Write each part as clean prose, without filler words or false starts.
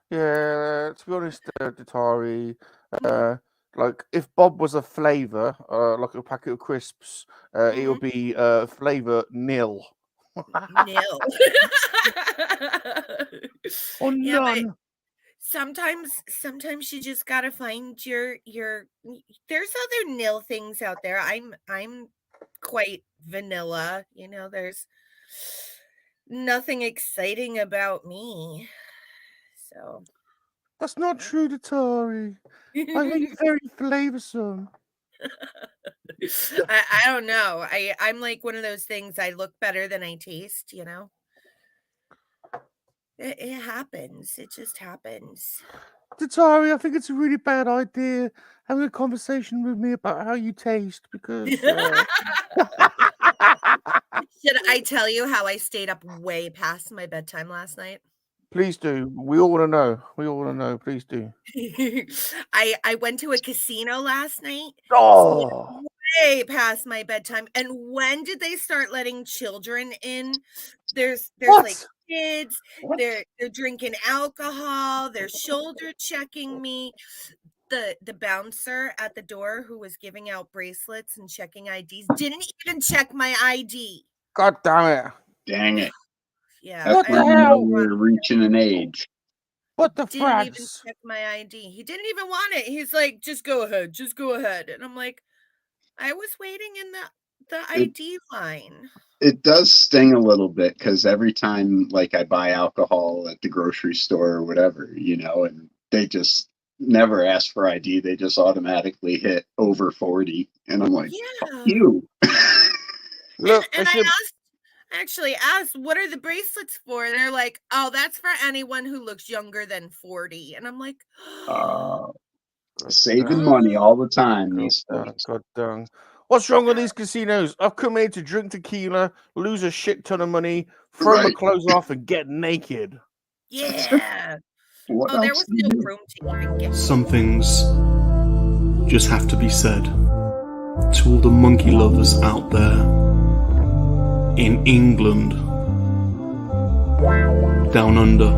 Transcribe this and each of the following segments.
Yeah, to be honest, Datari, like if Bob was a flavor, like a packet of crisps, it would be flavor nil. Nil. Or Yeah, but none. sometimes you just gotta find your. There's other nil things out there. I'm quite vanilla. There's nothing exciting about me. So That's not true, Datari. I think you're very flavorsome. I don't know. I'm like one of those things. I look better than I taste. It happens. It just happens. Datari, I think it's a really bad idea having a conversation with me about how you taste because. Should I tell you how I stayed up way past my bedtime last night? Please do. We all want to know. We all want to know. Please do. I went to a casino last night, stayed up Oh, way past my bedtime. And when did they start letting children in? There's like what? kids, they're drinking alcohol, they're shoulder checking me. The bouncer at the door who was giving out bracelets and checking IDs didn't even check my ID. God damn it. Dang it. Yeah, What That's the when you know hell? we're reaching an age. What the didn't even frags? check my ID. He didn't even want it. He's like, just go ahead, just go ahead. And I'm like, I was waiting in the ID line. It does sting a little bit because every time, like, I buy alcohol at the grocery store or whatever, and they just never ask for ID. They just automatically hit over 40. And I'm like, fuck Yeah. you. Look, And I actually asked, what are the bracelets for? And they're like, oh, that's for anyone who looks younger than 40. And I'm like, Saving money all the time, these folks. God dang. What's wrong with these casinos? I've come here to drink tequila, lose a shit ton of money, throw my clothes off, and get naked. Yeah. What there else was do you no do? room to even get. Some things just have to be said. To all the monkey lovers out there in England, down under,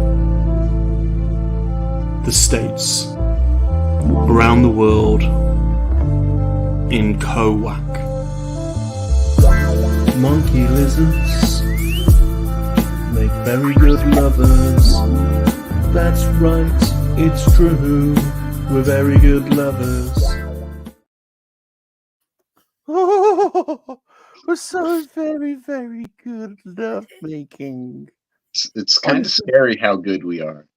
the States, around the world, in KoWaK. Monkey lizards make very good lovers. That's right, it's true, we're very good lovers. Oh, we're so very, very good love making. It's kind of scary how good we are.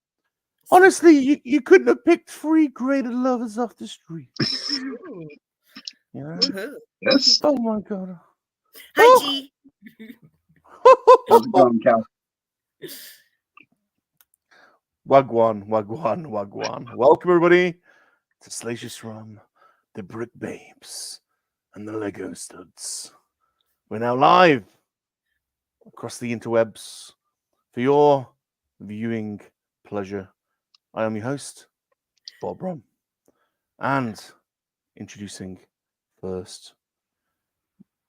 Honestly, you couldn't have picked 3 greater lovers off the street. Yes. Oh my god. Hi, G. How's it going, Cal? Wagwan. Welcome, everybody, to Salacious Rum, the Brick Babes, and the Lego Studs. We're now live across the interwebs for your viewing pleasure. I am your host, Bob Rum, and introducing first.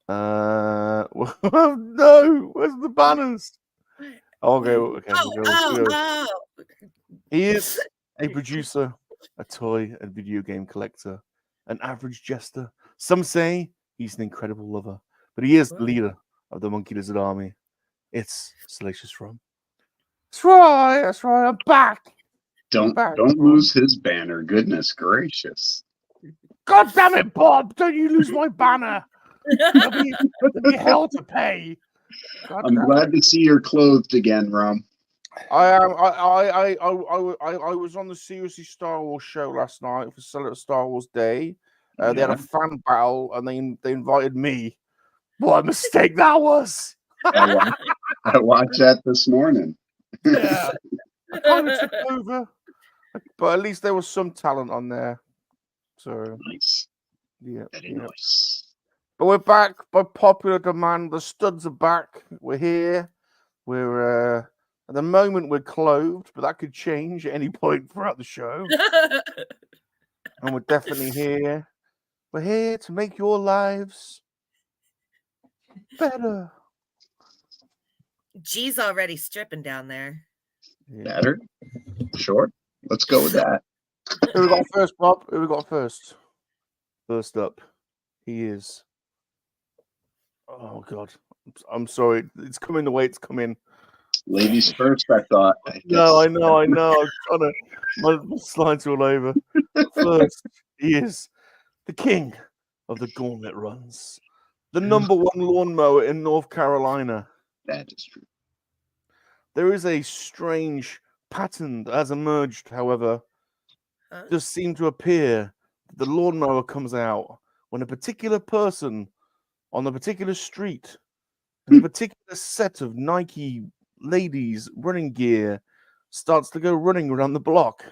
No, where's the banners? Okay. He is a producer, a toy and video game collector, an average jester. Some say he's an incredible lover, but he is the leader of the MoNKey-LiZaRD army. It's Salacious Rum. That's right. I'm back. Don't lose his banner. Goodness gracious. God damn it, Bob! Don't you lose my banner. There'll be hell to pay. I'm glad to see you're clothed again, Rum. I was on the Seriously Star Wars show last night for Star Wars Day. They had a fan battle and they invited me. What a mistake that was! I watched that this morning. Yeah, I kind of took over, but at least there was some talent on there. So nice. Yeah, very nice. But we're back by popular demand. The studs are back. We're here. We're at the moment we're clothed, but that could change at any point throughout the show. And we're definitely here. We're here to make your lives better. G's already stripping down there. Better? Sure. Let's go with that. Who we got first, Bob? Who we got first? First up, he is. Oh God, I'm sorry. It's coming the way it's coming. Ladies first, I thought. No, I know. I'm trying to. My slides all over. First, he is the king of the gauntlet runs, the #1 lawnmower in North Carolina. That is true. There is a strange pattern that has emerged, however. Huh? Does seem to appear that the lawnmower comes out when a particular person on a particular street in a particular set of Nike ladies running gear starts to go running around the block.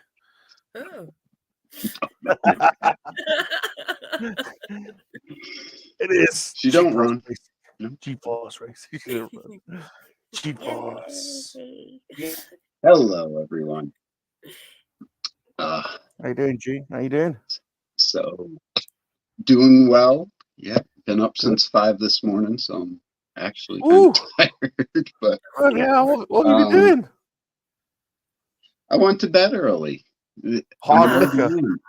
Oh. It is. She don't run. No. G-Force racing. She don't run. G-Force. Yay. Hello, everyone. How you doing, G? How you doing? So, doing well. Yeah, been up since 5 this morning, so I'm actually kind of tired. But yeah, what have you been doing? I went to bed early. Hard I'm liquor.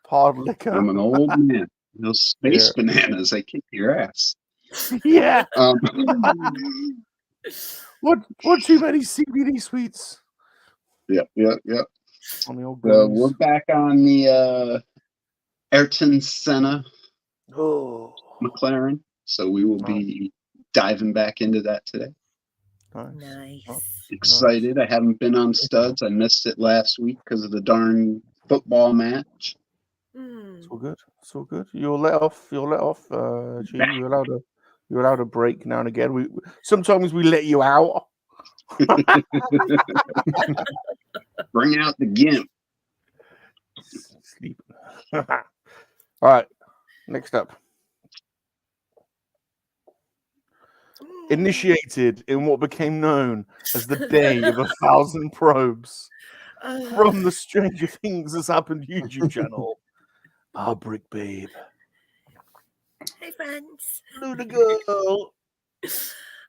Hard liquor. I'm an old man. Those space bananas, they kick your ass. Yeah. What too many CBD sweets? Yep. On the old We're back on the Ayrton Senna McLaren, so we will be diving back into that today. Nice. Excited. I haven't been on Studs. I missed it last week because of the darn football match. It's all good. It's all good. You'll let off. G. You're allowed a break now and again. Sometimes we let you out. Bring out the gimp. Sleep. All right. Next up. Initiated in what became known as the Day of 1,000 Probes from the Stranger Things Has Happened YouTube channel. Our Brick Babe. Hey, friends. Luna Girl.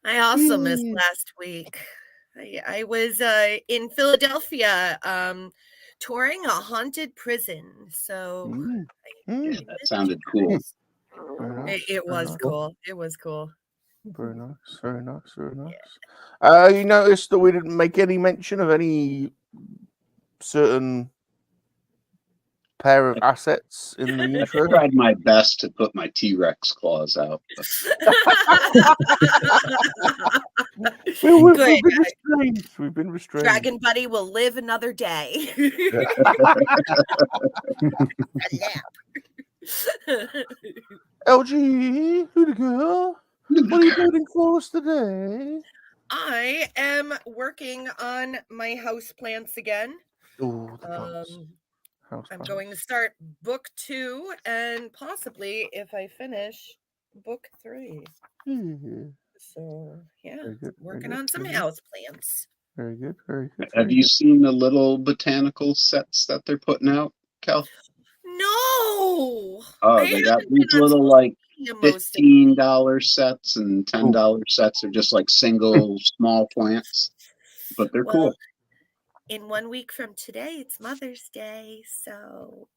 I also missed last week. I was in Philadelphia touring a haunted prison. So that sounded cool. It was cool. It was cool. Very nice. Very nice. Very nice. You noticed that we didn't make any mention of any certain pair of assets in the intro. I tried my best to put my T-Rex claws out. We've been restrained. Dragon Buddy will live another day. LG, who the girl? What are you doing for us today? I am working on my house plants again. Oh, the plants. I'm going to start book 2 and possibly, if I finish, book 3. So working on some house plants. Very good. Very good. Have you seen the little botanical sets that they're putting out, Cal? No. Oh, they got these little like $15 sets and $10 sets are just like single small plants, but they're cool. In 1 week from today, it's Mother's Day, so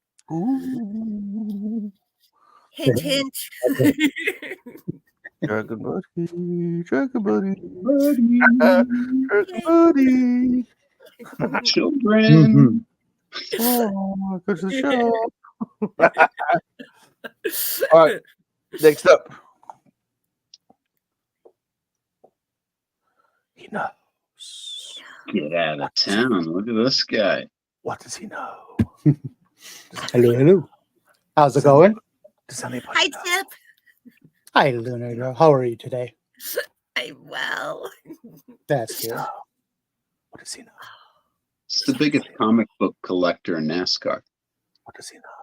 hint, hint. Dragon Buddy, Dragon Buddy, Dragon Buddy. Children. Oh, go to the shop. All right, next up. He knows. Get out of town. Look at this guy. What does he know? Hello. How's it going? Does anybody Hi, know? Tip. Hi, Luna Girl. How are you today? I'm well. That's good. What does he know? It's the biggest comic book collector in NASCAR. What does he know?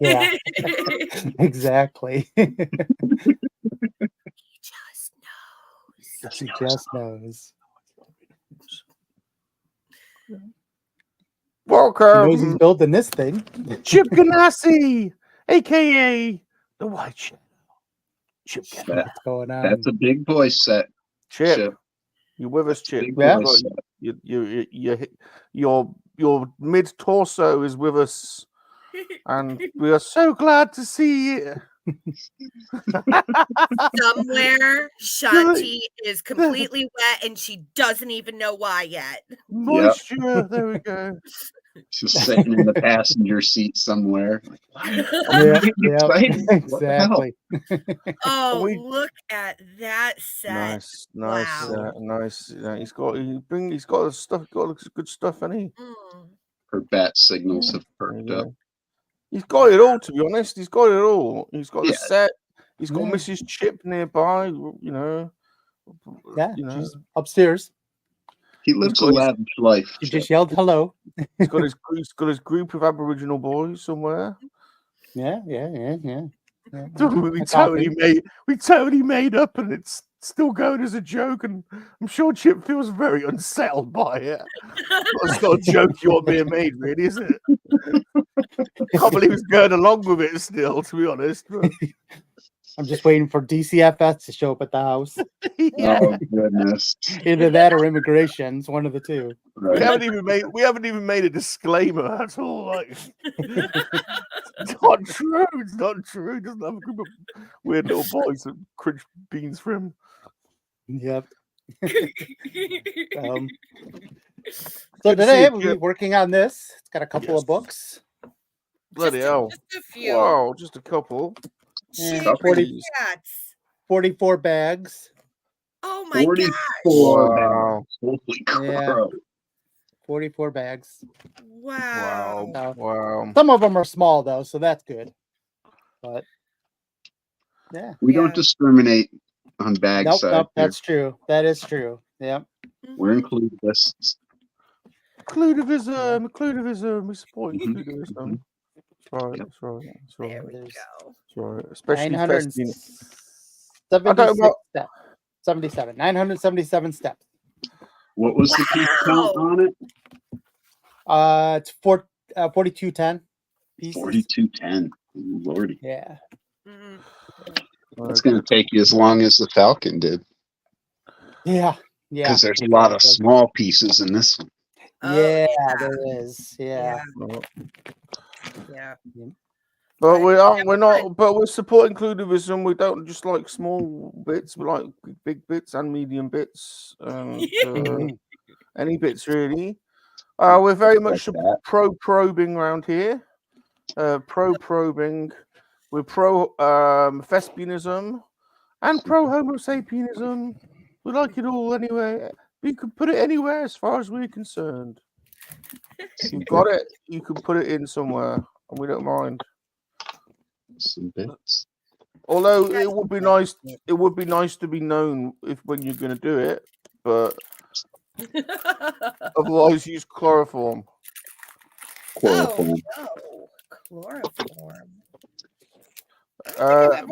Yeah, exactly. Just He just knows. Welcome. He knows he's building this thing. Chip Ganassi, a.k.a. the White Shadow. Chip Ganassi. What's going on? That's a big boy set. Chip. You with us, Chip? Yeah. Your mid torso is with us, and we are so glad to see you. Somewhere Shanti is completely wet and she doesn't even know why yet. Moisture. There we go. Just sitting in the passenger seat somewhere. Like, why are Yeah, you getting excited? What the hell? exactly. Oh, we- look at that set. Nice, Wow. nice. He's got the stuff. Got good stuff, and he. Her bat signals have perked up. He's got it all. To be honest, he's got it all. He's got the Yeah. set. He's got Yeah. Mrs. Chip nearby. You know. Yeah, You know. she's upstairs. He lives a got his- lavish life. She just yelled hello. He's got his group of Aboriginal boys somewhere. Yeah. We totally made up, and it's still going as a joke. And I'm sure Chip feels very unsettled by it. It's not a joke you want being made, really, is it? Can't believe he's going along with it still. To be honest, but... I'm just waiting for DCFS to show up at the house. Yeah. Oh goodness! Either that or immigration. It's one of the two. Right. We haven't even made a disclaimer at all. Like, it's not true. It's not true. He doesn't have a group of weird little boys that crunch beans for him. Yep. So Good to today see you, we'll be Chip. working on this. It's got a couple Yes. of books. Bloody hell! Just a few. Wow, just a couple. And Jeepers 40, cats. 44 bags. Oh my gosh. 44 Wow. bags. Holy Yeah. crow! 44 bags. Wow. So, Wow. some of them are small though, so that's good. But yeah. We Yeah. don't discriminate on bag Nope, size. nope, here. that's true. That is true. Yep. We're Mhm. inclusivists. Inclusivism. We support Mhm. inclusivism. That's right. Yep. That's right. That's There right. we There's go. That's right. Especially festing. 976 steps. 77. 977 steps. What was the piece count Wow. on it? It's 4210 pieces. 4210. Lordy. Yeah. Mhm. That's going to take you as long as the Falcon did. Yeah. Yeah. Because there's a lot of small pieces in this one. Oh, Yeah, yeah. there is. Yeah. Yeah. But I- we're not. But we're supporting inclusivism. We don't just like small bits. We like big bits and medium bits, and any bits really. We're very much Like that. pro probing around here. Pro probing. We're pro thespianism and pro Homo sapienism. We like it all anyway. You can put it anywhere as far as we're concerned. You've got it. You can put it in somewhere, and we don't mind. Some bits. Although it would be nice. It would be nice to be known when you're going to do it, but otherwise use chloroform. Chloroform. Oh, no. Chloroform. Uh,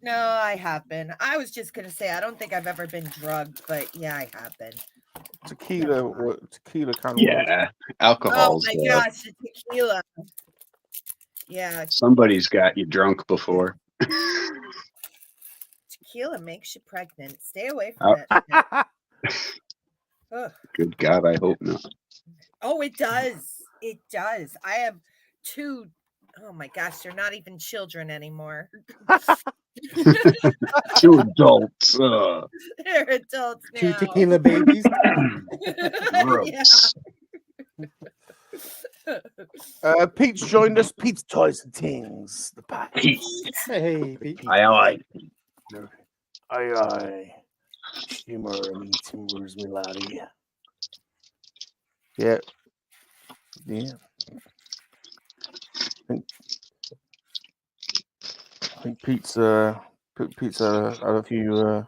No, I have been. I was just going to say, I don't think I've ever been drugged, but yeah, I have been. tequila can work. Yeah. Oh Alcohol's my bad. gosh, the tequila. Yeah, Somebody's got you drunk before. tequila makes you pregnant. Stay away from it. Ugh. Good God, I hope not. Oh, it does. It does. I have two. Oh my gosh, they're not even children anymore. Two adults. They're adults now. 2 tequila babies. Gross. Pete's joined us. Pete's Toys and Things. The pack. Hey, Pete. Aye. Aye. Humor and timbers, me laddie. Yeah. Yeah. I think Pete's had a few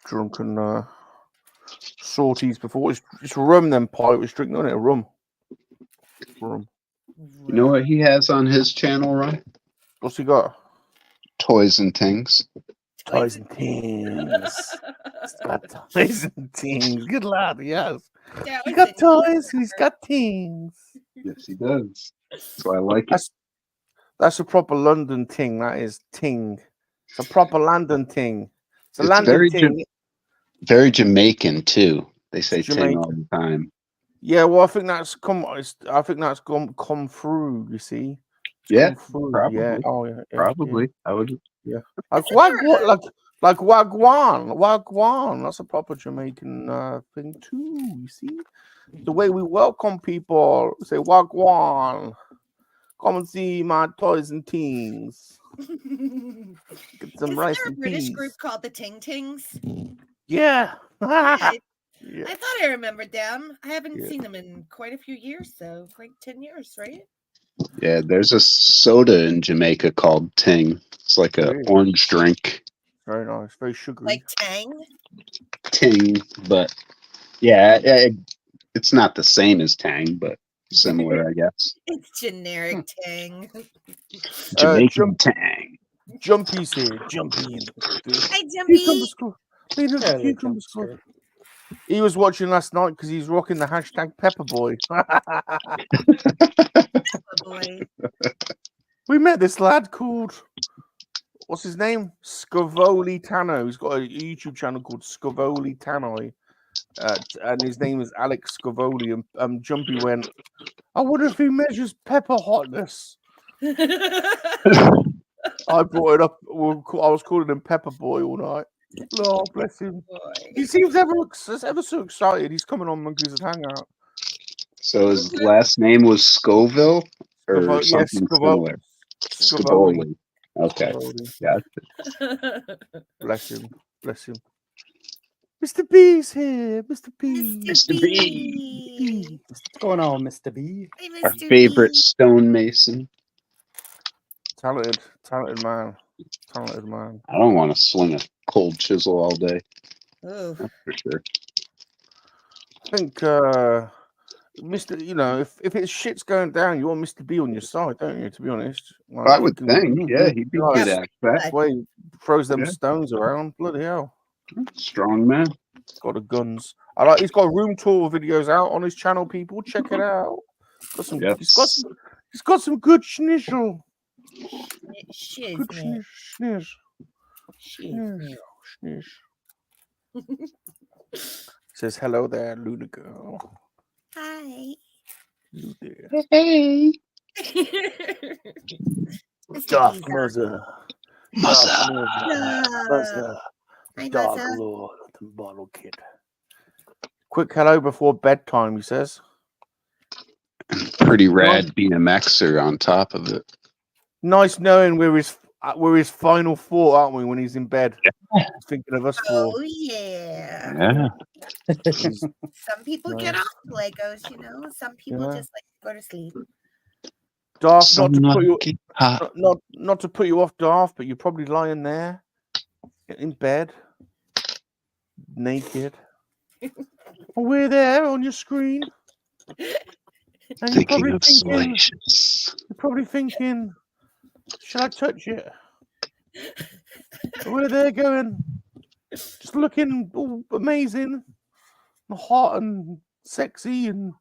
drunken sorties before. It's rum then, Pie was drinking on it, rum. You know what he has on his channel, Ron? What's he got? Toys and Things. Toys and Things. He's got toys and things. Good lad, yes. That He's was got a toys, he's got things. Yes, he does. So I like it. That's a proper London thing. That is ting. It's a proper London thing. It's a It's London very thing. Very Jamaican too. They say ting Jamaican. all the time. Yeah, well, I think that's come through. You see, it's Yeah, come through. probably. Yeah. Oh yeah. Probably. I would. Like Isn't there wagwan, a- like wagwan. That's a proper Jamaican thing too. You see, the way we welcome people. We say wagwan. Come and see my toys and things. Get some Isn't rice there a and British peas. group called the Ting Tings? Yeah. Yeah, Yeah. I thought I remembered them. I haven't Yeah. seen them in quite a few years, though, like 10 years, right? Yeah, there's a soda in Jamaica called Ting. It's like a Really? orange drink. Very nice. Very sugary. Like Tang. Ting, but yeah, it's not the same as Tang, but similar, I guess. It's generic Tang. Jamaican Tang. Jumpy's here. Jumpy. Hi, Cucumber Jumpy. squad. Leader of the Hello, cucumber squad. Jumpster. He was watching last night because he's rocking the hashtag Pepperboy. Oh, boy. We met this lad called, what's his name? Scavoli Tano. He's got a YouTube channel called Scavoli Tanoi. And his name is Alex Scavoli. And Jumpy went, I wonder if he measures pepper hotness. I brought it up. I was calling him Pepperboy all night. Oh, bless him. He seems ever so excited. He's coming on Monkeys and Hangout. So his last name was Scoville or something similar. Scavoli. Scavoli. Okay. Scavoli. Bless him. Bless him. Mr. B's here. Mr. B. Mr. B. What's going on, Mr. B? Hey, Our Mr. favorite B. stonemason. Talented man. Talented man. I don't want to swing a cold chisel all day. Ooh. That's for sure. I think, Mr. You know, if it's shit's going down, you want Mr. B on your side, don't you? To be honest, like, I would think. Yeah, he'd be Nice. good at that. That's why he throws them Yeah. stones around. Bloody hell. Strong man. He's got the guns. He's got room tour videos out on his channel, people. Check it out. Got some, Yes. he's got some good schnizzle. Good Shiznit. schniz. Shiznit. Schniz. Says hello there, Luna girl. Hi. You there. Hey. Mr. Dark B's Mother. Muzza. Muzza. Hi, Dark Muzza. Lord of the Bottle Kid. Quick hello before bedtime, he says. Pretty rad BMXer on top of it. Nice knowing we're his final thought, aren't we, when he's in bed? He's thinking of us Oh, four. yeah. Yeah. Some people get off Legos, you know. Some people Yeah. just like to go to sleep. Darth, not to put you off, Darth, but you're probably lying there in bed, naked. We're there on your screen. And Thinking of Salacious. you're probably thinking, should I touch it? We're there going, just looking all amazing, and hot and sexy, and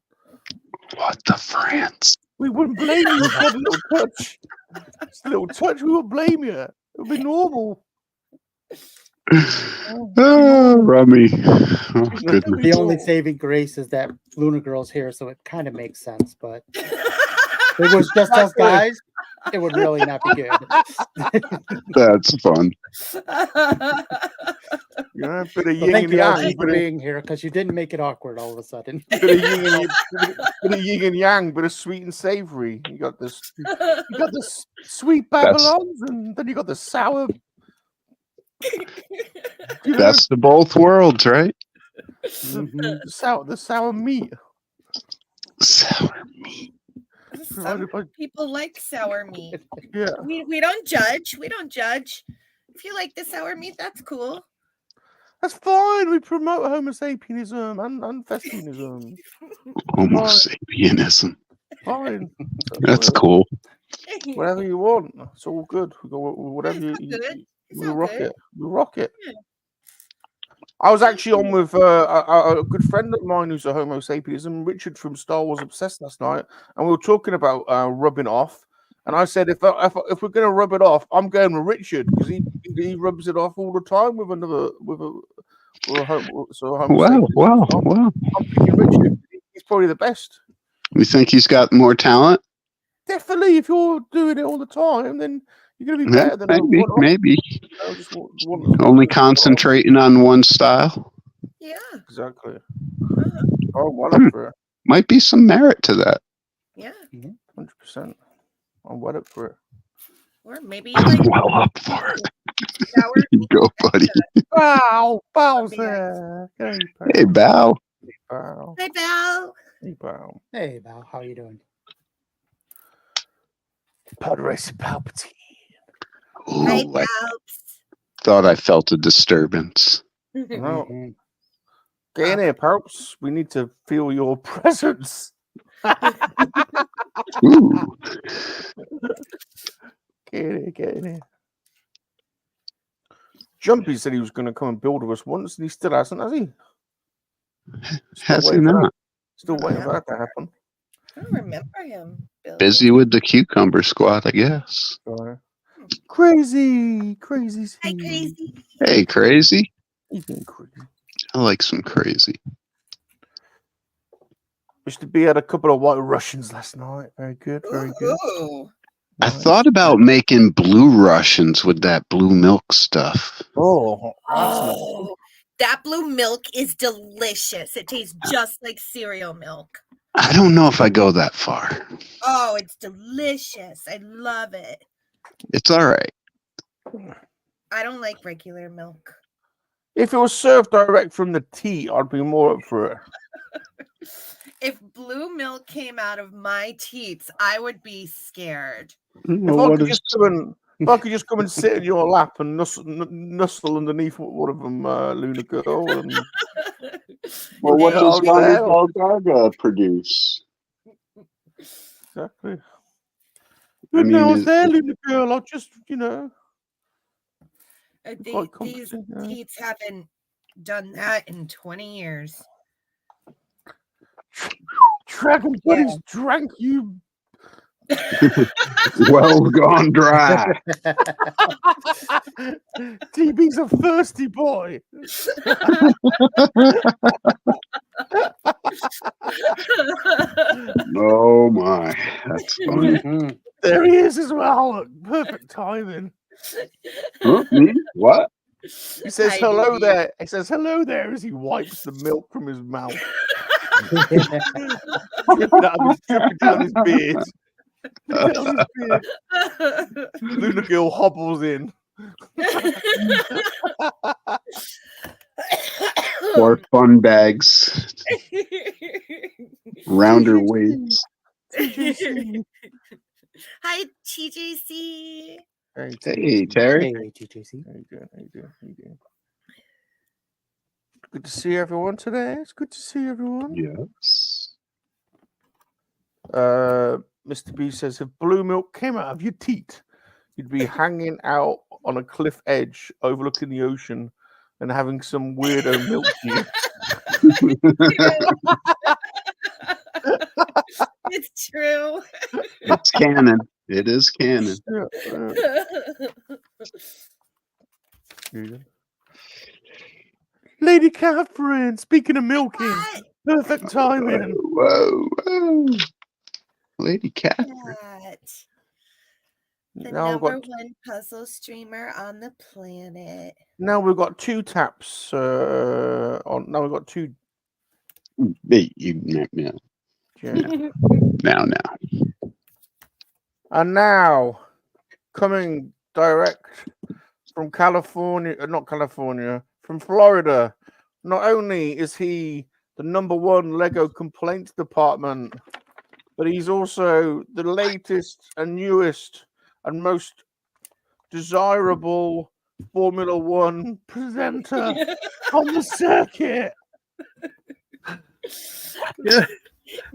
What the France? we wouldn't blame you if you had a little touch. Just a little touch, we wouldn't blame you. It would be normal. Oh, Rummy. Oh, goodness. The only saving grace is that Luna Girl's here, so it kind of makes sense. But if it was just us guys, it would really not be good. That's fun. Yeah, bit of So yin thank and you, yang. LG, for being here because you didn't make it awkward all of a sudden. Bit of yin and yang, bit of sweet and savory. You got this sweet Babylons, and then you got the sour. You know, Best of both worlds, right? the sour meat. Sour meat. Some people like sour meat. Yeah. We don't judge. We don't judge. If you like the sour meat, that's cool. That's fine. We promote Homo sapienism and Festianism. Homo sapienism. Fine. That's cool. Whatever you want. It's all good. We go whatever It's we all rock good. it. We rock it. Yeah. I was actually on with a good friend of mine who's a Homo sapienism, Richard from Star Wars Obsessed last night, and we were talking about rubbing off. And I said, if we're going to rub it off, I'm going with Richard because he rubs it off all the time with Wow, saying, wow, I'm wow. picking Richard. He's probably the best. You think he's got more talent? Definitely, if you're doing it all the time, then you're going to be Yeah, better than maybe, one. maybe. Just Only concentrating on one style. Yeah. Exactly. Uh-huh. Oh, well up for it. Might be some merit to that. Yeah. 100%. I'm well up for it. Or maybe you like Well up for it. shower. There you go, buddy. Bow, Bowser. Hey, Hey, Bow. Bow. Hi, Val. Hey, Bow. Hey, Val, how you doing? Pod Racer Palpatine. Hi, Ooh, I Palps. thought I felt a disturbance. No, Mhm. get in here, Palps. We need to feel your presence. Ooh. Get in here. Jumpy said he was going to come and build with us once, and he still hasn't, has he? Has he not? Still waiting for that to happen. I don't remember him. Busy with the cucumber squad, I guess. Crazy. Hi, Crazy. Hey, crazy. He's been crazy. I like some crazy. Mr. B had a couple of white Russians last night. Very good, very good. Ooh. I Nice. thought about making blue Russians with that blue milk stuff. Oh, that's nice. Oh, that blue milk is delicious. It tastes just like cereal milk. I don't know if I go that far. Oh, it's delicious. I love it. It's all right. I don't like regular milk. If it was served direct from the tea, I'd be more up for it. If blue milk came out of my teats, I would be scared. If I could just come and sit in your lap and nuzzle underneath one of them, Luna Girl. And... Well, what Yeah, does I'll Gunner tell. Dog Gaga produce? Exactly. I But mean, now it's there, Luna Girl. I'll just, These quite confident, yeah. teats haven't done that in 20 years. Dragon Buddies drank you. well gone dry. TB's a thirsty boy. Oh my, that's funny. Mhm. There he is as well. Look, perfect timing. Huh? Me? What? He says hello there. He says hello there as he wipes the milk from his mouth. dripping down his beard. Luna Girl hobbles in. Or fun bags. Rounder waist. Hi, TJC. Hey, Terry. Hey, GJC. How you doing? Good to see everyone today. It's good to see everyone. Yes. Mr. B says, if blue milk came out of your teat, you'd be hanging out on a cliff edge overlooking the ocean and having some weirdo milk you. It's true. It's canon. It is canon. Lady Catherine, speaking of milking, perfect timing. Whoa. Lady Catherine. The Now number one puzzle streamer on the planet. Now we've got two taps on. Now we've got two. Hey, no. Now. And now, coming direct from California, not California, from Florida. Not only is he the number one Lego complaints department, but he's also the latest and newest and most desirable Formula One presenter on the circuit. Yeah.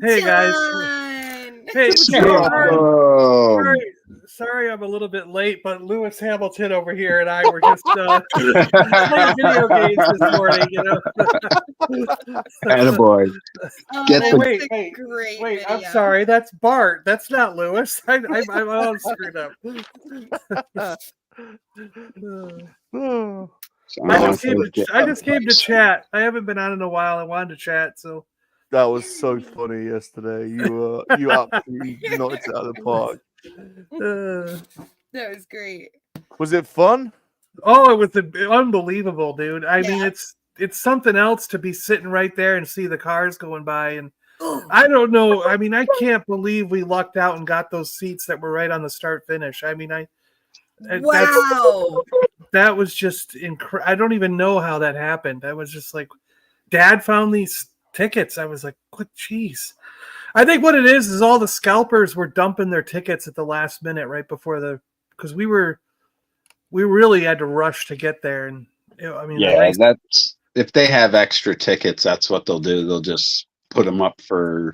Hey guys. Hey, sorry I'm a little bit late, but Lewis Hamilton over here and I were just playing video games this morning, you know. Attaboy. Wait, I'm sorry, that's Bart. That's not Lewis. I'm all screwed up. I just came to chat. I haven't been on in a while. I wanted to chat, so That was so funny yesterday. You absolutely knocked it out of the park. That was great. Was it fun? Oh, it was unbelievable, dude. I mean, it's something else to be sitting right there and see the cars going by, and I don't know. I mean, I can't believe we lucked out and got those seats that were right on the start finish. I mean, wow, that was just incredible. I don't even know how that happened. I was just like, Dad found these tickets. I was like, what? Jeez. I think what it is all the scalpers were dumping their tickets at the last minute right before because we really had to rush to get there. And I mean, that's if they have extra tickets, that's what they'll do. They'll just put them up for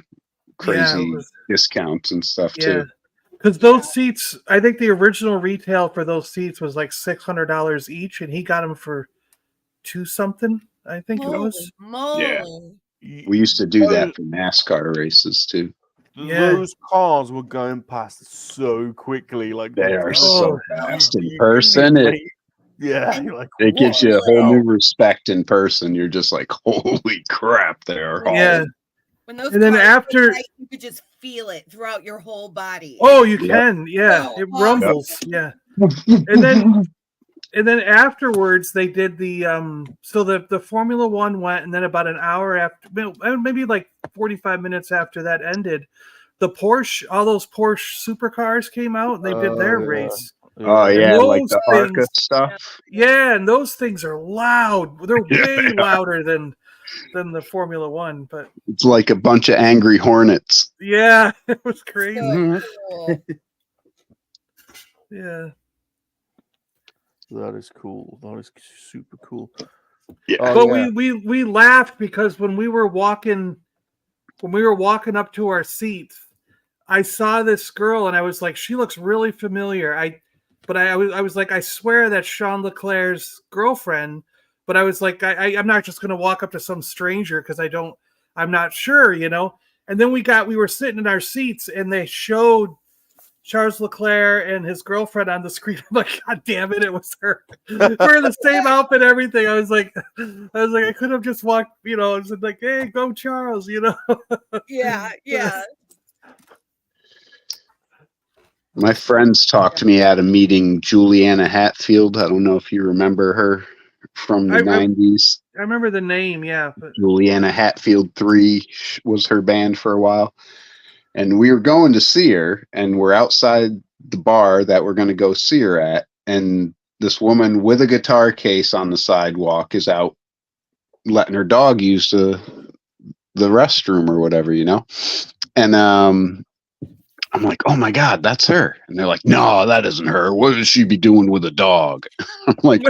crazy discounts and stuff too. Because those seats, I think the original retail for those seats was like $600 each, and he got them for $2 something. I think it was. Yeah, we used to do that for NASCAR races too. Those cars were going past so quickly. Like they are so fast in person. It gives you a whole new respect in person. You're just like, holy crap, they're When those and then after you could just feel it throughout your whole body. Oh, you can, it rumbles, And then afterwards they did the so the Formula One went, and then about an hour after, maybe like 45 minutes after that ended, the Porsche, all those Porsche supercars came out and they did their race. Oh yeah, like the ARCA stuff. Yeah, and those things are loud. They're way louder than the Formula One, but it's like a bunch of angry hornets. Yeah, it was crazy. So cool. Yeah. That is cool. That is super cool. Yeah. But we laughed because when we were walking up to our seats, I saw this girl and I was like, she looks really familiar. I was like, I swear that's Sean Leclerc's girlfriend. But I was like, I'm not just gonna walk up to some stranger because I'm not sure, And then we were sitting in our seats and they showed Charles Leclerc and his girlfriend on the screen. I'm like, God damn it, it was her. We're in the same outfit, everything. I was like, I could have just walked, I was like, hey, go Charles, Yeah. My friends talked to me at a meeting, Juliana Hatfield. I don't know if you remember her from the 90s. I remember the name, yeah. But... Juliana Hatfield 3 was her band for a while. And we were going to see her, and we're outside the bar that we're going to go see her at. And this woman with a guitar case on the sidewalk is out letting her dog use the restroom or whatever, And I'm like, oh my God, that's her. And they're like, no, that isn't her. What does she be doing with a dog? I'm like,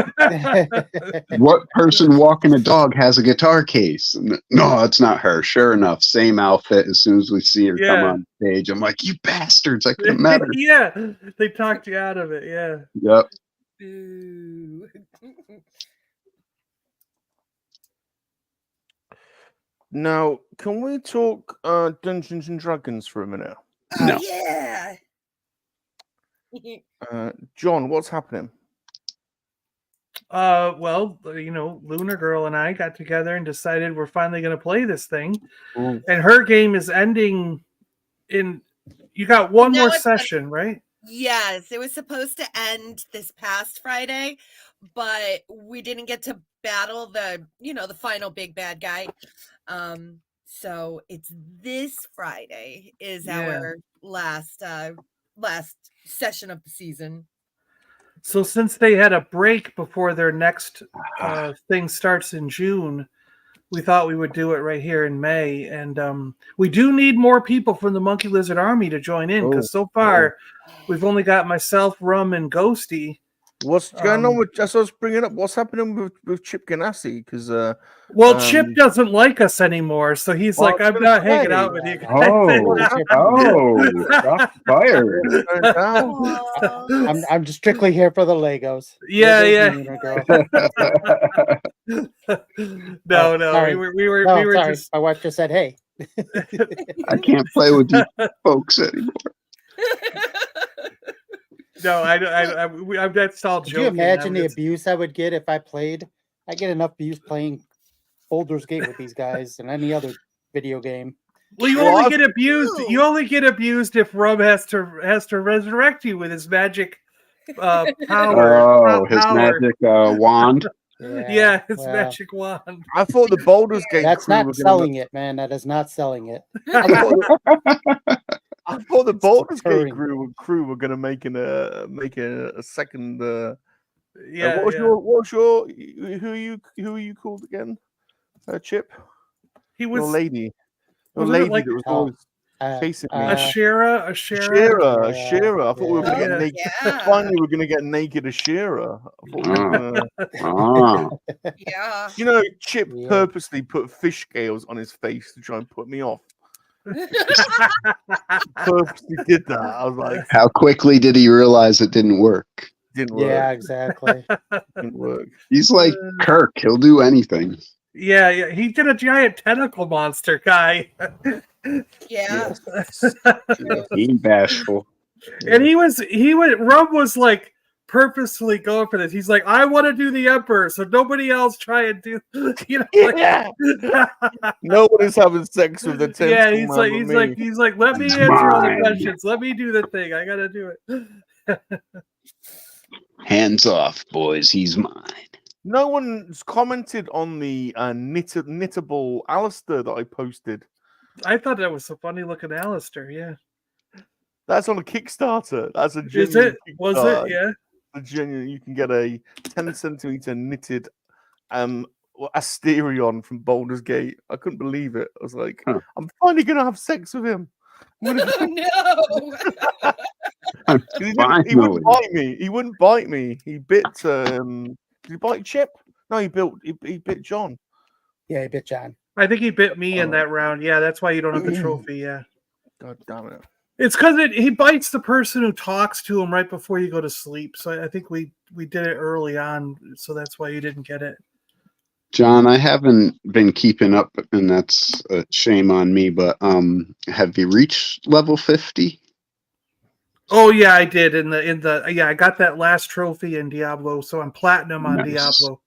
what person walking a dog has a guitar case? And, no, it's not her. Sure enough, same outfit. As soon as we see her come on stage, I'm like, you bastards, I could have met her. Yeah, they talked you out of it. Yeah. Yep. Ooh. Now, can we talk Dungeons and Dragons for a minute? No. Yeah. John, what's happening? Well, Lunar Girl and I got together and decided we're finally going to play this thing. And her game is ending you got one more session, right? Yes, it was supposed to end this past Friday, but we didn't get to battle the final big bad guy. So it's this Friday is our last session of the season. So since they had a break before their next thing starts in June, we thought we would do it right here in May. And we do need more people from the MoNKey-LiZaRD Army to join in, because so far we've only got myself, Rum, and Ghosty. What's going on with, just I was bringing up, what's happening with Chip Ganassi? Because Chip doesn't like us anymore, so he's like, I'm not hanging out with you guys. Shots fired. I'm just strictly here for the Legos. Yeah. No, sorry. we were sorry. just. My wife just said, "Hey, I can't play with you folks anymore." That's all Could joking. you imagine the It's- abuse I would get if I played? I get enough abuse playing Baldur's Gate with these guys and any other video game. Well, you Well, only I've- get abused. Ooh. You only get abused if Rum has to resurrect you with his magic power. Oh, his power. magic wand. Yeah, his well, magic wand. I thought the Baldur's Gate That's crew were not gonna selling it, man. That is not selling it. I thought the Baldur's Gate deterring. crew were going to make a second. Yeah, What's your who are you called again? Chip, he your was lady, your wasn't it lady like- that was always Uh, chasing me. a Shira. Shira. Yeah, I thought we were going to yeah. get naked. Yeah. Finally, we're going to get naked as Shira. I thought we were Ah. Yeah. you know, Chip Yeah. purposely put fish scales on his face to try and put me off. Purposely did that. I was like, How quickly did he realize it didn't work? didn't work. Yeah, exactly. Didn't work. He's like Kirk. He'll do anything. Yeah. He did a giant tentacle monster guy, Yeah. He ain't bashful. and he went. Rum was like purposefully going for this. He's like, I want to do the Emperor, so nobody else try and do. You know, Yeah. No one is having sex with the tentacle yeah. man but me. He's like, let me It's answer all the mine. questions. Let me do the thing. I gotta do it. Hands off, boys. He's mine. No one's commented on the knittable Alistair that I posted. I thought that was a funny looking Alistair. Yeah. That's on a Kickstarter. That's a Is genuine it? Was Kickstarter. it? Yeah. A genuine. You can get a 10-centimeter knitted Asterion from Baldur's Gate. I couldn't believe it. I was like, Huh. I'm finally gonna have sex with him. I'm gonna- Oh no. He Finally. wouldn't bite me. He wouldn't bite me. He bit. Did he bite Chip? No, he bit John. Yeah, bit John. I think he bit me in Oh. that round. Yeah, that's why you don't have the trophy. Yeah. God damn it. It's because he bites the person who talks to him right before you go to sleep. So I think we did it early on, so that's why you didn't get it. John, I haven't been keeping up, and that's a shame on me. But have you reached level 50? Oh yeah, I did I got that last trophy in Diablo, so I'm platinum on Nice. Diablo.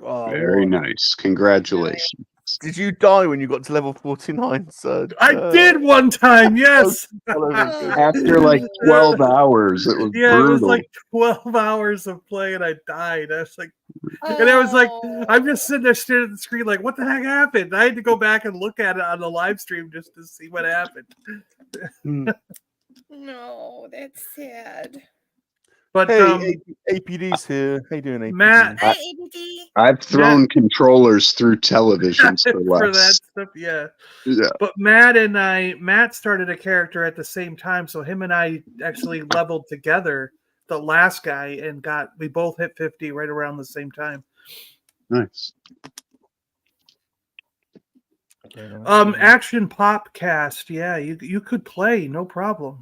Oh, Very what? nice. Congratulations. Did you die when you got to level 49, sir? I did one time, yes. After like 12 hours, it was Yeah, brutal. it was like 12 hours of play and I died. I was like, and I was like, I'm just sitting there staring at the screen like, what the heck happened? I had to go back and look at it on the live stream just to see what happened. Hmm. No, that's sad. But Hey, APD's here. How you doing, APD? Matt, Hi, ABD. I've thrown controllers through televisions for for that less. stuff, yeah. Yeah. But Matt started a character at the same time, so him and I actually leveled together, the last guy, and we both hit 50 right around the same time. Nice. Action Popcast, yeah, you could play, no problem.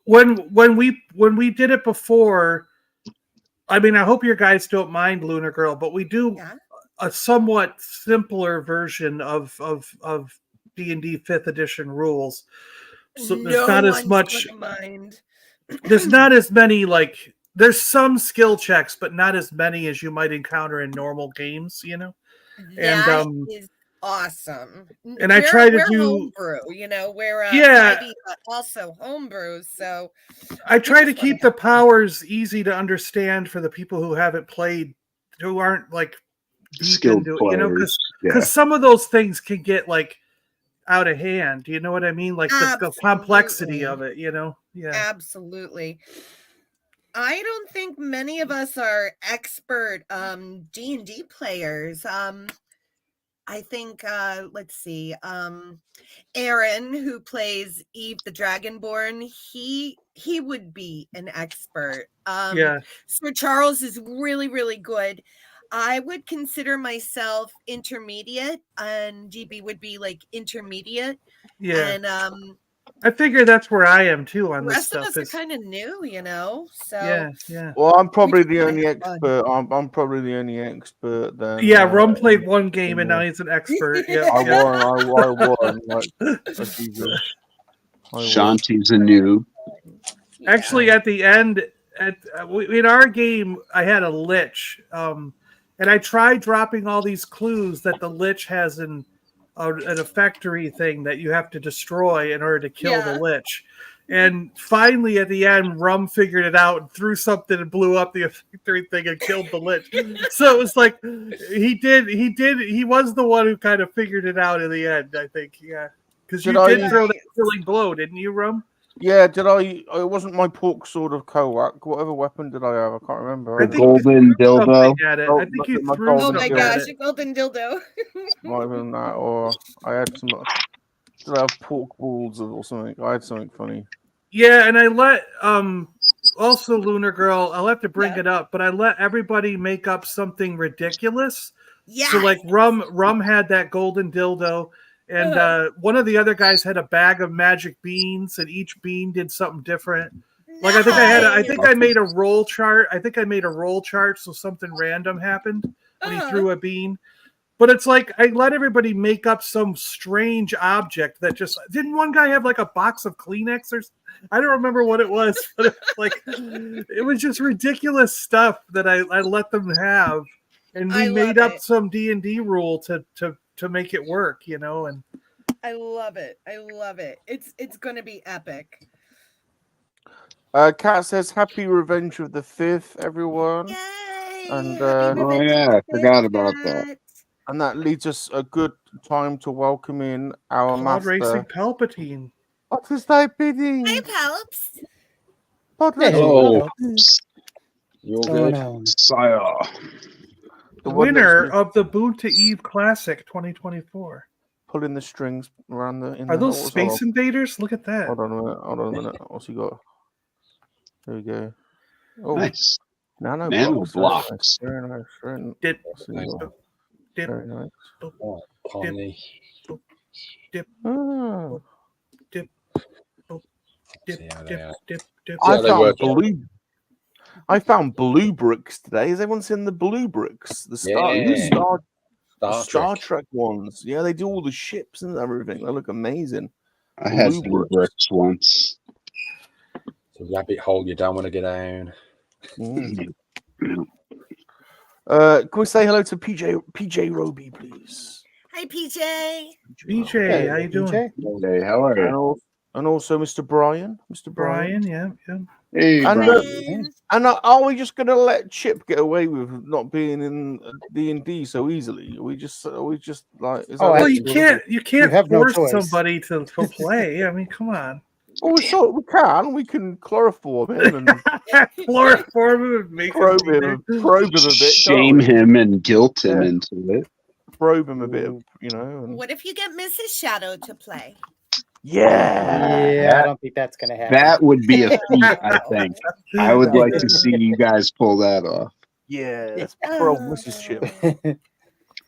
When we did it before, I mean, I hope your guys don't mind, Lunar Girl, but we do Yeah. a somewhat simpler version of D&D 5th edition rules. So there's not as much. Mind. There's not as many there's some skill checks, but not as many as you might encounter in normal games. You know. That is awesome. And I try to we're do homebrew. You know, we're Yeah. IB, but also homebrew. So I try to just wanna keep the powers easy to understand for the people who haven't played, who aren't like deep Skilled into it, you know, players. because some of those things can get like out of hand. You know what I mean? Like the complexity of it. You know? Yeah. Absolutely. I don't think many of us are expert D&D players. I think let's see. Aaron, who plays Eve the Dragonborn, he would be an expert. Yeah. Sir Charles is really, really good. I would consider myself intermediate, and GB would be like intermediate. Yeah. And I figure that's where I am too on the this rest of stuff. us are kind of new, you know. So Yeah. Well, I'm probably the can only have fun. expert. I'm probably the only expert then. Yeah, Rum played one game and now yeah. he's an expert. I Yeah. won. I won. Like, Jesus. I won. Shanti's a noob. Actually, at the end, in our game, I had a lich, and I tried dropping all these clues that the lich has an effectory thing that you have to destroy in order to kill the lich. And finally, at the end, Rum figured it out and threw something and blew up the effectory thing and killed the lich. So it was like he was the one who kind of figured it out in the end, I think. Yeah, because you did throw that killing blow, didn't you, Rum? Yeah, did I? It wasn't my pork sword of KoWaK. Whatever weapon did I have? I can't remember. The golden dildo. I think you threw. Oh my gosh, a golden dildo. Might have been that, or I had some. Did I have pork balls or something? I had something funny. Yeah, and I let also Lunar Girl. I'll have to bring it up, but I let everybody make up something ridiculous. Yeah. So like Rum had that golden dildo. And one of the other guys had a bag of magic beans, and each bean did something different. Like I think I made a roll chart. I think I made a roll chart, so something random happened when he threw a bean. But it's like I let everybody make up some strange object that just didn't one guy have like a box of Kleenex or I don't remember what it was, but it was like it was just ridiculous stuff that I let them have, and we made up some D&D rule to make it work, you know, and I love it. I love it. It's gonna be epic. Kat says, "Happy Revenge of the 5th, everyone." Yay! And oh yeah, I forgot about that. And that leads us a good time to welcome in our Pod master, Racing Palpatine. What is thy bidding? Hi, Palps. Hello. You're good, Sire. The winner of the Boon to Eve Classic 2024. Pulling the strings around the. Are those Space Invaders? Look at that. Hold on a minute. What's he got? There we go. Oh, nice. Nano blocks. Very nice. Very nice. Oh, tiny. Dip. Dip. I found blue bricks today. Has everyone seen the blue bricks? The Star Trek ones. Yeah, they do all the ships and everything. They look amazing. I had blue bricks once. It's a rabbit hole you don't want to get down. Can we say hello to PJ Roby, please? Hi, PJ. PJ, how you doing? Hey, how are you? And also Mr. Brian. Mr. Brian, yeah. Hey, and are we just gonna let Chip get away with not being in D&D so easily? Are we just like? Well, you can't force somebody to play. I mean, come on. Oh, we can. We can chloroform him and chloroform him and make probe him a bit. Shame him and guilt him into it. Probe him a bit, you know. What if you get Mrs. Shadow to play? Yeah, I don't think that's gonna happen. That would be a feat, I think. I would like to see you guys pull that off. Yeah, let's probe Mrs. Chip.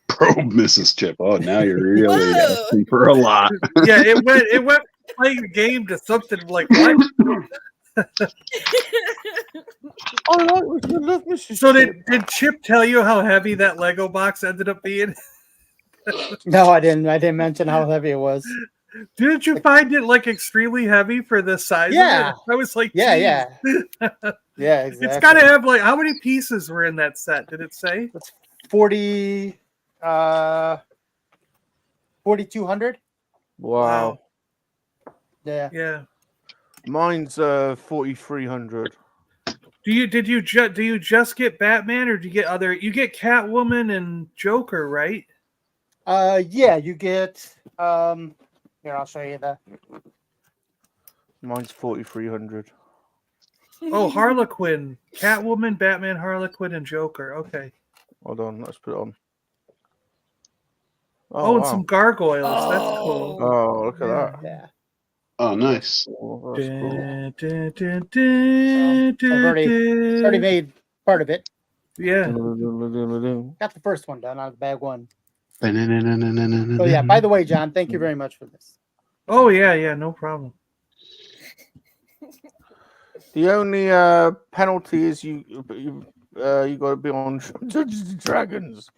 Probe Mrs. Chip. Oh, now you're really asking for a lot. Yeah, it went playing the game to something like what? So did Chip tell you how heavy that Lego box ended up being? No, I didn't. I didn't mention how heavy it was. Didn't you find it like extremely heavy for the size of it? I was like, yeah, exactly. It's got to have like how many pieces were in that set? Did it say? It's 4,200. Wow. Yeah. Mine's 4,300. Do you just get Batman, or do you get other? You get Catwoman and Joker, right? Yeah, you get. Here, I'll show you that. Mine's 4,300. Oh, Harlequin, Catwoman, Batman, Harlequin, and Joker. Okay. Hold on, let's put it on. Oh, and some gargoyles. That's cool. Oh, look at that. Yeah. Oh, nice. Oh, that's cool. I've already made part of it. Yeah. Got the first one done out of bag one. So yeah, by the way, John, thank you very much for this. Oh yeah, no problem. The only penalty is you got to be on Dungeons and Dragons.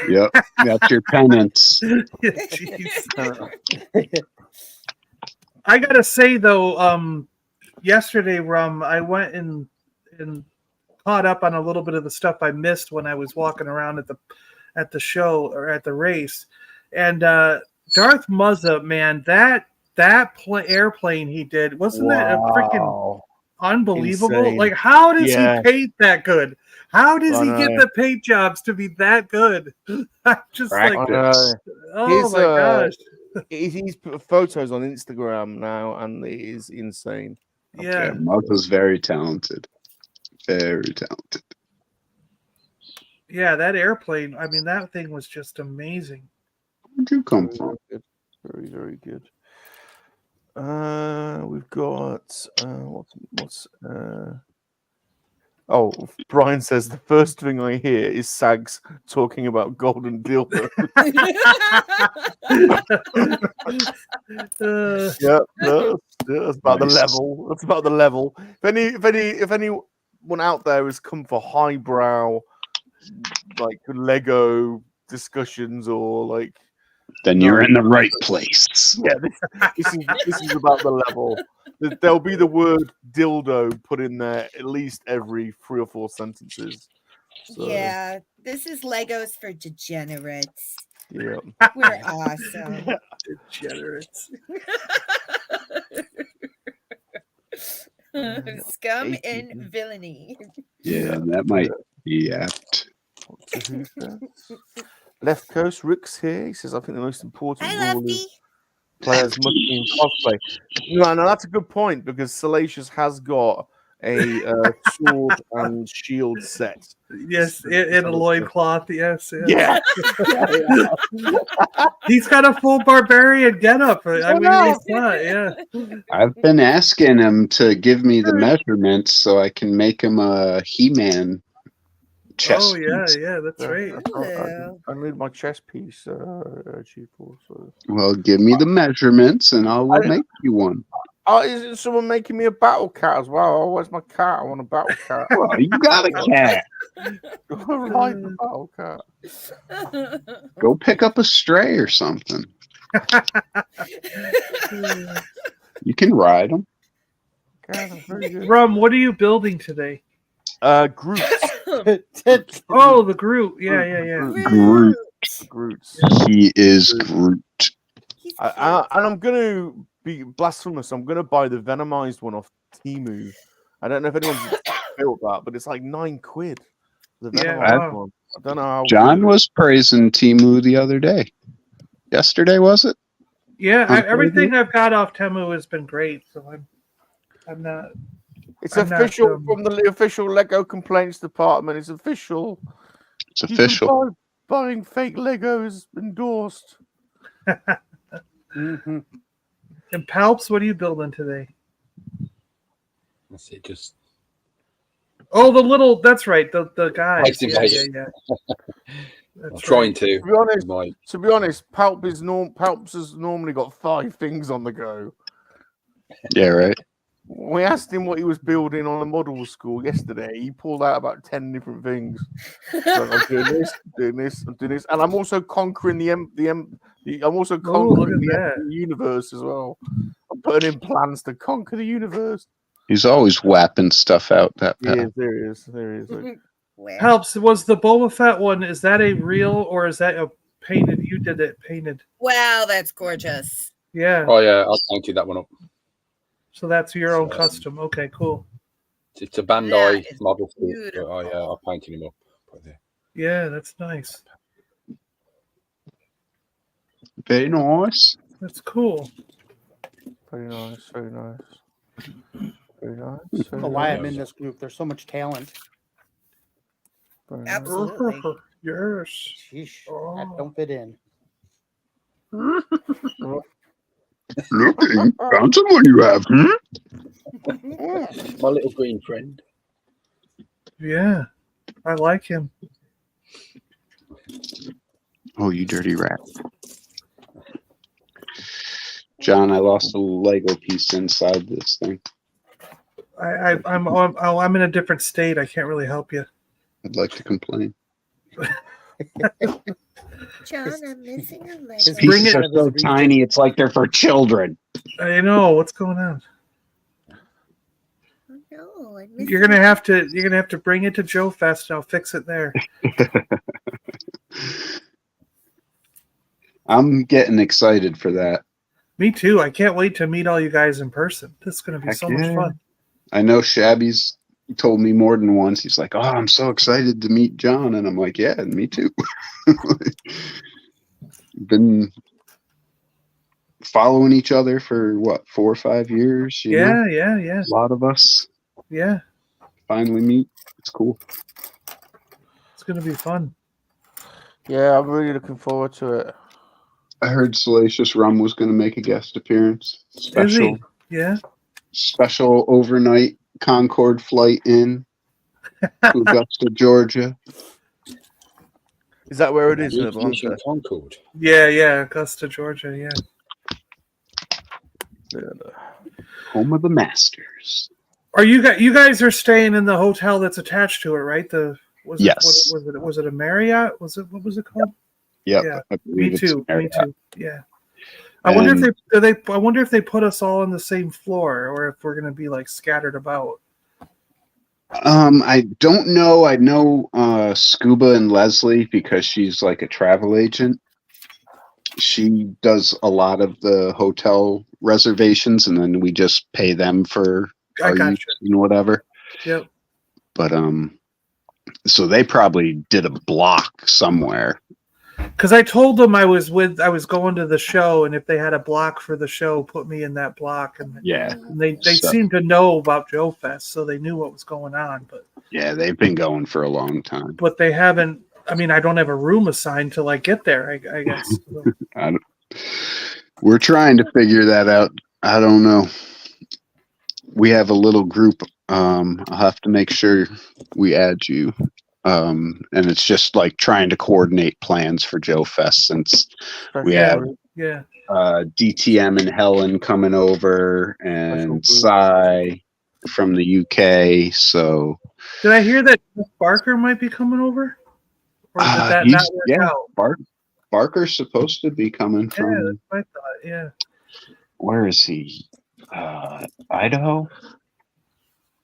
Yep, that's your penance. I gotta say though, yesterday, Rum, I went and caught up on a little bit of the stuff I missed when I was walking around at the show or at the race. And Darth Muzza, man, that airplane he did, wasn't that a freaking unbelievable? Insane. Like, how does Yeah. he paint that good? How does I he get know. the paint jobs to be that good? I'm just like, Practice. oh His, my gosh. He's put photos on Instagram now, and it is insane. Yeah. Muzza's very talented. Very talented. Yeah, that airplane, I mean, that thing was just amazing. Where'd you come Very from? good. Very, very good. We've got oh, Brian says the first thing I hear is Sags talking about golden dildo. Yeah, that's about the Nice. level. That's about the level. If anyone out there has come for highbrow, like Lego discussions or like, Then you're in the right place. yeah, this is about the level. There'll be the word dildo put in there at least every 3 or 4 sentences. So, Yeah, this is Legos for degenerates. yeah. We're awesome. Degenerates. Scum and villainy. Yeah, that might be apt. Left Coast Rick's here. He says, I think the most important Hi, rule Lefty. is players must be in cosplay. No, that's a good point because Salacious has got a sword and shield set. Yes, in a loincloth. Yes. Yeah. He's got a full barbarian getup. I mean, he's not, yeah. I've been asking him to give me the measurements so I can make him a He-Man chest. Oh, yeah, piece. yeah, that's right. I need my chess piece, Chief. Also. Well, give me the measurements and I will make you one. Oh, is someone making me a battle cat as well? Oh, where's my cat? I want a battle cat. Well, you got a cat. Ride the battle cat. Go pick up a stray or something. You can ride them. Very good. Rum, what are you building today? Groups. Oh, the Groot. Yeah. Groot. Groots. He is Groot. And I'm gonna be blasphemous. I'm gonna buy the Venomized one off Temu. I don't know if anyone's built that, but it's like £9. The Venomized one. I don't know how. John was praising Temu the other day. Yesterday, was it? Yeah, everything I've got off Temu has been great. So I'm not. It's I'm official not, from the official Lego complaints department. It's official. It's official. Buying fake Lego is endorsed. Mm-hmm. And Palps, what are you building today? Let's see, just Oh, the little. That's right. The guys. Yeah. I'm That's trying right. to. To be honest, Palps has normally got 5 things on the go. Yeah, right. We asked him what he was building on the model school yesterday. He pulled out about 10 different things. So I'm doing this, and I'm also conquering I'm also conquering the universe as well. I'm putting in plans to conquer the universe. He's always whapping stuff out. That Yeah, there he is. Helps. Was the Boba Fett one? Is that a real or is that a painted? You did it painted. Wow, that's gorgeous. Yeah. Oh yeah, I'll paint that one up. So that's your own custom. Okay, cool. It's a Bandai model. Oh yeah, I'll paint him up. Right there. Yeah, that's nice. Very nice. That's cool. Very nice. Very nice. Very nice. I don't know why I'm in this group. There's so much talent. Absolutely. Yes. Sheesh, that don't fit in. Looking, found someone you have, My little green friend. Yeah, I like him. Oh, you dirty rat. John, I lost a Lego piece inside this thing. I'm in a different state. I can't really help you. I'd like to complain. John, I'm missing a leg. These pieces are so tiny, it's like they're for children. I know. What's going on? know. You're gonna have to bring it to Joe Fest. I'll fix it there. I'm getting excited for that. Me too. I can't wait to meet all you guys in person. This is gonna be so much fun. I know Shabby's told me more than once. He's like, "Oh, I'm so excited to meet John," and I'm like, "Yeah, me too." Been following each other for what, 4 or 5 years? You know? Yeah. A lot of us. Yeah. Finally meet. It's cool. It's gonna be fun. Yeah, I'm really looking forward to it. I heard Salacious Rum was going to make a guest appearance. Is he? Yeah. Special overnight Concorde flight in to Augusta, Georgia. Is that where it is in Atlanta? Concorde. Yeah, Augusta, Georgia. Yeah. Home of the Masters. Are you guys are staying in the hotel that's attached to it, right? Yes. Was it a Marriott? What was it called? Yep. Yeah. I Me believe it's too. Marriott. Yeah. I wonder if they put us all on the same floor, or if we're gonna be like scattered about. I don't know. I know Scuba and Leslie, because she's like a travel agent. She does a lot of the hotel reservations, and then we just pay them for our use and whatever. Yep. But so they probably did a block somewhere. Because I told them I was going to the show, and if they had a block for the show, put me in that block. And they seemed to know about Joe Fest, so they knew what was going on. But yeah, they've been going for a long time. But they haven't. I mean, I don't have a room assigned till I get there. I guess. We're trying to figure that out. I don't know. We have a little group. I'll have to make sure we add you. And it's just like trying to coordinate plans for Joe Fest, since we have DTM and Helen coming over, and Cy from the UK. So did I hear that Barker might be coming over? Or did that not work out? Barker's supposed to be coming from. Yeah, that's what I thought. Yeah. Where is he? Idaho.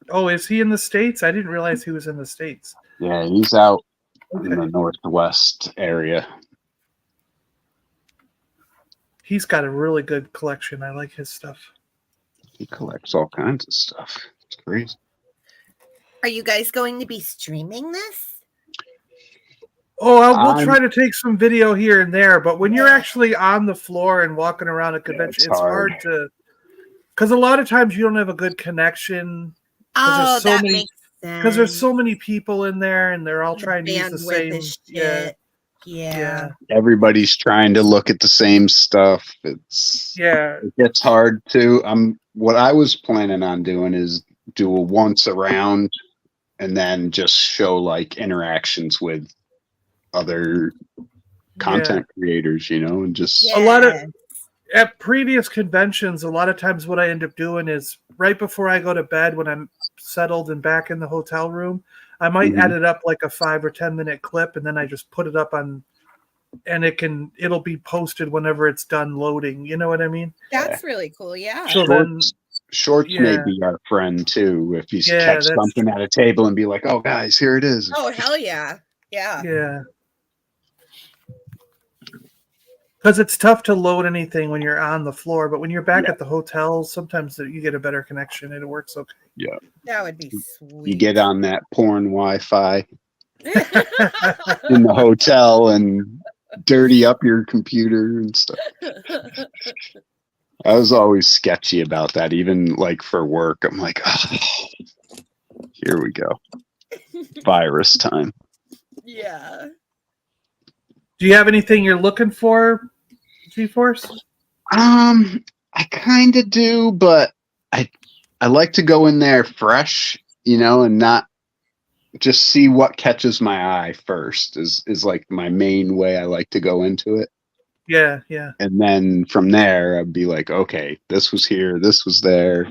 Oh, is he in the States? I didn't realize he was in the States. Yeah, he's out in the Northwest area. He's got a really good collection. I like his stuff. He collects all kinds of stuff. It's crazy. Are you guys going to be streaming this? Oh, we'll try to take some video here and there, but when you're actually on the floor and walking around a convention, it's hard to, because a lot of times you don't have a good connection. Oh, that makes sense. Because there's so many people in there, and they're all trying to use the same. Yeah. Everybody's trying to look at the same stuff. It gets hard to. What I was planning on doing is do a once around, and then just show like interactions with other content creators, and just a lot of at previous conventions. A lot of times, what I end up doing is right before I go to bed, when I'm settled and back in the hotel room, I might edit up like a 5 or 10 minute clip, and then I just put it up on, and it'll be posted whenever it's done loading. You know what I mean? That's really cool. Yeah. So Shorts may be our friend too. If he's catch something at a table and be like, "Oh, guys, here it is." Oh, hell yeah. Yeah. Because it's tough to load anything when you're on the floor, but when you're back at the hotel, sometimes you get a better connection and it works okay. Yeah. That would be sweet. You get on that porn Wi-Fi in the hotel and dirty up your computer and stuff. I was always sketchy about that, even like for work. I'm like, oh, here we go. Virus time. Yeah. Do you have anything you're looking for, G-Force? I kind of do, but I like to go in there fresh, and not just see what catches my eye first is like my main way I like to go into it. Yeah. And then from there, I'd be like, okay, this was here, this was there.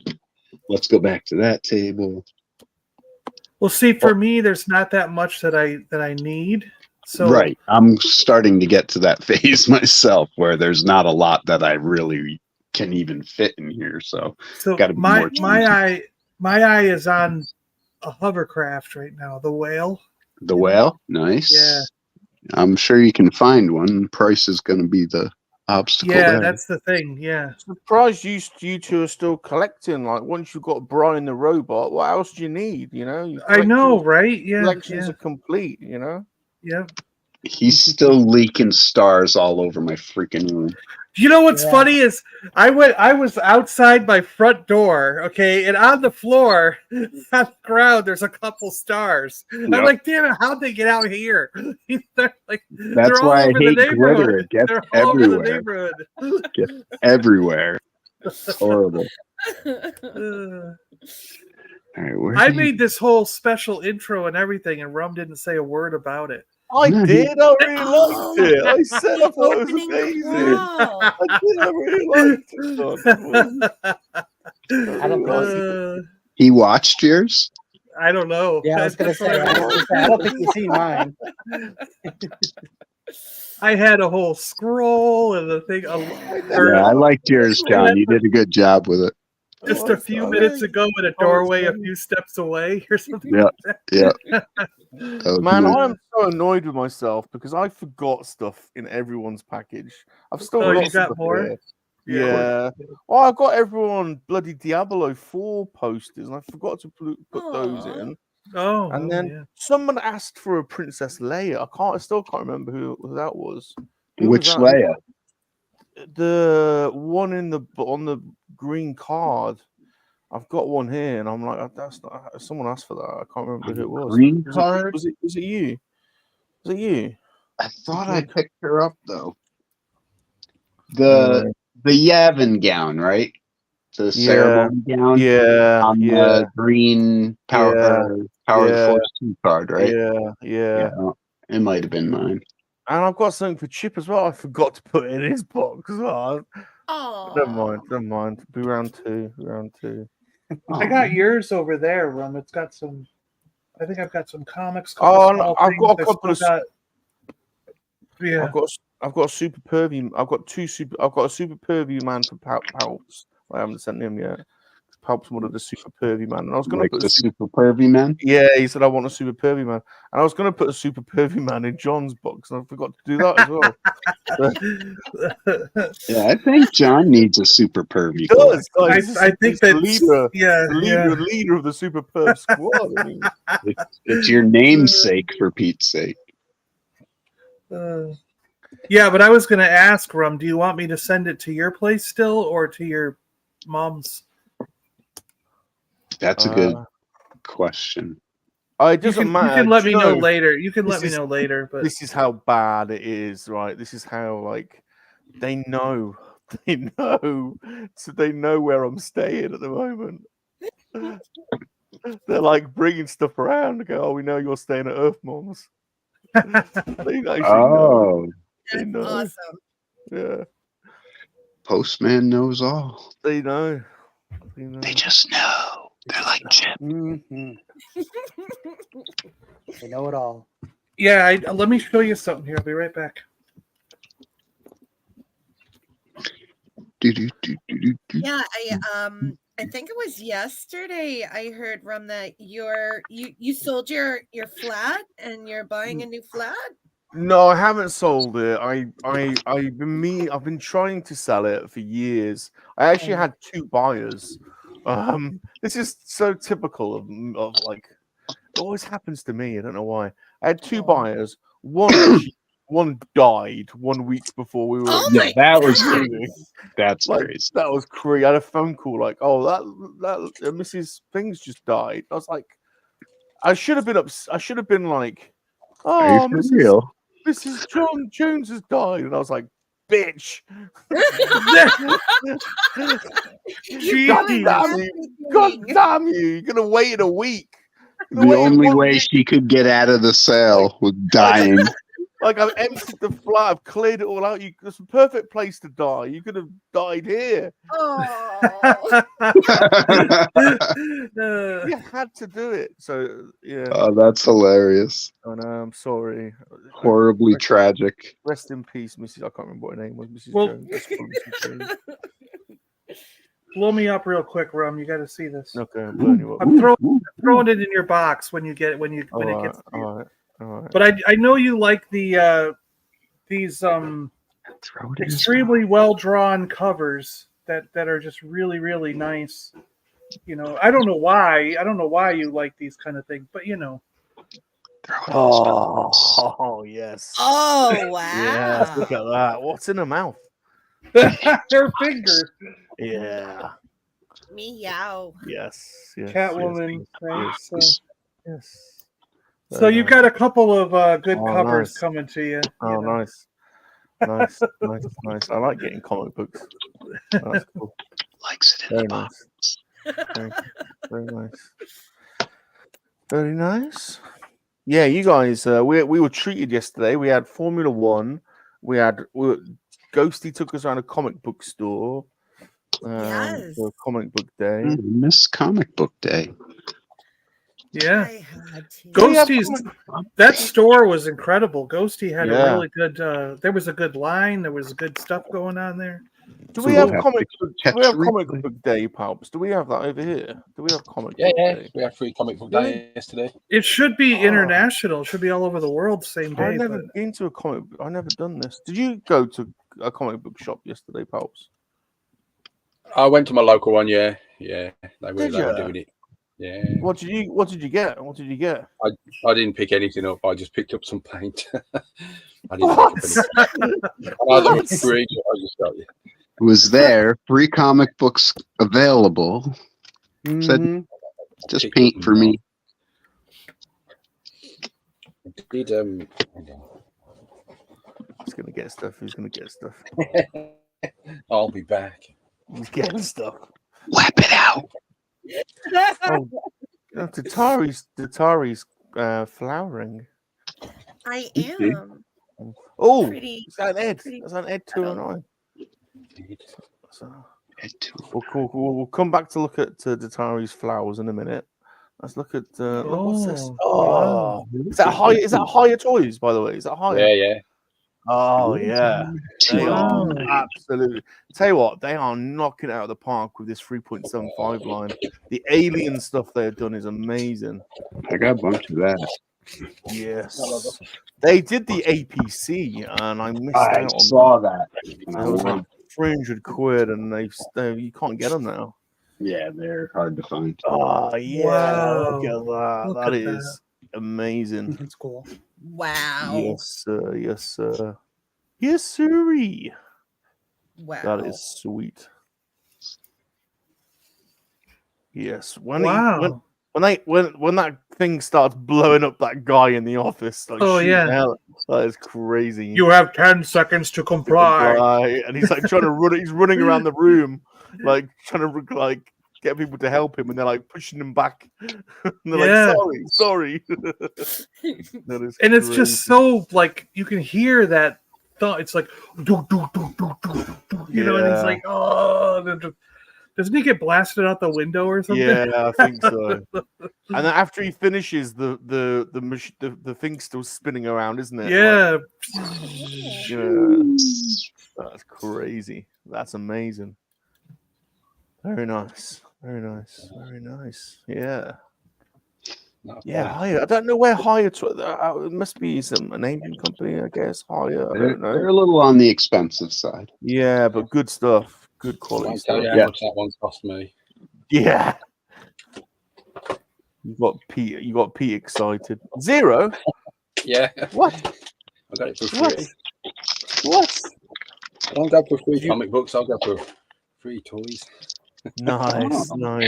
Let's go back to that table. Well, see, for me, there's not that much that I need. So right. I'm starting to get to that phase myself where there's not a lot that I really can even fit in here. So gotta be my My eye is on a hovercraft right now. The whale. The whale, nice. Yeah. I'm sure you can find one. Price is going to be the obstacle. Yeah, there. that's the thing. Yeah. Surprised you two are still collecting. Like once you've got Brian the robot, what else do you need? You know, I know, right? Yeah. Collections are complete. You know. Yeah. He's still leaking stars all over my freaking room. You know what's funny is I was outside my front door, okay, and on the floor, on the ground, there's a couple stars. Yep. I'm like, damn it, how'd they get out here? They're like, That's they're all why I over hate the neighborhood. glitter. It gets They're all over the everywhere. neighborhood. Gets everywhere. It's horrible. All right, I made this whole special intro and everything, and Rum didn't say a word about it. I did. I really liked it. I said I thought it was amazing. I really liked it. I don't think he watched yours. I don't know. Yeah, I was gonna say. I don't think you've seen mine. I had a whole scroll and the thing. Yeah, I liked yours, John. You did a good job with it. Just a few minutes ago in a doorway a few steps away or something. Yeah, like that. yeah. Man, I am so annoyed with myself because I forgot stuff in everyone's package. I've still Oh, got you got stuff more? here. Yeah. Well, I got everyone bloody Diablo 4 posters, and I forgot to put those in. Oh, and then someone asked for a Princess Leia. I still can't remember who that was. Which Leia? The one on the green card. I've got one here, and I'm like, that's not. Someone asked for that. I can't remember who it was. Green card? Was it you? Was it you? I thought I picked her up though. The Yavin gown, right? The ceremony gown. Yeah. On the green power the Force 2 card, right? Yeah. It might have been mine. And I've got something for Chip as well. I forgot to put in his box. Oh, never mind. Be round two. I got yours over there, Rum. It's got some. I think I've got some comics. Oh, no, I've got a couple of. Yeah, I've got a super pervy. I've got a super pervy man for Palps. I haven't sent him yet. Palps wanted a super pervy man, and I was going to put the super pervy man. Yeah, he said I want a super pervy man, and I was going to put a super pervy man in John's box, and I forgot to do that as well. Yeah, I think John needs a super pervy. I think that leader of the super perv squad. I mean. It's your namesake, for Pete's sake. Yeah, but I was going to ask, Rum, do you want me to send it to your place still, or to your mom's? That's a good question. It doesn't matter. You can let me know later. You can let me know later. But this is how bad it is, right? This is how they know. So they know where I'm staying at the moment. They're like bringing stuff around and go, "Oh, we know you're staying at Earth Mom's." They know. They know. Awesome. Yeah. Postman knows all. They know. They just know. They're like Chip. Mm-hmm. They know it all. Yeah, let me show you something here. I'll be right back. Yeah, I think it was yesterday I heard from that you sold your flat and you're buying a new flat. No, I haven't sold it. I've been trying to sell it for years. I actually had 2 buyers. This is so typical of like it always happens to me. I don't know why. I had 2 buyers. One died 1 week before we were. That was crazy. That's crazy. That was crazy. I had a phone call like, "Oh, that Mrs. Things just died." I was like, I should have been like, "Oh, Mrs. John Jones has died," and I was like, "Bitch! God damn you! You're gonna wait a week." The only way she could get out of the sale was dying. Like I've emptied the flat, I've cleared it all out. It's a perfect place to die. You could have died here. Oh, you had to do it. So yeah. Oh, that's hilarious. Oh no, I'm sorry. Horribly tragic. Rest in peace, Mrs. I can't remember what her name was. Mrs. Jones. blow me up real quick, Rum. You got to see this. Okay, I'm blowing you up. I'm throwing it in your box when it gets. To you. All right. But I know you like these extremely well drawn covers that are just really, really nice. You know, I don't know why you like these kind of things, but you know. Oh yes. Oh wow. Yes, look at that. What's in her mouth? Her fingers. Yeah. Meow. Yes. Catwoman. Right? Yes. So you've got a couple of good Oh, covers nice. coming to you. Oh, you know. nice. I like getting comic books. That's cool. Likes it in Very the nice. box. Very nice. Very nice. Yeah, you guys, we were treated yesterday. We had Formula One. Ghosty took us around a comic book store. Yes. For comic book day. Miss Comic Book Day. Yeah. I had to. Ghosty's that store was incredible. Ghosty had a Yeah. really good there was a good line, there was good stuff going on there. Do we have comic book day, Palps? Do we have that over here? Do we have comic book day? We have free comic book day yesterday. It should be international. It should be all over the world same day. I've never been to a comic book. I've never done this. Did you go to a comic book shop yesterday, Palps? I went to my local one, yeah. They were Did you? doing it. Yeah. What did you get? I didn't pick anything up. I just picked up some paint. I didn't pick up anything. I just got you. Was there 3 comic books available? Said, just paint for me. He's gonna get stuff. I'll be back. He's getting stuff. Whip it out. Tatari's flowering. I am. Oh, Pretty, is that Ed? That's an Ed 209. So, cool. We'll come back to look at Tatari's flowers in a minute. Let's look at what's this? Oh, is that high? Is that Higher Toys, by the way? Is that Higher? Yeah. Oh yeah, they are absolutely. Tell you what, they are knocking it out of the park with this 3.75 line. The alien stuff they have done is amazing. I got a bunch of that. Yes, they did the APC, and I missed out on. I saw that. It was like 300 quid, and they you can't get them now. Yeah, they're hard to find. Oh yeah, wow. Look at that. That is amazing. That's cool. Wow. Yes, sir. Yes, sirree. Wow. That is sweet. Yes. When that thing starts blowing up that guy in the office, like, that is crazy. You have 10 seconds to comply. And he's like trying to run. He's running around the room, like trying to get people to help him, and they're like pushing him back. And they're like, sorry. That is and it's just so like you can hear that thought. It's like do, you know, and he's like, oh, doesn't he get blasted out the window or something? Yeah, I think so. And then after he finishes, the thing's still spinning around, isn't it? Yeah. That's crazy. That's amazing. Very nice. Yeah. Yeah, Higher. I don't know where Higher. It must be an Asian company, I guess. Higher. I don't know. They're a little on the expensive side. Yeah, but good stuff. Good quality stuff. Tell you how much that one's cost me. Yeah. You got Pete excited. 0? Yeah. What? I got it for free. What? I don't go for free comic books. I'll go for free toys. Nice. No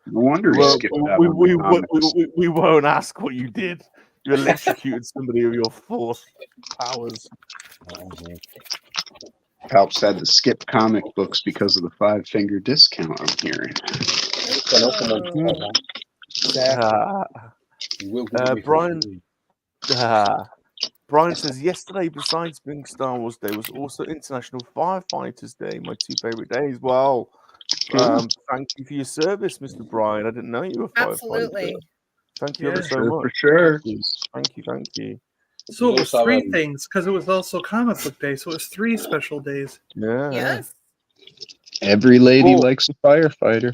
wonder we won't ask what you did. You electrocuted somebody with your force powers. Palp said to skip comic books because of the 5-finger discount I'm hearing. Brian says, yesterday, besides being Star Wars Day, was also International Firefighters Day, my 2 favorite days. Well, thank you for your service, Mr. Brian. I didn't know you were a firefighter. Absolutely. Thank you ever so much. For sure. Thank you. So it was 3 things because it was also Comic Book Day, so it was 3 special days. Yeah. Yes. Every lady 4. likes a firefighter.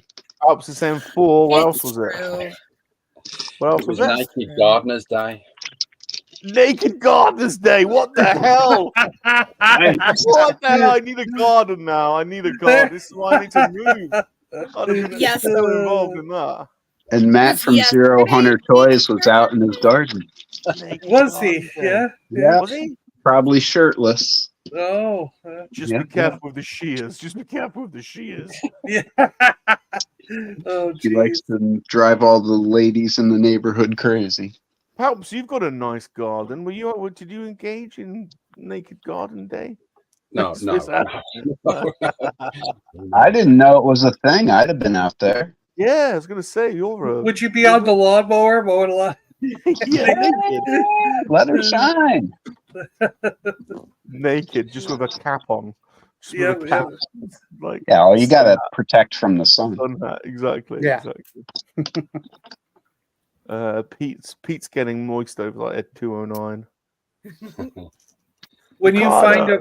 Alps is saying 4. What else It's was true. it? What else It was was it? Naked Gardener's Day. Naked Gardener's Day. What the hell? What the hell? I need a garden now. I need a garden. This is why I need to move. I'd have been Yes. so involved in that. And Matt Was from Zero yesterday Hunter Toys was Naked out in his garden. Naked Was he? Garden Day. Yeah. Was he? Probably shirtless. Oh. Just Yeah, be careful with the shears. Just be careful with the shears. Yeah. Oh, He likes geez. to drive all the ladies in the neighborhood crazy. Palps, you've got a nice garden. Did you engage in Naked Garden Day? No, no. I didn't know it was a thing. I'd have been out there. Yeah, I was gonna say you're a. Would you be on the lawnmower mowing a lawn? Yeah, naked. Let her shine. Naked, just with a cap on. Just with Yeah, a cap. Like, Yeah, well, you got to protect from the sun. sun hat. Exactly. Yeah. Exactly. Pete's getting moist over like at 209. When you God, find a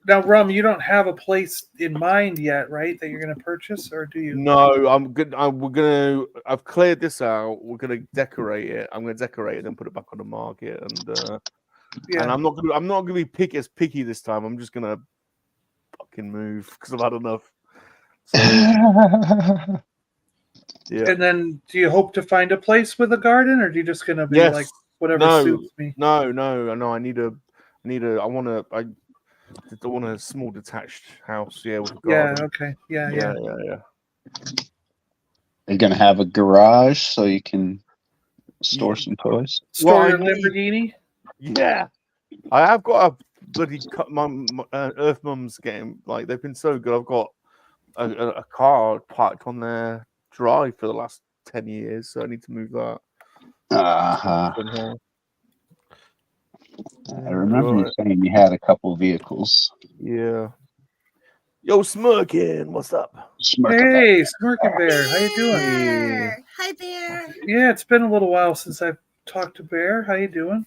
now, Rum, you don't have a place in mind yet, right? That you're going to purchase, or do you? No, I'm good. I've cleared this out. We're gonna decorate it. I'm gonna decorate it and put it back on the market. And Yeah. I'm not gonna be picky this time. I'm just gonna fucking move because I've had enough. So, yeah. And then, do you hope to find a place with a garden, or are you just going to be Yes. like whatever No. suits me? No. I need a. I don't want a small detached house. Yeah, with a garden. Yeah. Okay. Yeah. Yeah. You're going to have a garage so you can store some toys. Store Well, your I need- Lamborghini. Yeah, I have got a bloody my Earth Mum's game. Like they've been so good. I've got a car parked on their drive for the last 10 years, so I need to move that. Uh-huh. I remember you saying you had a couple vehicles. Yeah. Yo, Smirkin, what's up? Hey, Smirking Bear, how you doing? Bear. Hi, Bear. Yeah, it's been a little while since I've talked to Bear. How you doing?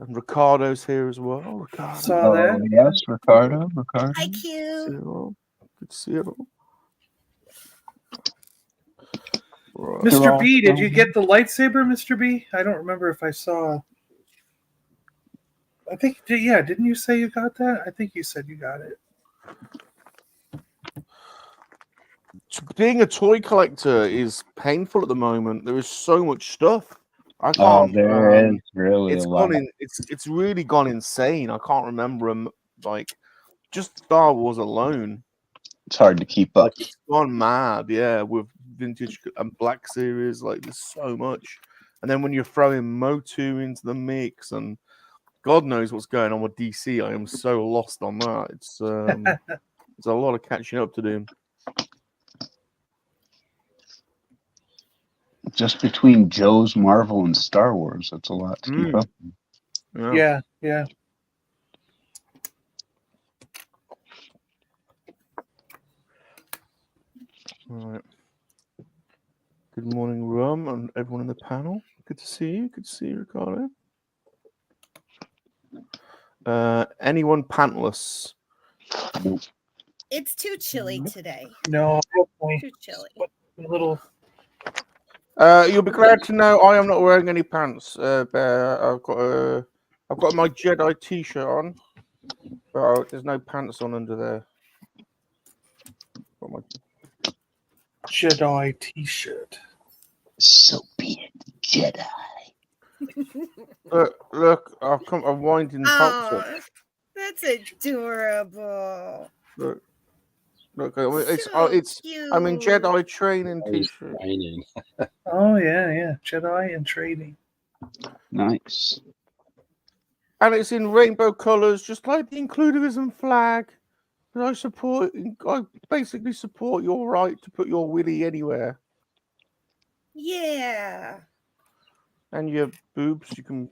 And Ricardo's here as well. Ricardo. Saw that. Yes, Ricardo. Hi, Q. Good to see you. Right. Mr. B, did you get the lightsaber, Mr. B? I don't remember if I saw. I think, yeah, didn't you say you got that? I think you said you got it. Being a toy collector is painful at the moment. There is so much stuff. I Oh, can't. there is really It's a lot. it's really gone insane. I can't remember them. Like just Star Wars alone. It's hard to keep up. Like it's gone mad. Yeah, with vintage and Black Series. Like there's so much. And then when you're throwing Motu into the mix, and God knows what's going on with DC. I am so lost on that. It's there's a lot of catching up to do. Just between Joe's Marvel and Star Wars, that's a lot to keep up. Yeah. All right. Good morning, Rum, and everyone in the panel. Good to see you. Good to see you, Ricardo. Anyone pantless? It's too chilly today. No, Too chilly. a little. You'll be glad to know I am not wearing any pants. Bear. I've got my Jedi T-shirt on, but there's no pants on under there. Got my... Jedi T-shirt. So be it, Jedi. Look, I'm winding tops up. Oh, that's adorable. Look, I mean, So it's. I'm in cute. Jedi training T-shirt. Training. Oh yeah, Jedi and trading. Nice. And it's in rainbow colors, just like the inclusivism flag. But I basically support your right to put your willy anywhere. Yeah. And your boobs, you can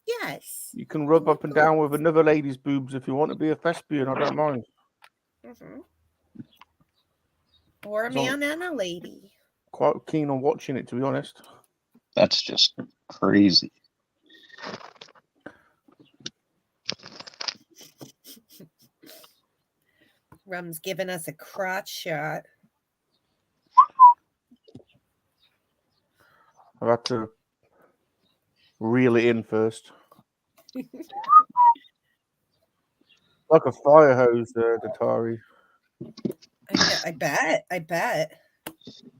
Yes. rub up and down with another lady's boobs if you want to be a thespian. I don't mind. Mm-hmm. Or a So- man and a lady. Quite keen on watching it, to be honest. That's just crazy. Rum's giving us a crotch shot. I've had to reel it in first. Like a fire hose, Datari. I bet.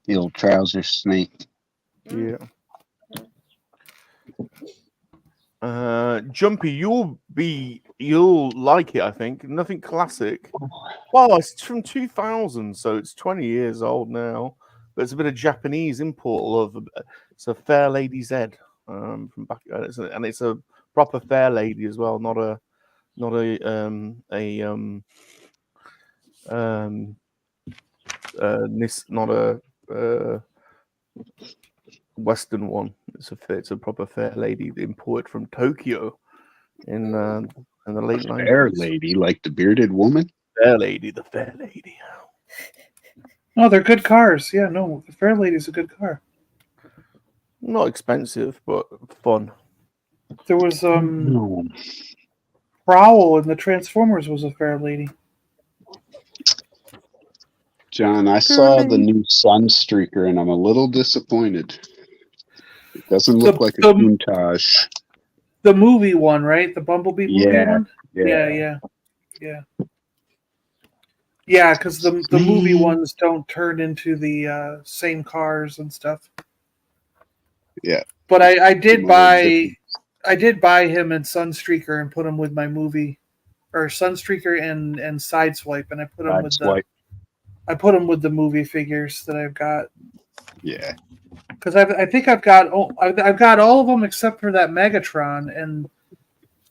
The old trouser snake. Yeah. Jumpy, you'll like it, I think. Nothing classic. Well, it's from 2000, so it's 20 years old now. But it's a bit of Japanese import of. It's a Fair Lady Z from back, and it's a proper fair lady as well, not a Western one. It's a proper fair lady imported from Tokyo in the late 90s. Fair lady, like the bearded woman. Fair lady, the fair lady. No, they're good cars. Yeah, no, the Fair Lady's a good car. Not expensive, but fun. There was Prowl in the Transformers was a Fair Lady. John, I saw the new Sunstreaker and I'm a little disappointed. It doesn't look like a Countach. The movie one, right? The Bumblebee movie one? Yeah. Yeah, because the movie ones don't turn into the same cars and stuff. Yeah. But I did buy him in Sunstreaker and put him with my movie, or Sunstreaker and Sideswipe, and I put him with the movie figures that I've got. Yeah. Because I think I've got all of them except for that Megatron, and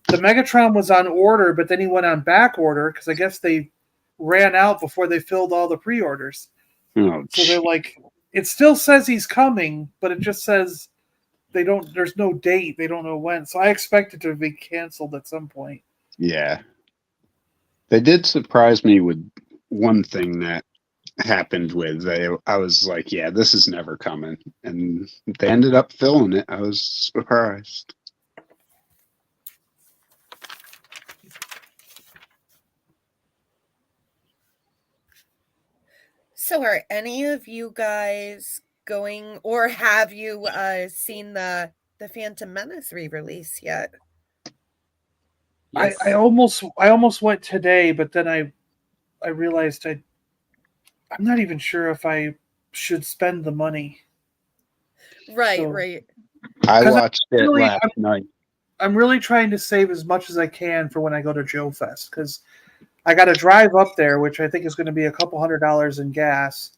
the Megatron was on order, but then he went on back order because I guess they ran out before they filled all the pre-orders. Oh, so they're like, it still says he's coming, but it just says there's no date. They don't know when. So I expect it to be canceled at some point. Yeah. They did surprise me with one thing that happened with. I was like, yeah, this is never coming. And they ended up filling it. I was surprised. So are any of you guys going, or have you seen the Phantom Menace re-release yet? Yes. I almost went today, but then I realized I'm not even sure if I should spend the money. Right. I watched it last night. I'm really trying to save as much as I can for when I go to Joe Fest, because I got to drive up there, which I think is going to be a couple $100 in gas,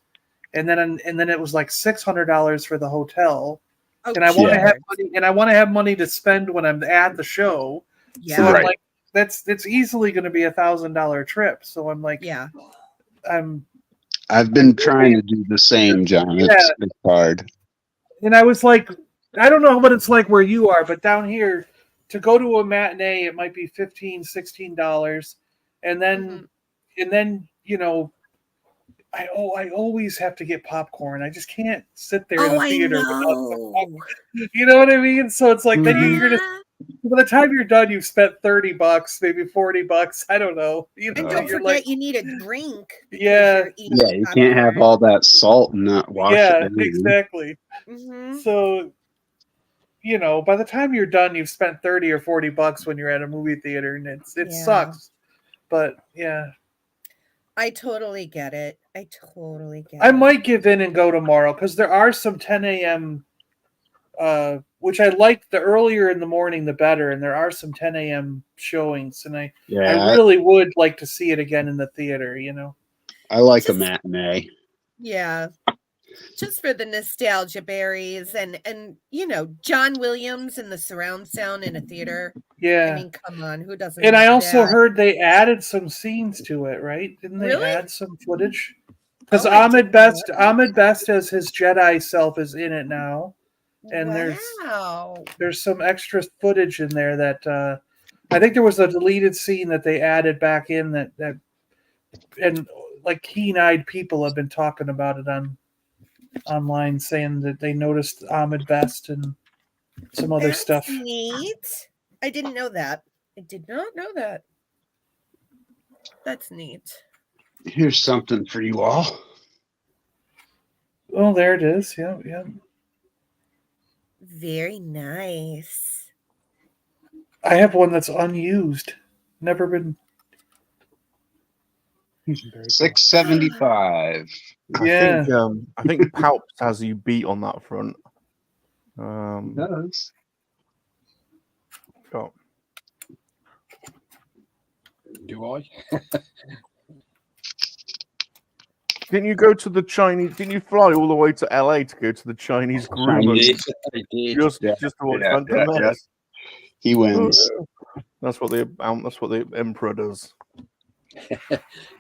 and then it was like $600 for the hotel, and I want to have money, and I want to have money to spend when I'm at the show. Yeah. So I'm like, it's easily going to be $1,000 trip. So I'm like, I've been trying to do the same, John. It's hard. And I was like, I don't know what it's like where you are, but down here, to go to a matinee, it might be $15, $16. And then, you know, I always have to get popcorn. I just can't sit there in the theater without some popcorn. You know what I mean? So it's like, then you're just, by the time you're done, you've spent $30, maybe $40. I don't know. You know, and don't forget, like, you need a drink. Yeah, you can't have all that salt and not wash it. Yeah, exactly. So, you know, by the time you're done, you've spent $30 or $40 when you're at a movie theater, and it sucks. But yeah, I totally get it. I might give in and go tomorrow because there are some 10 a.m. Which I like. The earlier in the morning, the better. And there are some 10 a.m. showings, and I really would like to see it again in the theater. You know, I like a matinee. Yeah. Just for the nostalgia berries and you know, John Williams and the surround sound in a theater. Yeah. I mean, come on, who doesn't? And I also heard they added some scenes to it, right? Didn't they add some footage? Because Ahmed Best as his Jedi self is in it now. And there's some extra footage in there that I think there was a deleted scene that they added back in that and like keen-eyed people have been talking about it online, saying that they noticed Ahmed Best and some other stuff. Neat. I didn't know that. I did not know that. That's neat. Here's something for you all. Oh, there it is. Yeah, yeah. Very nice. I have one that's unused. Never been. $6.75. Yeah. I think Palps has you beat on that front. Does. Oh. Do I? Didn't you go to the Chinese? Didn't you fly all the way to LA to go to the Chinese groomer? I did. Just Yeah, to watch yeah, Phantom yeah, yeah. Menace. He wins. That's what the Emperor does.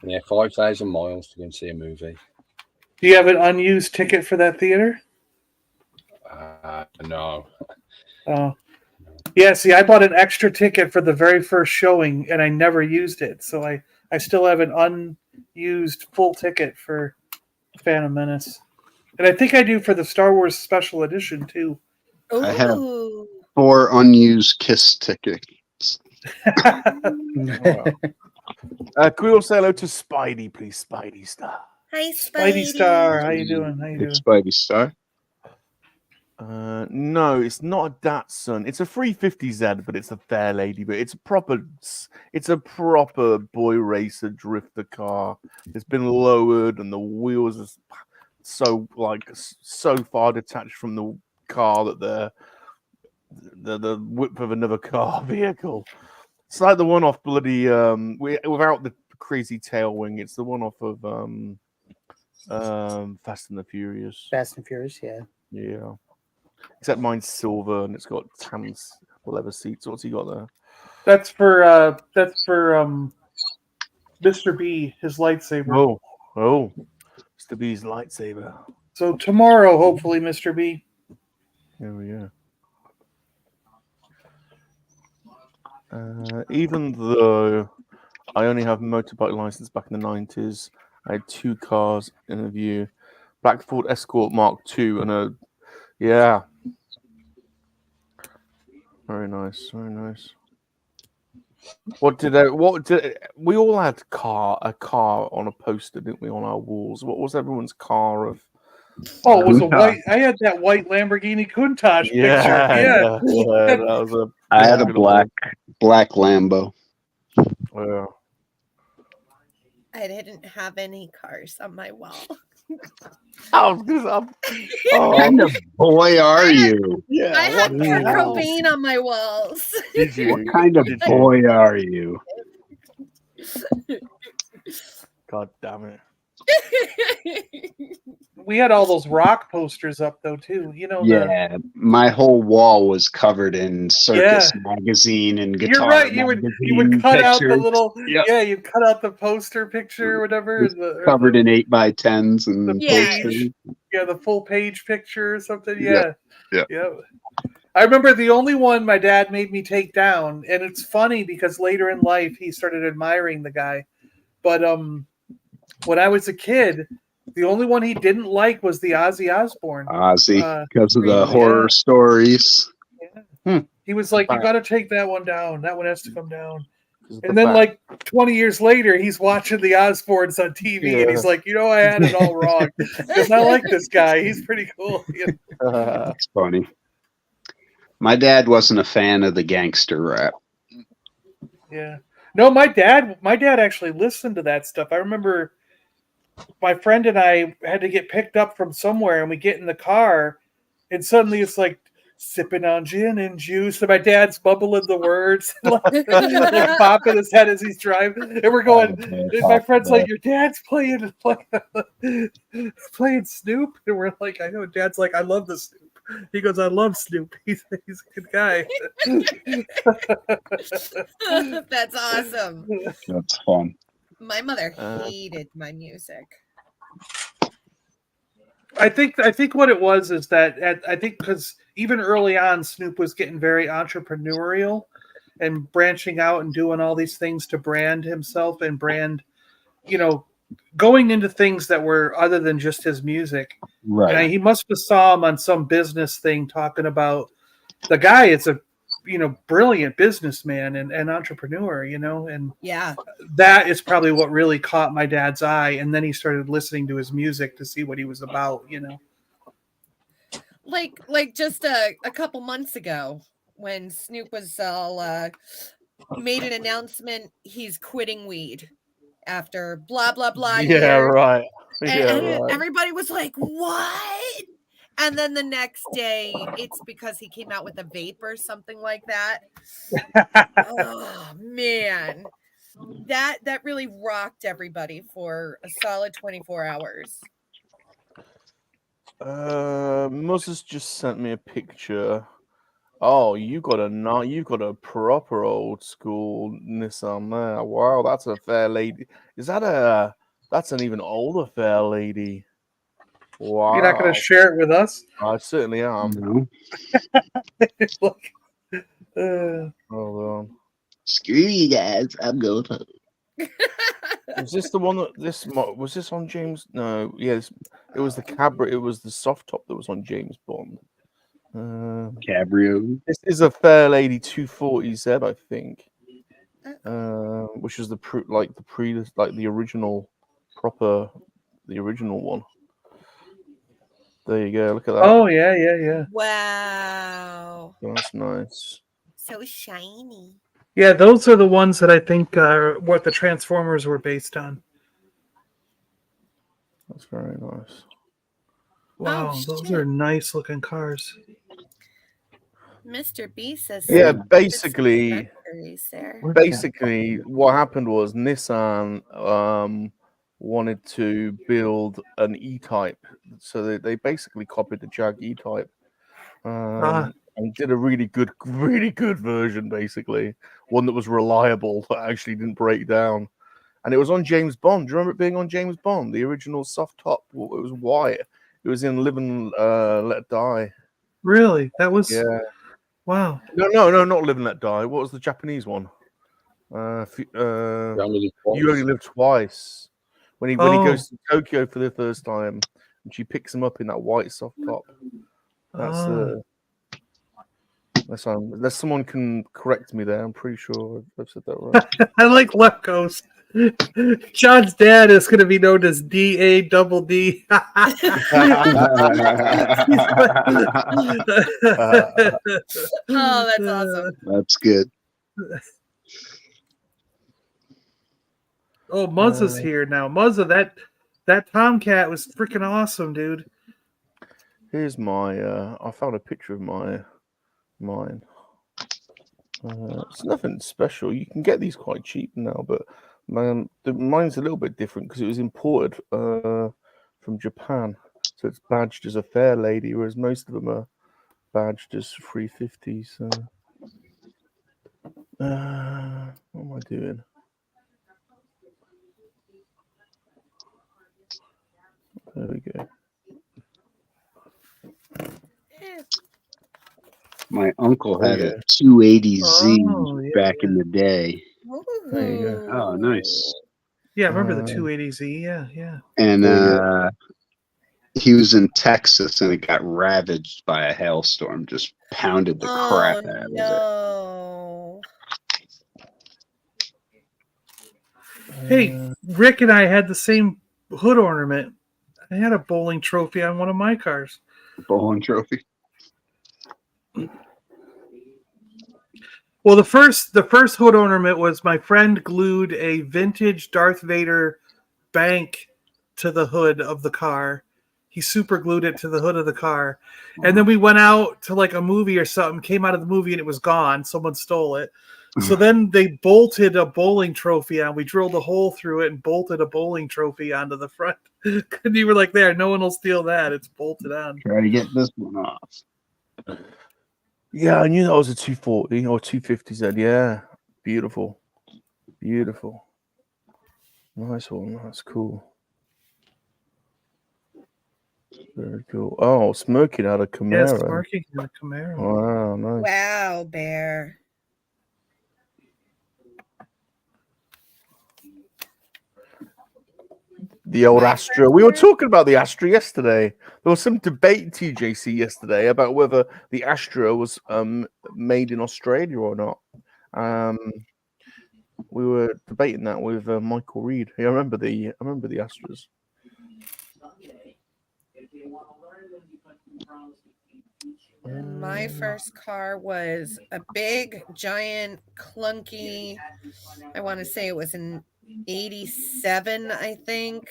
Yeah, 5,000 miles to go and see a movie. Do you have an unused ticket for that theater? No. Oh. Yeah, see, I bought an extra ticket for the very first showing, and I never used it. So I still have an unused full ticket for Phantom Menace. And I think I do for the Star Wars Special Edition, too. I have Ooh. 4 unused KISS tickets. Can we all say hello to Spidey, please? Spidey Star. Hi, Spidey. Spidey Star, how you doing? How you doing? It's Spidey Star. No, it's not a Datsun. It's a 350Z, but it's a fair lady. But it's a proper boy racer drifter car. It's been lowered, and the wheels are so far detached from the car that they're the width of another car vehicle. It's like the one off bloody without the crazy tail wing. It's the one off of Fast and the Furious. Fast and Furious, yeah. Yeah. Except mine's silver and it's got tan leather seats. What's he got there? That's for Mr. B, his lightsaber. Oh, Mr. B's lightsaber. So tomorrow, hopefully, Mr. B. Oh yeah. Even though I only have motorbike license back in the 90s, I had 2 cars in a view. Black Ford Escort Mark II and a yeah. Very nice, very nice. We all had a car on a poster, didn't we, on our walls? What was everyone's car of? Oh, it was a white. I had that white Lamborghini Countach picture. Yeah. That was I had a black Lambo. Yeah. I didn't have any cars on my wall. What kind of boy are you? Yeah. I had Kurt Cobain on my walls. What kind of boy are you? God damn it. We had all those rock posters up though too. You know. Yeah, my whole wall was covered in Circus magazine and guitar. You're right. You would cut out the little. Yep. Yeah, you cut out the poster picture or whatever. Covered in 8x10s and posters. Yeah, the full page picture or something. Yeah. Yeah. I remember the only one my dad made me take down, and it's funny because later in life he started admiring the guy. But when I was a kid, the only one he didn't like was the Ozzy Osbourne. Because of the horror stories. Yeah. He was like, you got to take that one down. That one has to come down. And then, like 20 years later, he's watching the Osbournes on TV, and he's like, I had it all wrong because I like this guy. He's pretty cool. That's funny. My dad wasn't a fan of the gangster rap. Yeah. No, my dad actually listened to that stuff. I remember my friend and I had to get picked up from somewhere, and we get in the car, and suddenly it's like sipping on gin and juice, and my dad's bubbling the words, like popping his head as he's driving, and we're going. And my friend's like, "Your dad's playing Snoop," and we're like, "I know." Dad's like, "I love the Snoop." He goes, "I love Snoop. He's a good guy." That's awesome. That's fun. My mother hated my music. I think what it was is that I think because even early on, Snoop was getting very entrepreneurial and branching out and doing all these things to brand himself and brand, going into things that were other than just his music. Right. And he must have saw him on some business thing talking about the guy. brilliant businessman and entrepreneur, and Yeah. that is probably what really caught my dad's eye. And then he started listening to his music to see what he was about, Like just a couple months ago when Snoop was all made an announcement he's quitting weed after blah blah blah Yeah, years. right. And, Yeah, and right. everybody was like, what? And then the next day it's because he came out with a vape or something like that. Oh man. That really rocked everybody for a solid 24 hours. Moses just sent me a picture. Oh, you've got a proper old school Nissan there. Wow, that's a fair lady. That's an even older fair lady. Wow. You're not going to share it with us? I certainly am. No. Look, Hold on. Screw you guys. I'm going home. Was this the one that was this on James? No, yes, it was the Cabrio. It was the soft top that was on James Bond. Cabrio. This is a fair lady 240Z, I think. Which is the original one. There you go. Look at that. oh yeah. Wow. That's nice. So shiny. Yeah, those are the ones that I think are what the Transformers were based on. That's very nice. Wow, those are nice looking cars. Mr. B says, Yeah, some basically, accessories there. what happened was Nissan wanted to build an E-Type, so they basically copied the Jag E-Type, and did a really good version, basically one that was reliable, that actually didn't break down, and it was on James Bond. Do you remember it being on James Bond, the original soft top? It was white. It was in Live and Let Die. Really? That was wow. No, not Live and Let Die. What was the Japanese one? You Only Live Twice. When he goes to Tokyo for the first time, and she picks him up in that white soft top. That's unless someone can correct me there. I'm pretty sure I've said that right. I like Lepkos. John's dad is going to be known as DADD. Oh, that's awesome. That's good. Oh, Muzza's here now. Muzza, that Tomcat was freaking awesome, dude. Here's my. I found a picture of mine. It's nothing special. You can get these quite cheap now, but mine's a little bit different because it was imported from Japan, so it's badged as a fair lady, whereas most of them are badged as 350s. So, what am I doing? There we go. My uncle had a 280Z back in the day. There you go. Oh, nice. Yeah, I remember the 280Z. Yeah. And he was in Texas, and it got ravaged by a hailstorm. Just pounded the crap out of it. Hey, Rick and I had the same hood ornament. I had a bowling trophy on one of my cars. Bowling trophy. Well, the first hood ornament was my friend glued a vintage Darth Vader bank to the hood of the car. He super glued it to the hood of the car. And then we went out to like a movie or something, came out of the movie and it was gone. Someone stole it. So then they bolted a bowling trophy on. We drilled a hole through it and bolted a bowling trophy onto the front. And you were like, there, no one will steal that. It's bolted on. Try to get this one off. Yeah, I knew that was a 240 or 250Z. Yeah, beautiful. Nice one. That's cool. Very cool. Oh, Smirking had a Camaro. Yes, Smirking had a Camaro. Wow, nice. Wow, Bear. The old My Astra. first We were car? talking about the Astra yesterday. There was some debate TJC yesterday about whether the Astra was made in Australia or not. We were debating that with Michael Reed. I remember the Astras. My first car was a big, giant, clunky. I want to say it was an '87, I think.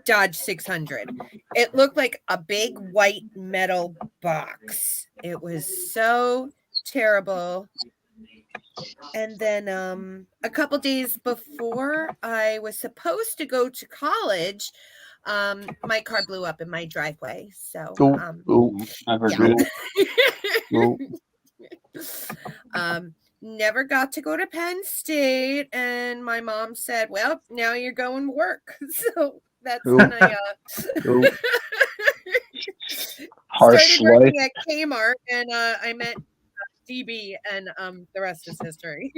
Dodge 600. It looked like a big white metal box. It was so terrible. And then a couple days before I was supposed to go to college, my car blew up in my driveway. So I've heard yeah. that. Never got to go to Penn State, and my mom said, "Well, now you're going to work." So that's when I Harsh started working life. at Kmart, and I met DB, and the rest is history.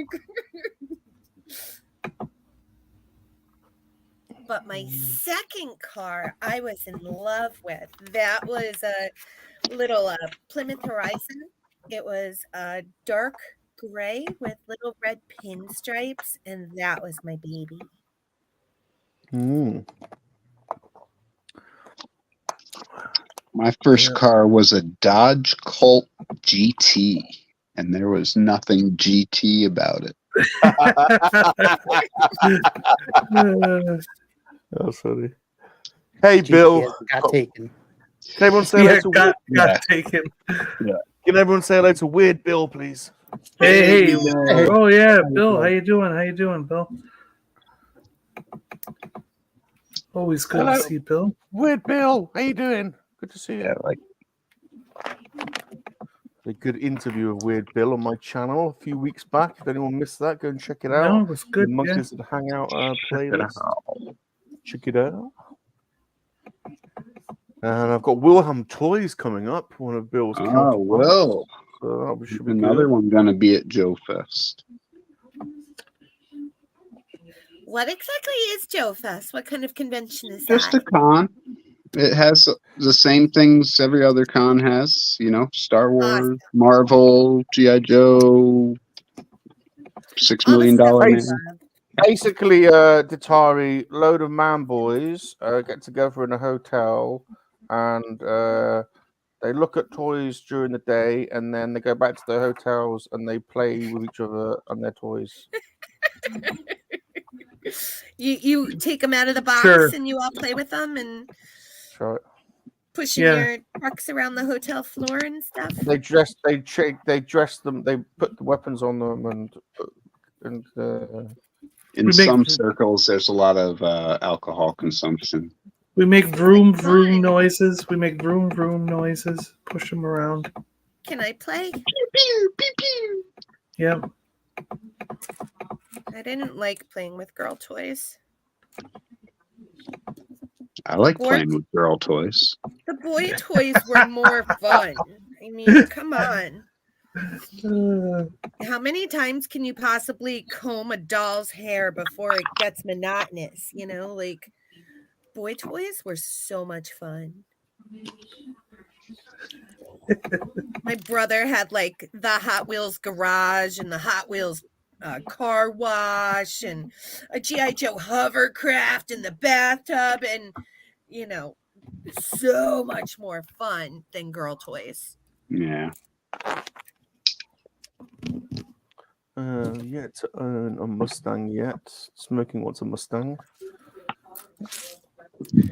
But my second car I was in love with. That was a little Plymouth Horizon. It was dark gray with little red pinstripes, and that was my baby. My first car was a Dodge Colt GT, and there was nothing GT about it. That's funny. Hey, Bill. Got taken. Can everyone say hello to got Yeah. taken. Can everyone say hello to Weird Bill, please? Hey. Hey. Oh yeah, Bill. How you doing, Bill? Always good Hello. to see Bill. Weird Bill, how you doing? Good to see you. Yeah, like A good interview of Weird Bill on my channel a few weeks back. If anyone missed that, go and check it out. No, it was good. The Monkeys and Hangout playlist. Check it out. And I've got Wilhelm Toys coming up. One of Bill's oh well, so that should be another good. one gonna be at Joe Fest. What exactly is Joe Fest? What kind of convention is Just that? a con. It has the same things every other con has. You know, Star Wars, Awesome. Marvel, G.I. Joe, $6 million All the man. stuff I love. Basically, Datari, load of man boys get together in a hotel and they look at toys during the day, and then they go back to their hotels and they play with each other on their toys. You take them out of the box Sure. and you all play with them and Sure. pushing your trucks around the hotel floor and stuff. They dress them. They put the weapons on them, and In some circles, there's a lot of alcohol consumption. We make vroom vroom noises. We make vroom vroom noises. Push them around. Can I play? Pew, pew, pew, pew. Yep. I didn't like playing with girl toys. I like playing with girl toys. The boy toys were more fun. I mean, come on. How many times can you possibly comb a doll's hair before it gets monotonous? You know, like boy toys were so much fun. My brother had like the Hot Wheels garage and the Hot Wheels car wash and a G.I. Joe hovercraft in the bathtub, and you know, so much more fun than girl toys. Yeah. Yet to own a Mustang yet. Smoking what's a Mustang?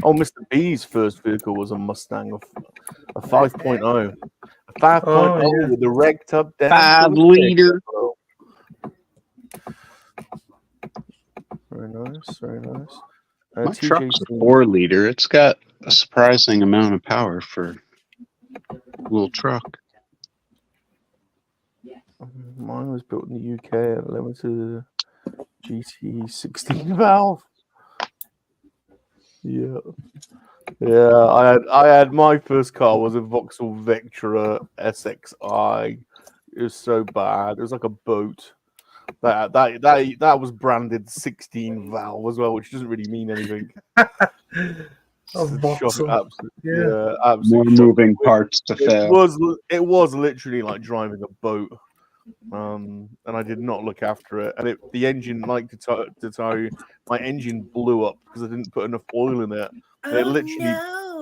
Oh, Mr. B's first vehicle was a Mustang, a 5.0. A 5.0 with the reg tub down. 5 liter. Very nice, very nice. My truck's a 4 liter. It's got a surprising amount of power for a little truck. Mine was built in the UK and limited GT 16 valve. Yeah. I had my first car was a Vauxhall Vectra SXI. It was so bad. It was like a boat. That was branded 16 valve as well, which doesn't really mean anything. Vauxhall. Absolutely More moving parts to fail. It was literally like driving a boat. And I did not look after it. And the engine, like to tell you, my engine blew up because I didn't put enough oil in it. And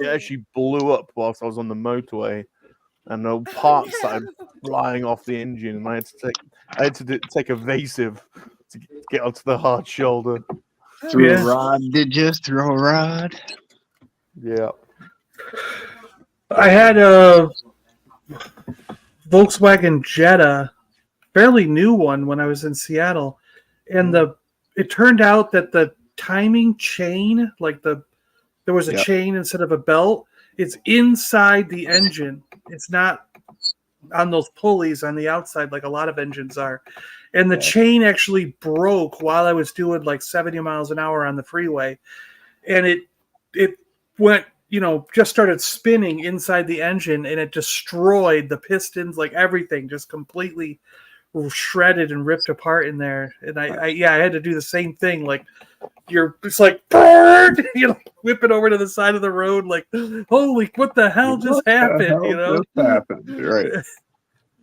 it actually blew up whilst I was on the motorway, and the parts started flying off the engine, and I had to take evasive to get onto the hard shoulder. Throw a rod, did you? Throw a rod? Yeah. I had a Volkswagen Jetta, fairly new one, when I was in Seattle, and it turned out that the timing chain, like there was a chain instead of a belt, it's inside the engine. It's not on those pulleys on the outside like a lot of engines are. And the chain actually broke while I was doing like 70 miles an hour on the freeway. And it went, just started spinning inside the engine, and it destroyed the pistons, like everything, just completely shredded and ripped apart in there. And I had to do the same thing. Like, it's like, bird, whip it over to the side of the road, like, holy, what the hell just happened? Just happened, right?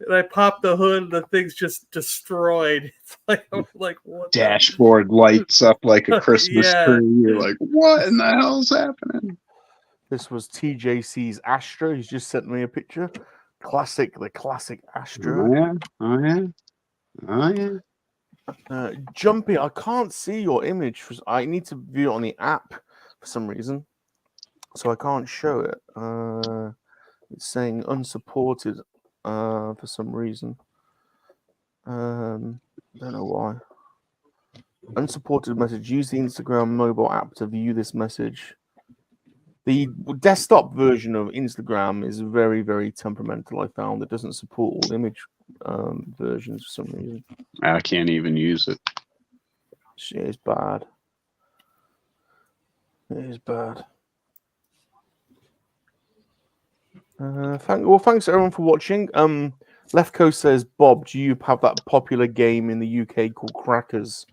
And I popped the hood, and the thing's just destroyed. It's like, I'm like, what? Dashboard lights up like a Christmas tree. You're like, what in the hell's happening? This was TJC's Astra. He's just sent me a picture. The classic Astra. Oh yeah. Jumpy, I can't see your image. I need to view it on the app for some reason, so I can't show it. It's saying unsupported for some reason. Don't know why. Unsupported message. Use the Instagram mobile app to view this message. The desktop version of Instagram is very, very temperamental. I found it doesn't support all image versions for some reason. I can't even use it. It is bad. It is bad. Thanks everyone for watching. Lefko says, Bob, do you have that popular game in the UK called Crackers?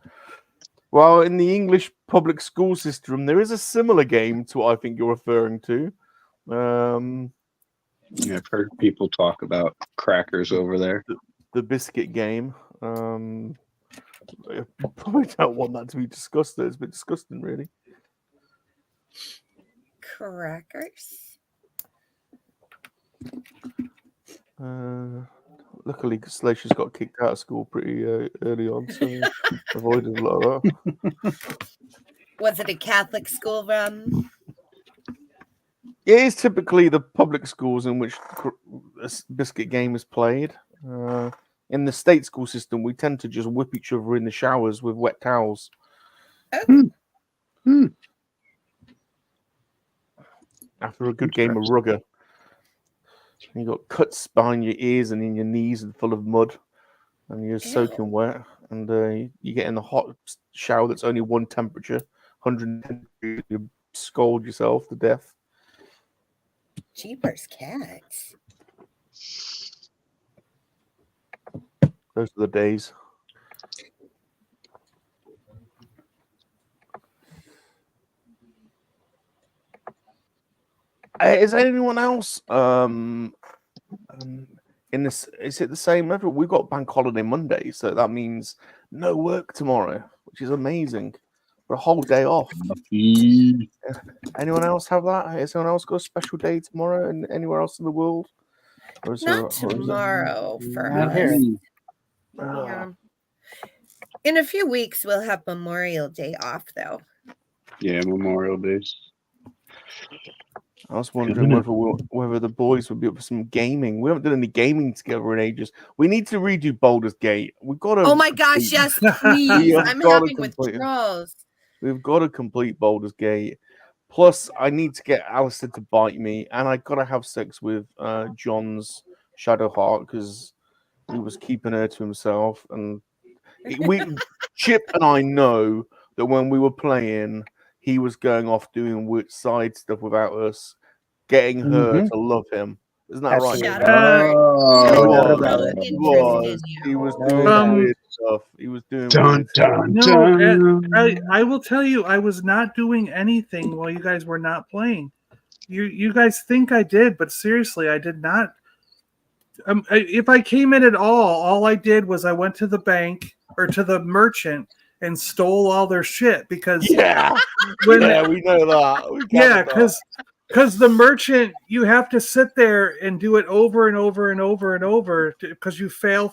Well, in the English public school system, there is a similar game to what I think you're referring to. I've heard people talk about Crackers over there. The biscuit game. I probably don't want that to be discussed. It's a bit disgusting, really. Crackers. Luckily, Salacious got kicked out of school pretty early on, so he avoided a lot of that. Was it a Catholic school run? It is typically the public schools in which a biscuit game is played. In the state school system, we tend to just whip each other in the showers with wet towels. After a good game of rugger. You got cuts behind your ears and in your knees and full of mud, and you're soaking wet, and you get in the hot shower that's only one temperature, 110 degrees, you scald yourself to death. Jeepers cats. Those are the days. Is anyone else in this? Is it the same level? We've got bank holiday Monday, so that means no work tomorrow, which is amazing. For a whole day off. Anyone else have that? Has anyone else got a special day tomorrow and anywhere else in the world? Not tomorrow for us. Yeah. In a few weeks, we'll have Memorial Day off, though. Yeah, Memorial Days. I was wondering whether the boys would be up for some gaming. We haven't done any gaming together in ages. We need to redo Baldur's Gate. We've got to. Oh my gosh! Yes, please. I'm having withdrawals. We've got to complete Baldur's Gate. Plus, I need to get Alistair to bite me, and I got to have sex with John's Shadowheart because he was keeping her to himself. And Chip and I know that when we were playing, he was going off doing weird side stuff without us, getting her to love him. Isn't that right? He was doing weird stuff. He was doing Dun, weird stuff. dun, No, dun. I will tell you, I was not doing anything while you guys were not playing. You guys think I did, but seriously, I did not. If I came in at all I did was I went to the bank or to the merchant and stole all their shit because Yeah, when yeah, we know that. We yeah, covered that. because the merchant, you have to sit there and do it over and over and over and over because you fail,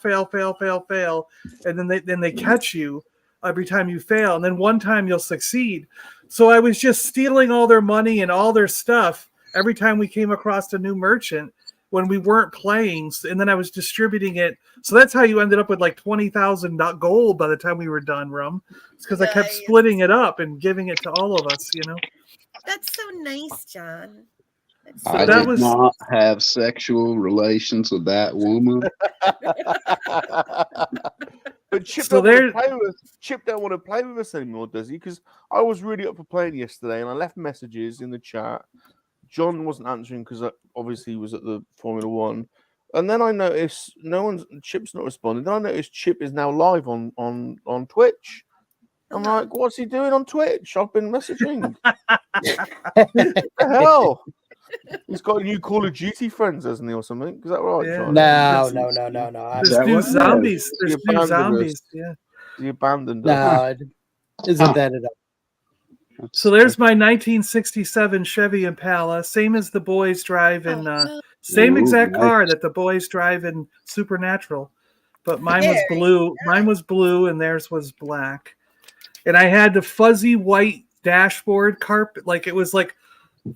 and then they catch you every time you fail, and then one time you'll succeed. So I was just stealing all their money and all their stuff every time we came across a new merchant when we weren't playing, and then I was distributing it. So that's how you ended up with like 20,000 gold by the time we were done, Rum. It's because I kept Nice. splitting it up and giving it to all of us, you know. That's so nice, John. That's I that did was- not have sexual relations with that woman. But Chip So don't want to play with us. Chip don't want to play with us anymore, does he? Because I was really up for playing yesterday, and I left messages in the chat. John wasn't answering because obviously he was at the Formula One, and then I noticed Chip's not responding. Then I noticed Chip is now live on Twitch. I'm like, what's he doing on Twitch? I've been messaging. What the hell? He's got a new Call of Duty friends, hasn't he, or something? Is that right, Yeah. John? No. There's that new what it is? zombies. He There's new abandoned zombies. us. Yeah. He abandoned us. No, it isn't that enough. So there's my 1967 Chevy Impala, same as the boys drive in, same Ooh, exact nice. car that the boys drive in Supernatural, but mine was Very blue. Mine was blue, and theirs was black. And I had the fuzzy white dashboard carpet, like it was like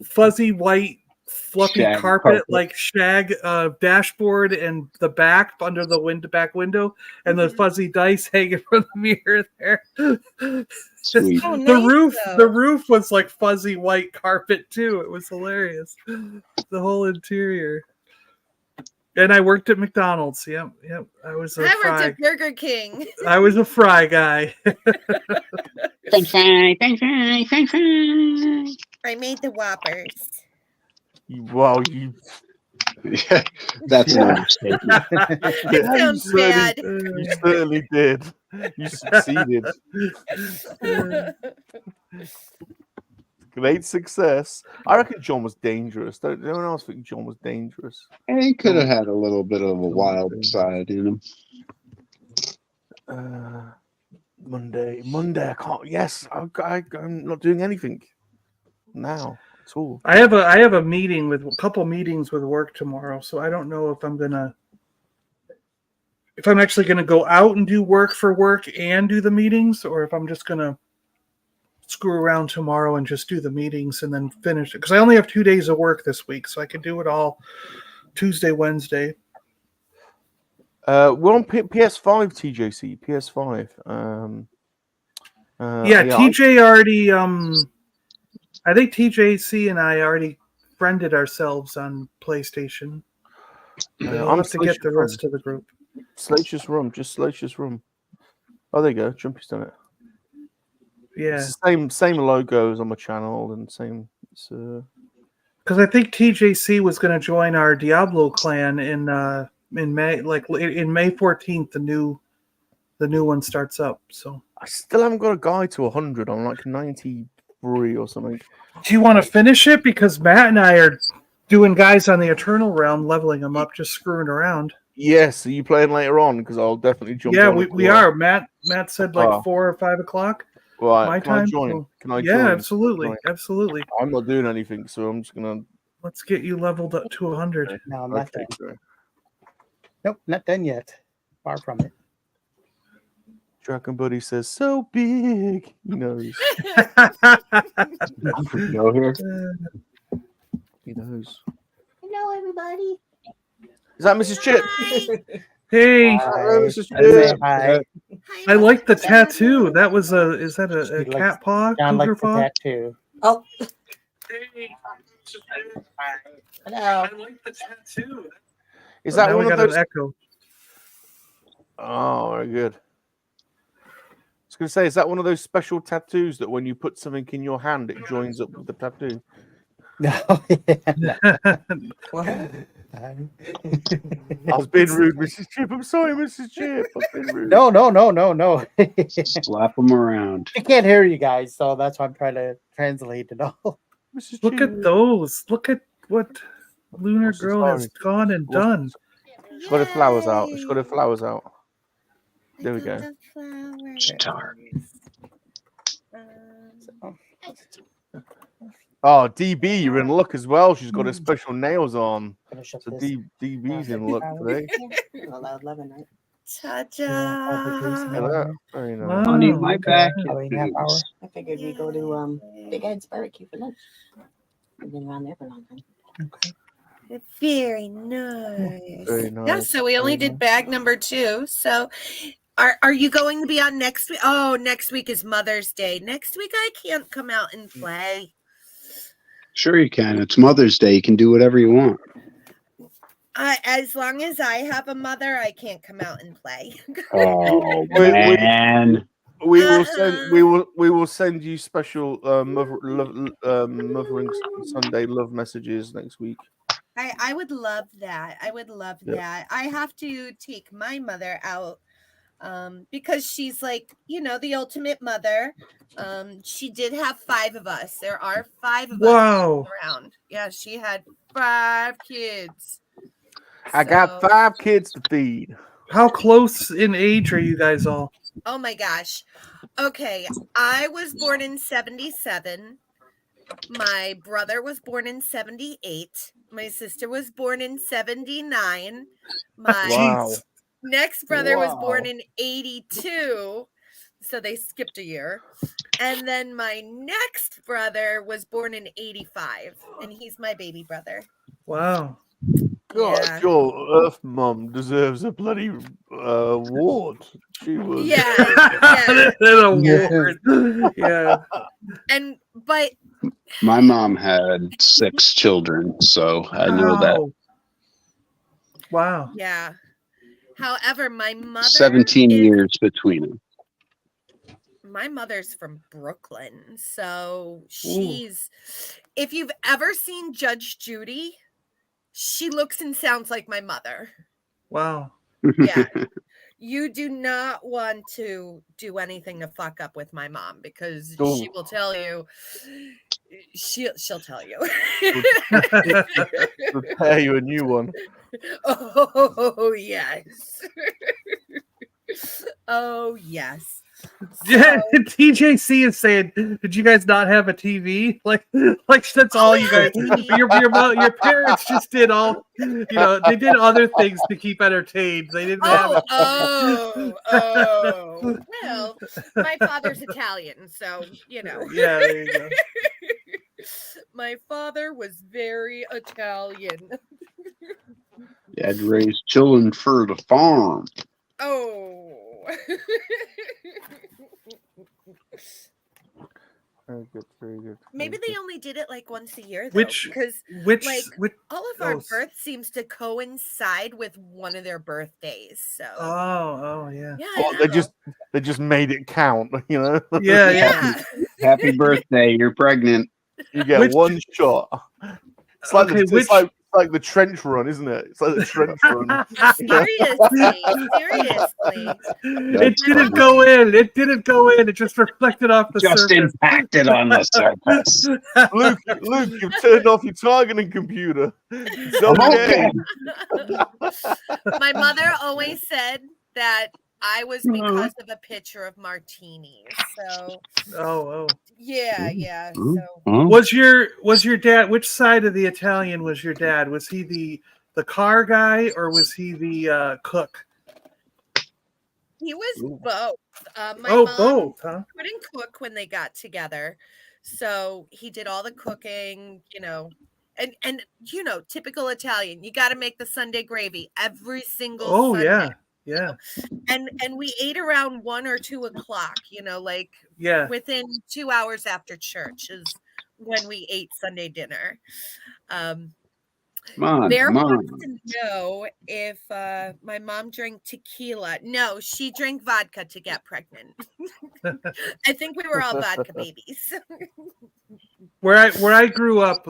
fuzzy white fluffy Shag carpet, carpet. like shag dashboard, and the back under the back window, and the fuzzy dice hanging from the mirror there. Sweet. so The nice, though. roof was like fuzzy white carpet too. It was hilarious. The whole interior. And I worked at McDonald's. Yep. I was a I worked fry. at Burger King. I was a fry guy. Thanks, fry. I made the Whoppers. Wow, you. Yeah, that's an understatement. It sounds certainly- bad. You certainly did. You succeeded. Great success. I reckon John was dangerous. Don't anyone else think John was dangerous? He could have had a little bit of a wild side in him. Monday. I can't. Yes, I'm not doing anything now at all. I have a meeting with a couple meetings with work tomorrow, so I don't know if I'm actually gonna go out and do work for work and do the meetings, or if I'm just gonna screw around tomorrow and just do the meetings and then finish it. Because I only have 2 days of work this week, so I can do it all Tuesday, Wednesday. We're on PS5, TJC. PS5. TJ already. I think TJC and I already friended ourselves on PlayStation. I'll have to get the rest of the group. Salacious Rum, just Salacious Rum. Oh, there you go. Jumpy's done it. Yeah, It's the same logos on my channel and same. because I think TJC was going to join our Diablo clan in May, like in May 14th. The new one starts up. So I still haven't got a guide to 100. I'm like 93 or something. do you want to finish it? Because Matt and I are doing guys on the Eternal Realm, leveling them up, just screwing around. Yes, are you playing later on? Because I'll definitely jump. Yeah, on we are. Matt said like 4 or 5 o'clock. Right, My can I time. join? So- Can I yeah, join? absolutely, Join. absolutely. I'm not doing anything, so I'm just gonna. Let's get you leveled up to 100. No, I'm not Okay, done. great. Nope, not done yet. Far from it. Dragon Buddy says so big. He knows. Go here. He knows. Hello, everybody. Is that Mrs. Chip? Hi. Hey, Hello, Mrs. I say Chip. hi. I like the tattoo. That was is that a He likes- cat paw? John Cougar likes the paw? tattoo. Oh, Hello. like the tattoo. Is that now we one of got those? an echo. Oh, very good. I was going to say, is that one of those special tattoos that when you put something in your hand, it joins up with the tattoo? No, What? I was being rude, Mrs. Chip. I'm sorry, Mrs. Chip. I've been rude. no. Slap them around. I can't hear you guys, so that's why I'm trying to translate it all. Mrs. Look Chip. at those. Look at what Lunar What's the Girl has story? gone and done. She's got her flowers out. She's got her flowers out. I There we got go. the flowers. Star. Oh, DB, you're in luck as well. She's got her special nails on. Finish up So this. DB's in luck today. Well, 11, right? Ta-da! Look at that. Very nice. Wow. Honey, my back Probably is half hour. loose. I figured we go to Big Ed's barbecue for lunch. We've been around there for a long time. Okay. Very nice. Very nice. Yeah, so we only Very did bag number 2. So are you going to be on next week? Oh, next week is Mother's Day. Next week I can't come out and play. Sure you can. It's Mother's Day. You can do whatever you want. As long as I have a mother, I can't come out and play. Oh, Wait, wait. man. We will send you special Mothering Sunday love messages next week. I would love that. I would love that. I have to take my mother out because she's like, the ultimate mother. She did have 5 of us. There are 5 of Wow. us around. Yeah, she had 5 kids. I got 5 kids to feed. How close in age are you guys all? Oh my gosh. Okay, I was born in 77. My brother was born in 78. My sister was born in 79. My Wow. next brother was born Wow. in 82. So they skipped a year. And then my next brother was born in 85. And he's my baby brother. Wow. God, Yeah. your Earth Mum deserves a bloody award. She was. Yeah. An award. Yeah. But My mom had 6 children, so I know that. Wow. yeah. However, my mother 17 years between them. my mother's from Brooklyn. So she's if you've ever seen Judge Judy, she looks and sounds like my mother. Wow. Yeah. You do not want to do anything to fuck up with my mom because she will tell you. She'll tell you. Prepare you a new one. Oh yes. Oh yes. Yeah, TJC is saying, "Did you guys not have a TV? Like that's all you guys. Your parents just did all. They did other things to keep entertained. They didn't have it. Oh. Well, my father's Italian, so Yeah, there you go. My father was very Italian. You had to raise children for the farm. Oh. Very good, very good. Maybe they only did it like once a year, though, Which because all of our births seems to coincide with one of their birthdays. So. Oh yeah. Yeah. Oh, they just made it count. Yeah. Happy birthday! You're pregnant. You get one shot. It's like Okay, it's like the trench run, isn't it? It's like the trench run. Seriously. It didn't go in. It didn't go in. It just reflected off the Just surface. impacted on the surface. Luke, you've turned off your targeting computer. It's okay. My mother always said that I was because of a picture of martinis. So. Oh. Yeah. Hmm? So. Was your dad? Which side of the Italian was your dad? Was he the car guy or was he the cook? He was both. My mom Both, huh? couldn't cook when they got together, so he did all the cooking. And typical Italian. You got to make the Sunday gravy every single Sunday. Yeah. And we ate around 1 or 2 o'clock. Within 2 hours after church is when we ate Sunday dinner. There wants to know if my mom drank tequila. No, she drank vodka to get pregnant. I think we were all vodka babies. where I grew up,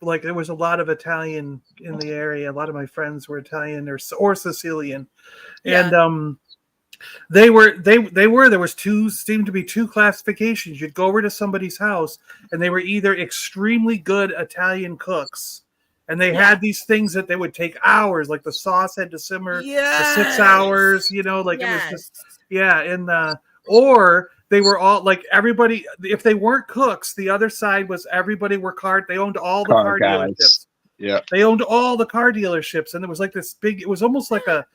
like there was a lot of Italian in the area. A lot of my friends were Italian or Sicilian, and there was seemed to be two classifications. You'd go over to somebody's house, and they were either extremely good Italian cooks, and they had these things that they would take hours, like the sauce had to simmer for 6 hours. You know, like it was just and or they were all like everybody. If they weren't cooks, the other side was everybody were They owned all the car dealerships. Yeah, they owned all the car dealerships, and there was like this big. It was almost like a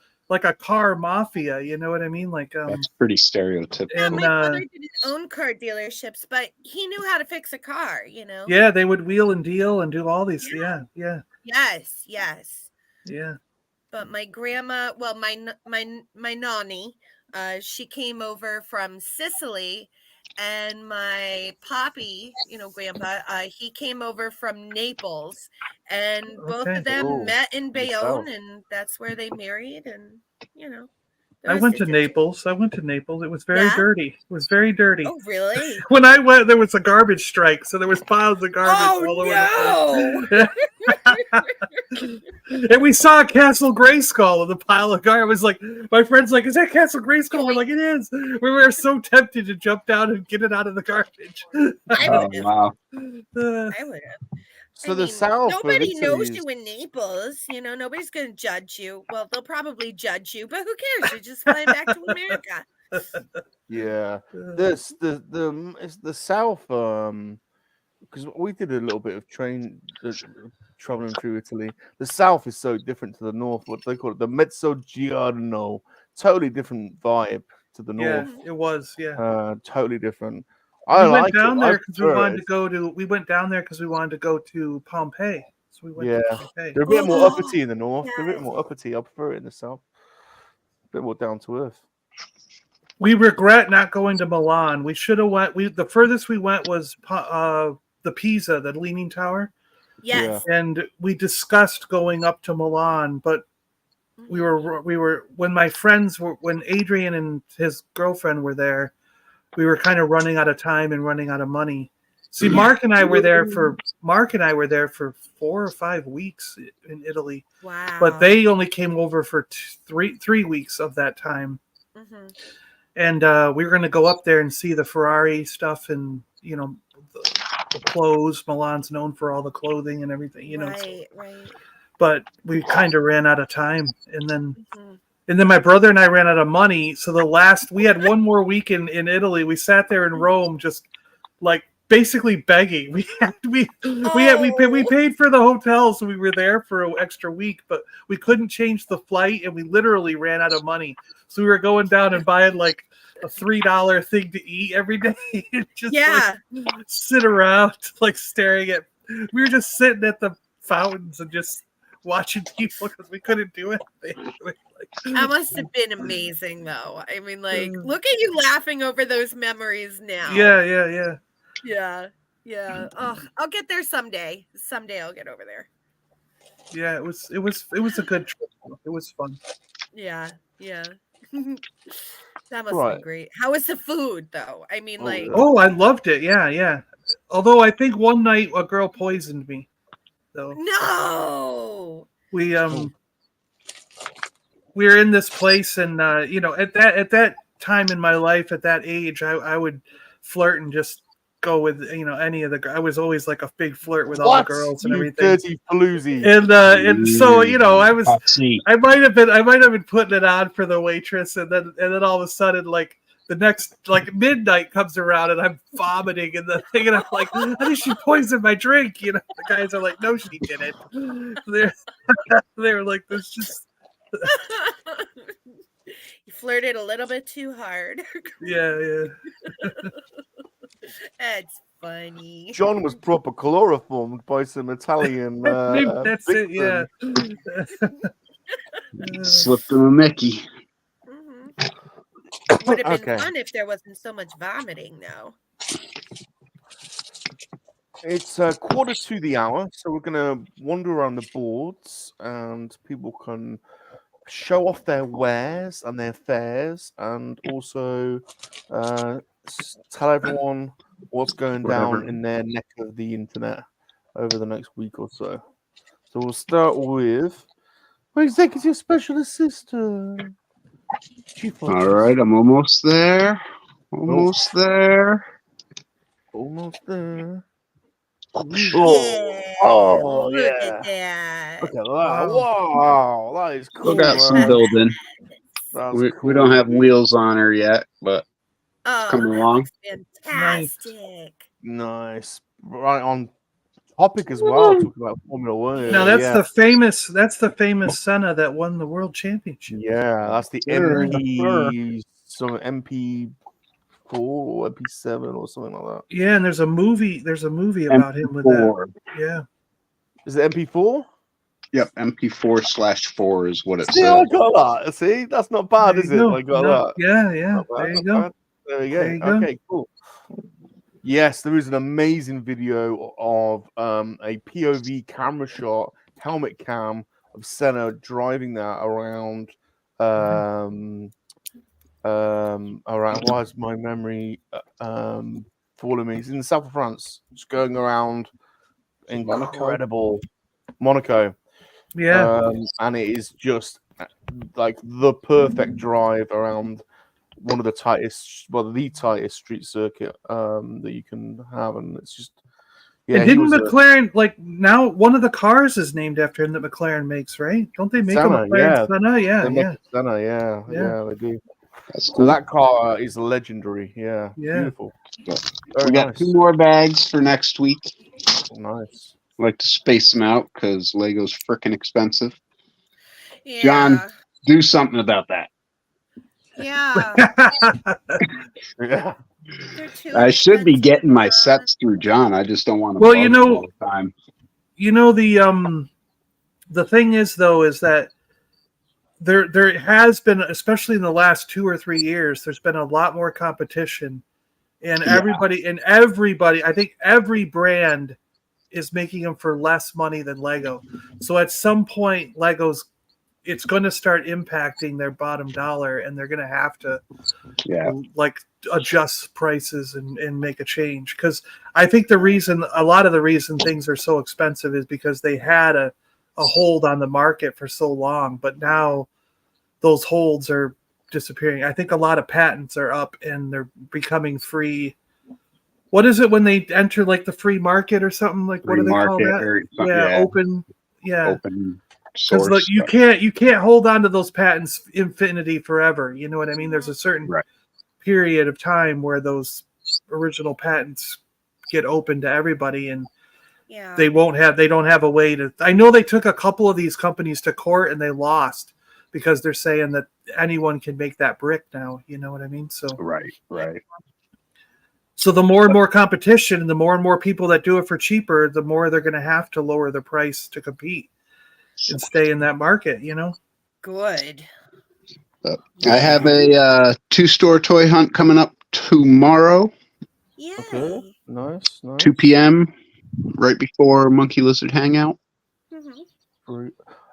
car mafia. You know what I mean? Like that's pretty stereotypical. Yeah, my father didn't own car dealerships, but he knew how to fix a car. You know. Yeah, they would wheel and deal and do all these. Yeah. Yes. Yeah. But my grandma, well, my nanny, she came over from Sicily, and my poppy, grandpa, he came over from Naples, and both of them met in Bayonne, and that's where they married, and I went to Naples. It was very dirty. It was very dirty. Oh, really? When I went, there was a garbage strike, so there was piles of garbage all over the place. And we saw Castle Grayskull with a pile of garbage. I was like, my friend's like, "Is that Castle Grayskull?" We're like, "It is." We were so tempted to jump down and get it out of the garbage. Wow. I would have. So the South. Nobody knows you in Naples. Nobody's going to judge you. Well, they'll probably judge you, but who cares? You're just flying back to America. Yeah, it's the South. Because we did a little bit of traveling through Italy. The South is so different to the North. What they call it, the Mezzogiorno. Totally different vibe to the North. Yeah, it was. Yeah, totally different. We went down there because we wanted to go to. We went down there because we wanted to go to Pompeii. So we went to Pompeii. They're a bit more uppity in the North. They're a bit more uppity. I prefer it in the South. A bit more down to earth. We regret not going to Milan. We should have went. The furthest we went was the Pisa, the Leaning Tower. Yes. And we discussed going up to Milan, but we were when Adrian and his girlfriend were there, we were kind of running out of time and running out of money. See, Mark and I were there for 4 or 5 weeks in Italy. Wow. But they only came over for 3 weeks of that time. Mm-hmm. And we were going to go up there and see the Ferrari stuff and, the clothes. Milan's known for all the clothing and everything, Right. But we kind of ran out of time. And then my brother and I ran out of money. So we had one more week in Italy. We sat there in Rome just like basically begging. We paid for the hotel, so we were there for an extra week, but we couldn't change the flight, and we literally ran out of money. So we were going down and buying like a $3 thing to eat every day, and just sit around like staring at. We were just sitting at the fountains and just watching people because we couldn't do anything. That must have been amazing, though. I mean, look at you laughing over those memories now. Yeah. Oh, I'll get there someday. Someday I'll get over there. Yeah, it was a good trip. It was fun. Yeah. That must have been great. How was the food, though? I mean, I loved it. Yeah. Although I think one night a girl poisoned me. So no. We were in this place, and at that time in my life, at that age, I would flirt and just go with any of the. I was always like a big flirt with all the girls and everything. Dirty floozy. And so I might have been putting it on for the waitress, and then all of a sudden the next midnight comes around and I'm vomiting in the thing, and I'm like, I think she poisoned my drink. The guys are like, no, she didn't. They're like, this just. You flirted a little bit too hard. Yeah. That's funny. John was proper chloroformed by some Italian. That's it. Yeah. Slipped him a Mickey. Would have been fun if there wasn't so much vomiting, though. It's 1:45, so we're gonna wander around the boards, and people can show off their wares and their fares, and also tell everyone what's going Whatever. down in their neck of the internet over the next week or so. So we'll start with my executive special assistant. Chief All right, I'm almost there. Almost there. Almost there. Yeah. Oh, Look yeah. at that. Look at that. Wow, that is cool. Still got some building. That's We cool, don't have dude. wheels on her yet, but Oh, coming that along. looks fantastic. Nice. Right on topic as well. Talking about Formula One. Now that's yeah. the famous Senna that won the world championship. Yeah, that's the MP, some MP4 or MP7 or something like that. Yeah, and there's a movie about him with that. Yeah. Is it MP4? Yep, MP4/4 is what it See, says. I got that. See, that's not bad, There is you it? go. I got No, that. yeah. Not bad, There you not go. bad. There we go. There you go. Okay, cool. Yes, there is an amazing video of a POV camera shot, helmet cam of Senna driving that around. Around. Why is my memory falling me? He's in the south of France, just going around. Incredible, Monaco. Yeah. And it is just like the perfect drive around one of the tightest, the tightest street circuit that you can have, and it's just And didn't McLaren now one of the cars is named after him that McLaren makes, right? Don't they make Senna, a McLaren Senna? Yeah, they make a Senna, yeah, they do. That's So cool. that car is legendary. Yeah, Yeah. beautiful. We got 2 more bags for next week. Nice. I like to space them out because Lego's freaking expensive. Yeah. John, do something about that. Yeah. Yeah. I should be getting my sets through John. I just don't want to. Well, bug him all the time. The thing is though is that there has been, especially in the last 2 or 3 years, there's been a lot more competition, and everybody, I think every brand is making them for less money than Lego. So at some point, it's going to start impacting their bottom dollar, and they're going to have to adjust prices and make a change. Because I think a lot of the reason things are so expensive is because they had a hold on the market for so long, but now those holds are disappearing. I think a lot of patents are up and they're becoming free. What is it when they enter like the free market or something? Like what do they call that? Open. Yeah. Open source. Because you can't hold on to those patents infinity forever. You know what I mean? There's a certain period of time where those original patents get open to everybody, and they don't have a way to. I know they took a couple of these companies to court and they lost because they're saying that anyone can make that brick now. You know what I mean? So right. So the more and more competition and the more people that do it for cheaper, the more they're going to have to lower the price to compete and stay in that market, you know? Good. I have a 2-store toy hunt coming up tomorrow. Yeah. Okay. Nice. 2 p.m. right before MoNKey-LiZaRD Hangout. Mm-hmm.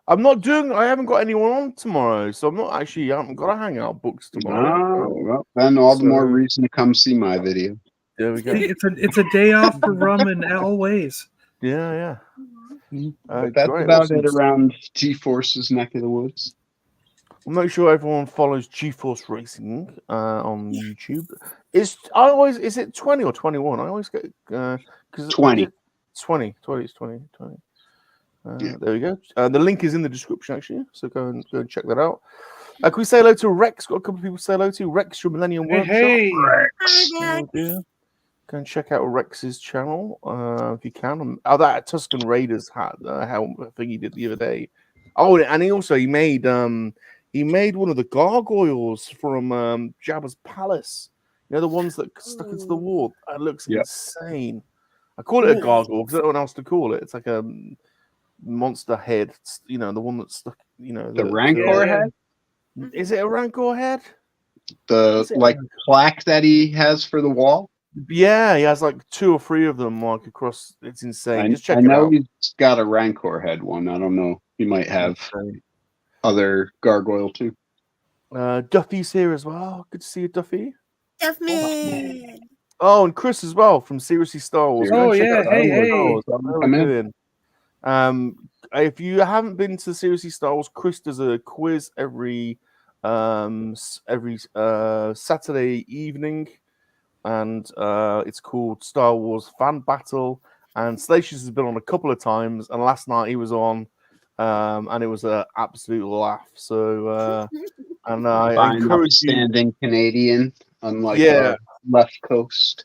I haven't got anyone on tomorrow, so I haven't got a hangout booked tomorrow. Well, then all the more reason to come see my video. There we go. It's a day off for rum in all ways. Yeah. But that's about it around G-Force's neck of the woods. We'll make sure everyone follows G-Force Racing on YouTube. Is it 20 or 21? I always get 20. 20. There we go. The link is in the description actually, so go and check that out. Can we say hello to Rex? Got a couple of people to say hello to Rex from Millennium Workshop. Hey. Rex. Go and check out Rex's channel if you can. That Tuscan Raiders hat helmet thing he did the other day. Oh, and he made one of the gargoyles from Jabba's palace. You know, the ones that stuck into the wall. That looks insane. I call it a gargoyle because I don't know what else to call it. It's like a monster head. You know, the one that's stuck. You know, the Rancor head. Is it a Rancor head? The plaque that he has for the wall. Yeah, he has like 2 or 3 of them like across. It's insane. Just check I it know out. he's got a Rancor head one. I don't know. He might have other gargoyle too. Duffy's here as well. Good to see you, Duffy. Duffman. Oh, and Chris as well from Seriously Star Wars. Oh, Go check yeah. out Hey, Seriously hey. Star Wars. How Come we're in. doing. If you haven't been to Seriously Star Wars, Chris does a quiz every Saturday evening, and it's called Star Wars Fan Battle. And Salacious has been on a couple of times, and last night he was on, and it was an absolute laugh. So, and I Fine, encourage you, upstanding Canadian, unlike yeah, our left coast.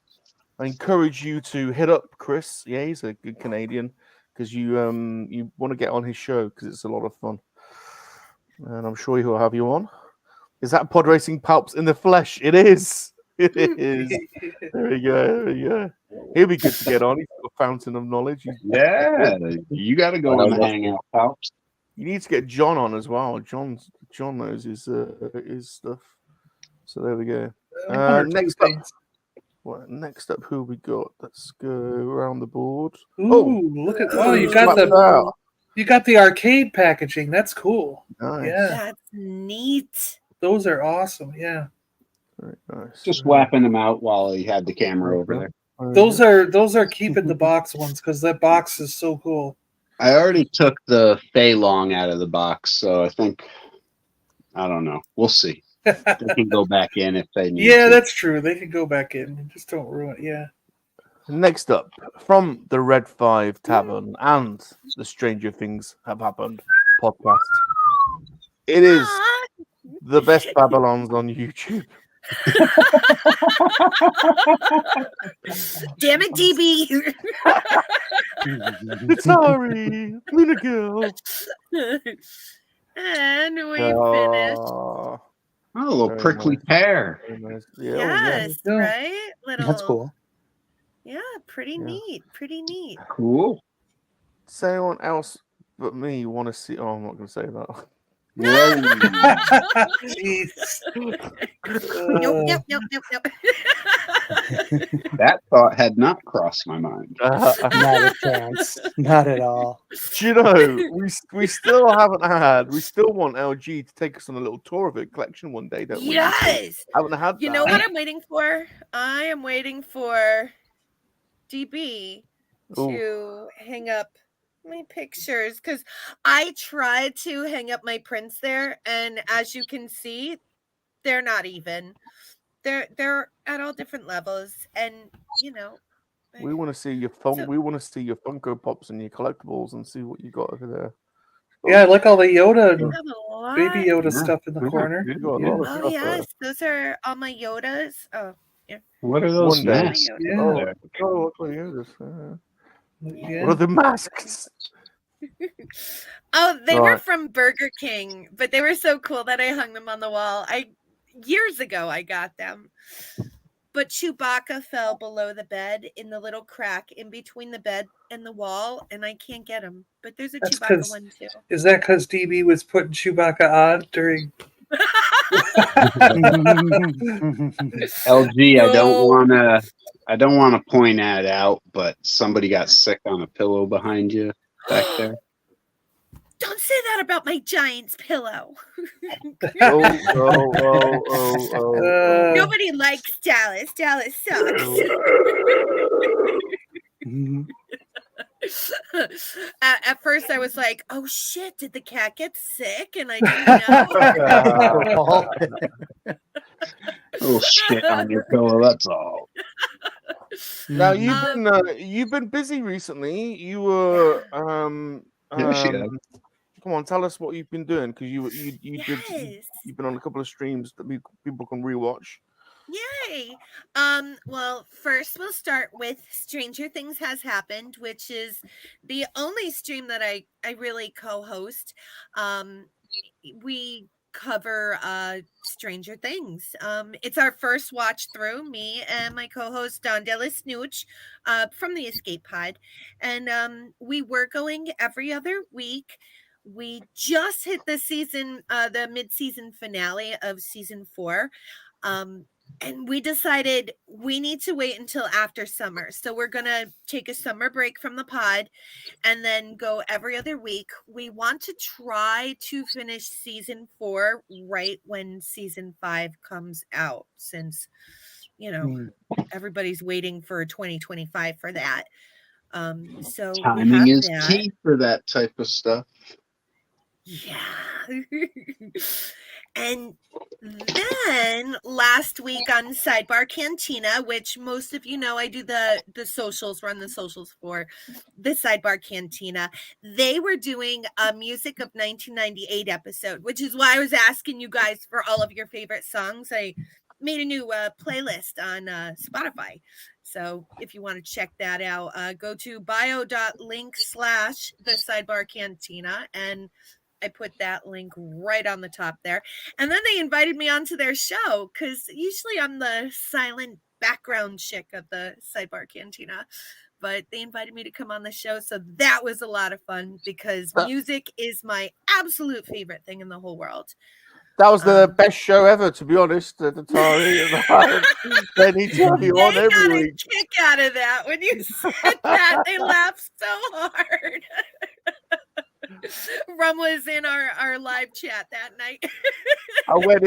I encourage you to hit up Chris. Yeah, he's a good Canadian, because you want to get on his show because it's a lot of fun, and I'm sure he'll have you on. Is that pod racing palps in the flesh? It is. It is. There we go. There we go. He'll be good to get on. He's got a fountain of knowledge. Yeah, you got to go on the hangout, Palps. You need to get John on as well. John knows his stuff. So there we go. Next up, who we got? Let's go around the board. Ooh, look at you got the arcade packaging. That's cool. Nice. Yeah, That's neat. those are awesome. Yeah, very nice. Just whapping them out while he had the camera over there. those are keeping the box ones because that box is so cool. I already took the Fei Long out of the box, so I think I don't know. We'll see. They can go back in if they need Yeah, to. that's true. They can go back in. Just don't ruin it. Yeah. Next up, from the Red 5 Tavern and the Stranger Things Have Happened podcast. It is the best Babylons on YouTube. Damn it, DB. Sorry, Luna Girl. And we finished. Oh, a little Very prickly nice. pear. Very nice. Yes, Yeah. right? That's cool. Yeah, pretty neat. Pretty neat. Cool. Does anyone else but me want to see? Oh, I'm not going to say that. Jeez. Nope. That thought had not crossed my mind. Not a chance. Not at all. Do you know, we still haven't had, we still want LG to take us on a little tour of it collection one day, don't we? Yes. Haven't had You that. know what I'm waiting for? I am waiting for DB to hang up my pictures, because I tried to hang up my prints there, and as you can see, they're not even. They're at all different levels, and you know, we want to see your we want to see your Funko Pops and your collectibles and see what you got over there. Yeah, I like all the Yoda and I have a lot. Baby Yoda stuff in the corner. You got a lot of Oh stuff yes, those are all my Yodas. Oh yeah. What are those One day. masks? Yeah. Oh, what are Yodas? Yeah. What are the masks? Oh, they were Right. from Burger King, but they were so cool that I hung them on the wall. Years ago I got them. But Chewbacca fell below the bed in the little crack in between the bed and the wall, and I can't get him. But there's a That's Chewbacca 'cause- one too. Is that because DB was putting Chewbacca on during? LG, No. I don't want to point that out, but somebody got sick on a pillow behind you back there. Don't say that about my Giants pillow. Oh. Nobody likes Dallas. Dallas sucks. At first, I was like, "Oh shit! Did the cat get sick?" And I didn't know. Oh shit on your pillow, that's all. Now you've been busy recently. You were Yeah, she has. come on, tell us what you've been doing, because you've been on a couple of streams that people can rewatch. Yay! Well, first we'll start with Stranger Things Has Happened, which is the only stream that I really co-host. We cover Stranger Things. It's our first watch through, me and my co-host Don Dellis Snooch from the Escape Pod, and we were going every other week. We just hit the mid-season finale of season 4. And we decided we need to wait until after summer. So we're going to take a summer break from the pod and then go every other week. We want to try to finish season 4 right when season 5 comes out, since, you know, everybody's waiting for 2025 for that. So we Timing have is that. key for that type of stuff. Yeah. And then last week on Sidebar Cantina, which most of you know, I do the socials, run the socials for the Sidebar Cantina. They were doing a Music of 1998 episode, which is why I was asking you guys for all of your favorite songs. I made a new playlist on Spotify. So if you want to check that out, go to bio.link/the Sidebar Cantina, and I put that link right on the top there. And then they invited me onto their show, because usually I'm the silent background chick of the Sidebar Cantina. But they invited me to come on the show. So that was a lot of fun, because music is my absolute favorite thing in the whole world. That was the best show ever, to be honest. At the time, anytime you on every got week. a kick out of that when you said that. They laughed so hard. Rum was in our live chat that night. I went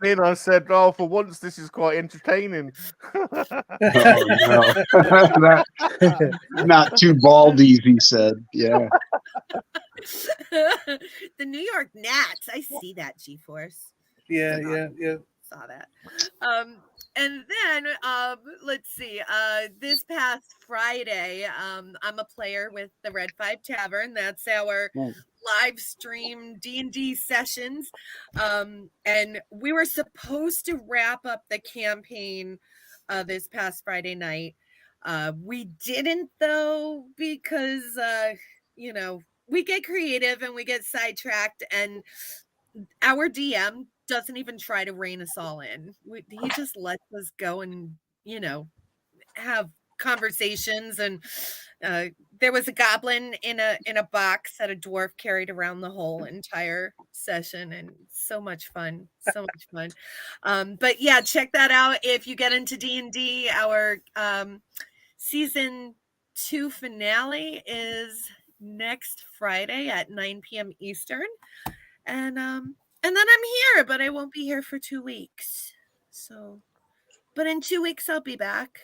in. I said, "Oh, for once, this is quite entertaining." Oh, no. Not too baldies, he said. Yeah. The New York Nats. I see that, G-Force. Yeah. Saw that. And then let's see. This past Friday, I'm a player with the Red 5 Tavern. That's our live stream D&D sessions. And we were supposed to wrap up the campaign this past Friday night. We didn't, though, because you know, we get creative and we get sidetracked, and our DM doesn't even try to rein us all in. He just lets us go and, you know, have conversations. And there was a goblin in a box that a dwarf carried around the whole entire session, and so much fun. But yeah, check that out if you get into D&D. Our season 2 finale is next Friday at 9 p.m. Eastern. And then I'm here, but I won't be here for 2 weeks. So, but in 2 weeks I'll be back.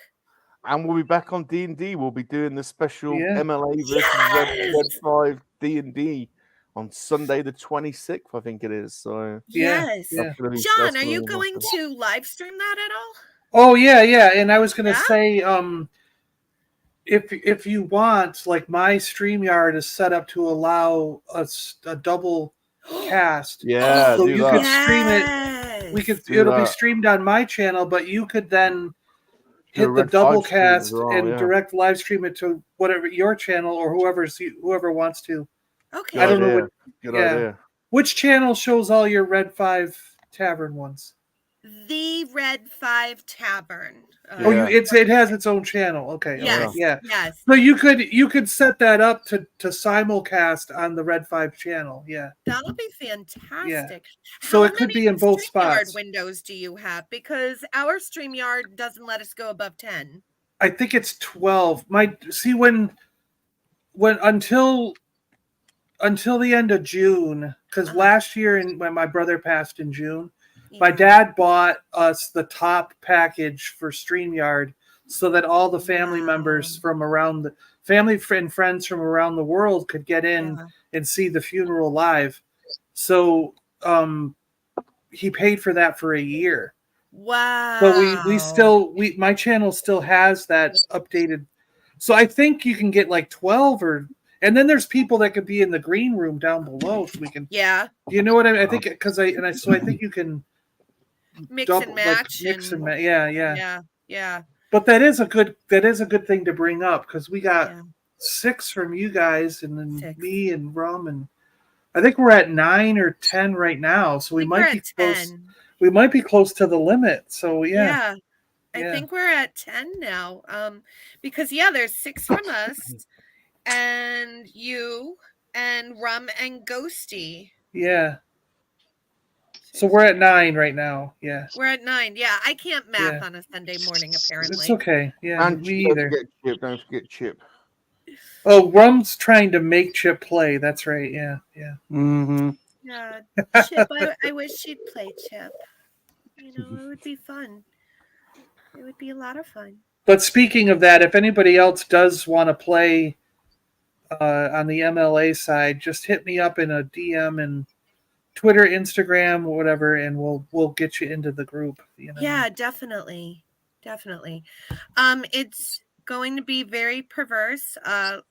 And we'll be back on D&D. We'll be doing the special MLA versus Yes! Red 5 D&D on Sunday the 26th, I think it is. So Yes. John, are you going to live stream that at all? Oh yeah. And I was gonna say, if you want, like, my StreamYard is set up to allow us a double cast. Yeah, so do you that. could stream it. It'll be streamed on my channel, but you could then hit the double cast and direct live stream it to whatever your channel or whoever wants to. Okay. I don't know. Good idea. Which channel shows all your Red 5 Tavern ones? The Red 5 Tavern. It has its own channel. Okay. Yes. Yeah. Yes. So you could set that up to simulcast on the Red 5 channel. Yeah. That'll be fantastic. Yeah. So it could be in both spots. Windows do you have? Because our StreamYard doesn't let us go above 10. I think it's 12. When until the end of June, because last year when my brother passed in June, my dad bought us the top package for StreamYard so that all the family members from around the family and friends from around the world could get in and see the funeral live. So he paid for that for a year. Wow. But my channel still has that updated. So I think you can get like 12 and then there's people that could be in the green room down below, so we can. Yeah. You know what I mean? I think I think you can mix and match. Yeah. But that is a good thing to bring up, because we got 6 from you guys, and then me and Rum, and I think we're at 9 or 10 right now. So we might be close. We might be close to the limit. So I think we're at 10 now. Because there's 6 from us, and you and Rum and Ghosty. Yeah. So we're at 9 right now. Yeah. We're at 9. Yeah, I can't math on a Sunday morning, apparently. It's okay. Yeah, and me either. Don't forget Chip. Oh, Rum's trying to make Chip play. That's right. Yeah. Mm-hmm. Yeah, Chip. I wish she'd play Chip. You know, it would be fun. It would be a lot of fun. But speaking of that, if anybody else does want to play on the MLA side, just hit me up in a DM and Twitter, Instagram, whatever, and we'll get you into the group. You know? Yeah, definitely. It's going to be very perverse.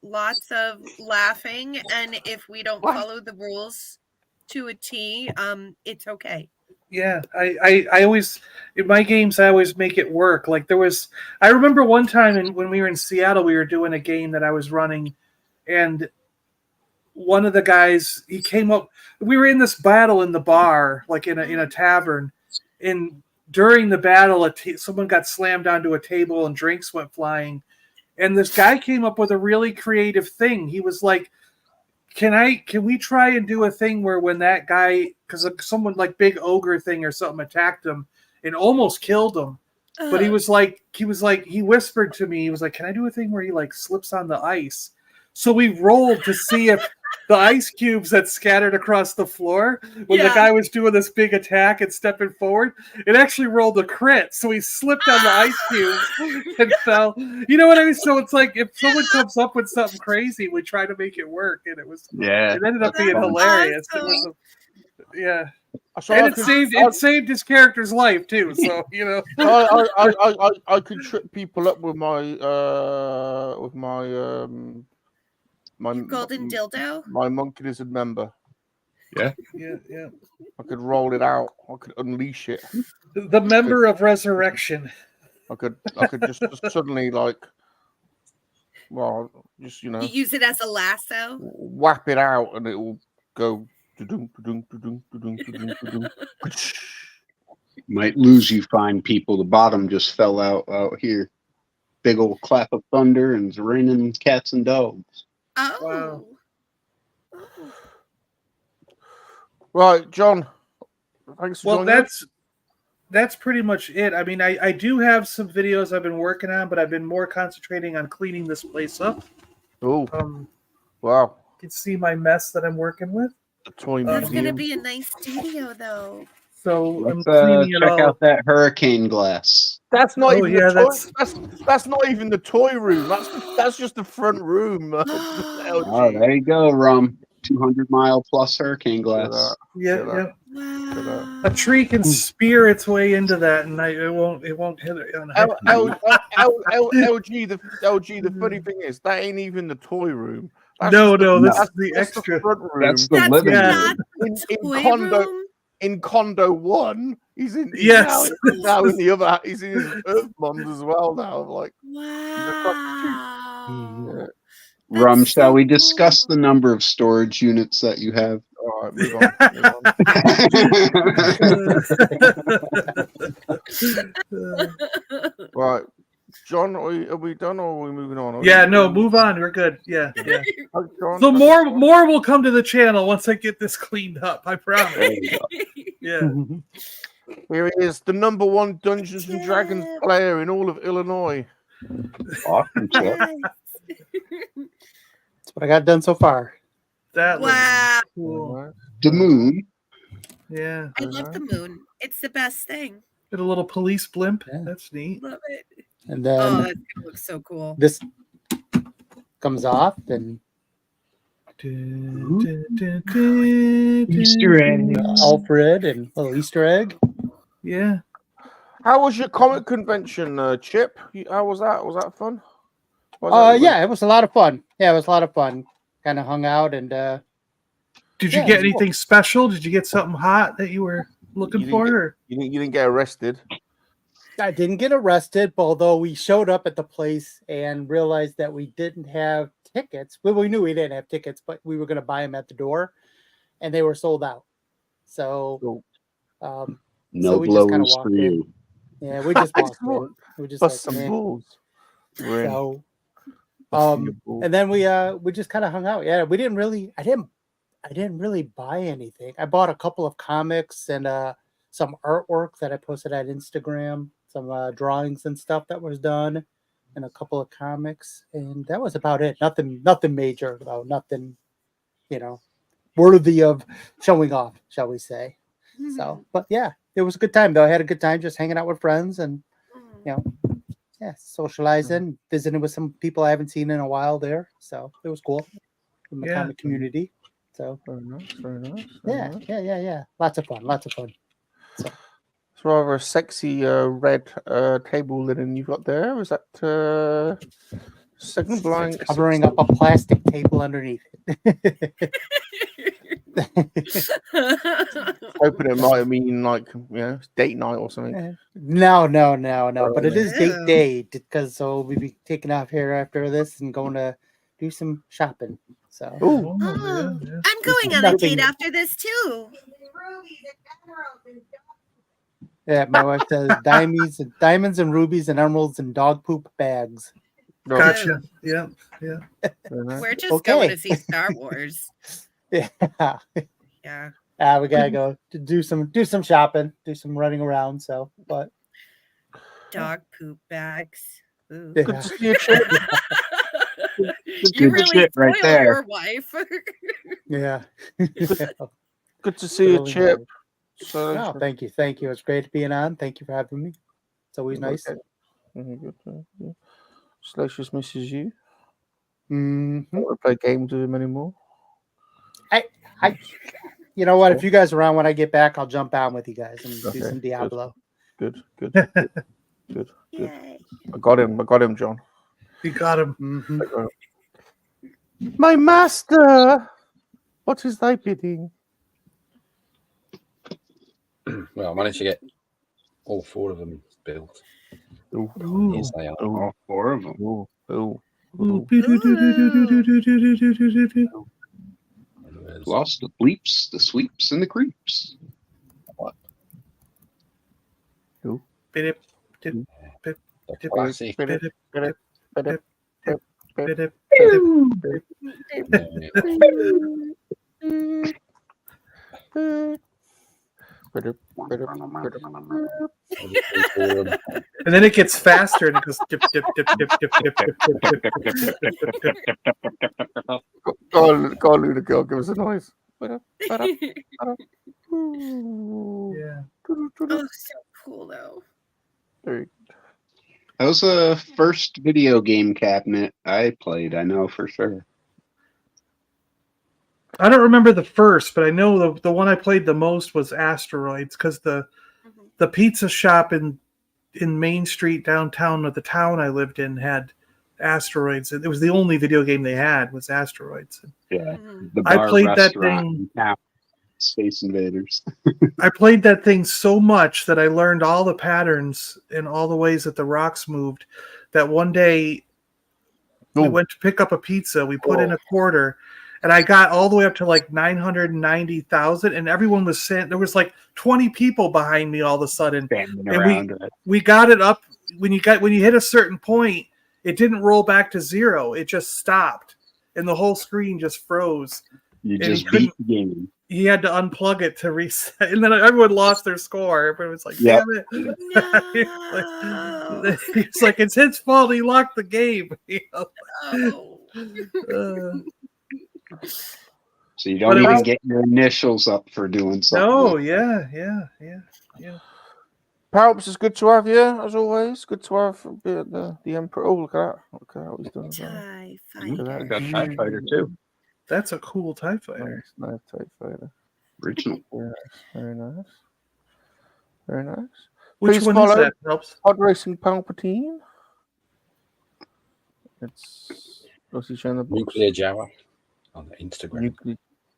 Lots of laughing, and if we don't follow the rules to a T, it's okay. Yeah, I always in my games I always make it work. Like I remember one time when we were in Seattle, we were doing a game that I was running, and one of the guys, he came up. We were in this battle in the bar, like in a tavern, and during the battle, someone got slammed onto a table and drinks went flying, and this guy came up with a really creative thing. He was like, Can we try and do a thing where when that guy, because someone like big ogre thing or something attacked him and almost killed him, but he whispered to me, he was like, can I do a thing where he like slips on the ice? So we rolled to see if the ice cubes that scattered across the floor when the guy was doing this big attack and stepping forward, it actually rolled a crit. So he slipped on the ice cube and fell. You know what I mean? So it's like if someone comes up with something crazy, we try to make it work, and it ended up being hilarious. Awesome. So and it saved his character's life too. So you know, I could trip people up with my golden dildo, my MoNKeY-LiZaRD member. Yeah. I could roll it out. I could unleash it. The member of resurrection. I could just suddenly just you use it as a lasso, whap it out, and it will go. Might lose you fine people. The bottom just fell out here. Big old clap of thunder, and it's raining cats and dogs. Oh. Wow. Right, John. Thanks for joining us. That's pretty much it. I mean, I do have some videos I've been working on, but I've been more concentrating on cleaning this place up. Oh, wow! You can see my mess that I'm working with. The toy That's going to be a nice studio, though. So let's check out that hurricane glass. That's not even the toy. That's not even the toy room. That's just the front room. Oh, there you go, Rum. 200-mile plus hurricane glass. Yeah. Wow. A tree can spear its way into that, and it won't hit it. LG. The funny thing is that ain't even the toy room. That's the extra. That's the living room. In condo 1, he's in. Now in the other. He's in his Earth Moms as well now. Like, wow. Rum, shall we discuss the number of storage units that you have? All right, move on. Right, John, are we done or are we moving on? Move on. We're good. Yeah. So more will come to the channel once I get this cleaned up. I promise. Yeah. Here he is, the #1 Dungeons and Dragons player in all of Illinois. Awesome. That's what I got done so far. That wow. Cool. The moon. Yeah. I love the moon. It's the best thing. Get a little police blimp. Yeah. That's neat. Love it. And then that's gonna look so cool. This comes off, then Easter egg. Alfred and a little Easter egg. Yeah. How was your comic convention, Chip? How was that? Was that fun? Yeah, it was a lot of fun. Kind of hung out and. Did you get anything special? Did you get something hot that you were looking for? You didn't get arrested. I didn't get arrested, although we showed up at the place and realized that we didn't have tickets. Well, we knew we didn't have tickets, but we were going to buy them at the door, and they were sold out. So, no blows for you. Yeah, we just walked in. We just bust some balls. So, and then we just kind of hung out. Yeah, we didn't really. I didn't really buy anything. I bought a couple of comics and some artwork that I posted at Instagram, some drawings and stuff that was done, and a couple of comics, and that was about it. Nothing major though. Nothing, worthy of showing off, shall we say? So, but yeah, it was a good time though. I had a good time just hanging out with friends and socializing, visiting with some people I haven't seen in a while there. So it was cool in the comic community. So very nice, very nice. Yeah. Lots of fun. So it's rather a sexy red table linen you've got there. Is that second blank? It's covering up a plastic table underneath it. Hoping it might mean like date night or something. No. But it is date day because so we'll be taking off here after this and going to do some shopping. So I'm going on a date after this too. Yeah, my wife says diamonds and rubies and emeralds and dog poop bags. Gotcha. Yeah. We're just going to see Star Wars. Yeah. Yeah. We gotta go to do some shopping, do some running around. So, but dog poop bags. Ooh. Yeah. Good to see you, Chip. You really shit right spoil there. your wife. Yeah. Good to see you, Chip. So, Oh, thank you. It's great being on. Thank you for having me. It's always nice. Good. Salacious misses you. Mm-hmm. I don't want to play games with him anymore. You know what? If you guys are around when I get back, I'll jump on with you guys and do some Diablo. Good. Yay. I got him, John. You got him. Mm-hmm. My master, what is thy bidding? Well, I managed to get all 4 of them built. Ooh. Yes, they are. All 4 of them. Ooh. Lost the bleeps, the sweeps, and the creeps. What? Ooh. The classic. And then it gets faster and it goes dip, dip, dip, dip, dip, dip, dip, dip, dip, dip. Go on, Luna girl, give us a noise. Yeah. Oh, so cool though. Very good. That was the first video game cabinet I played, I know for sure. I don't remember the first, but I know the one I played the most was Asteroids because the pizza shop in Main Street downtown of the town I lived in had Asteroids. It was the only video game they had was Asteroids. Yeah, Mm-hmm. the bar I played that restaurant thing. in town, Space Invaders. I played that thing so much that I learned all the patterns and all the ways that the rocks moved. That one day we went to pick up a pizza. We put in a quarter. And I got all the way up to like 990,000, and everyone was saying there was like 20 people behind me all of a sudden. And we got it up when you hit a certain point, it didn't roll back to 0. It just stopped, and the whole screen just froze. You And just beat the game. He had to unplug it to reset, and then everyone lost their score. Everyone was like, "Damn it!" No. It's like it's his fault. He locked the game. So you don't even get your initials up for doing something. No, like yeah. Perhaps it's good to have you, as always. Good to have the Emperor. Oh, look at that. Look at what he's done. TIE I fighter. got TIE Fighter too. That's a cool TIE Fighter. Nice TIE Fighter. Original. Very nice. Very nice. Which Please one follow is that? Helps. Pod Racing Palpatine. It's obviously showing the books. Nuclear Jawa on Instagram.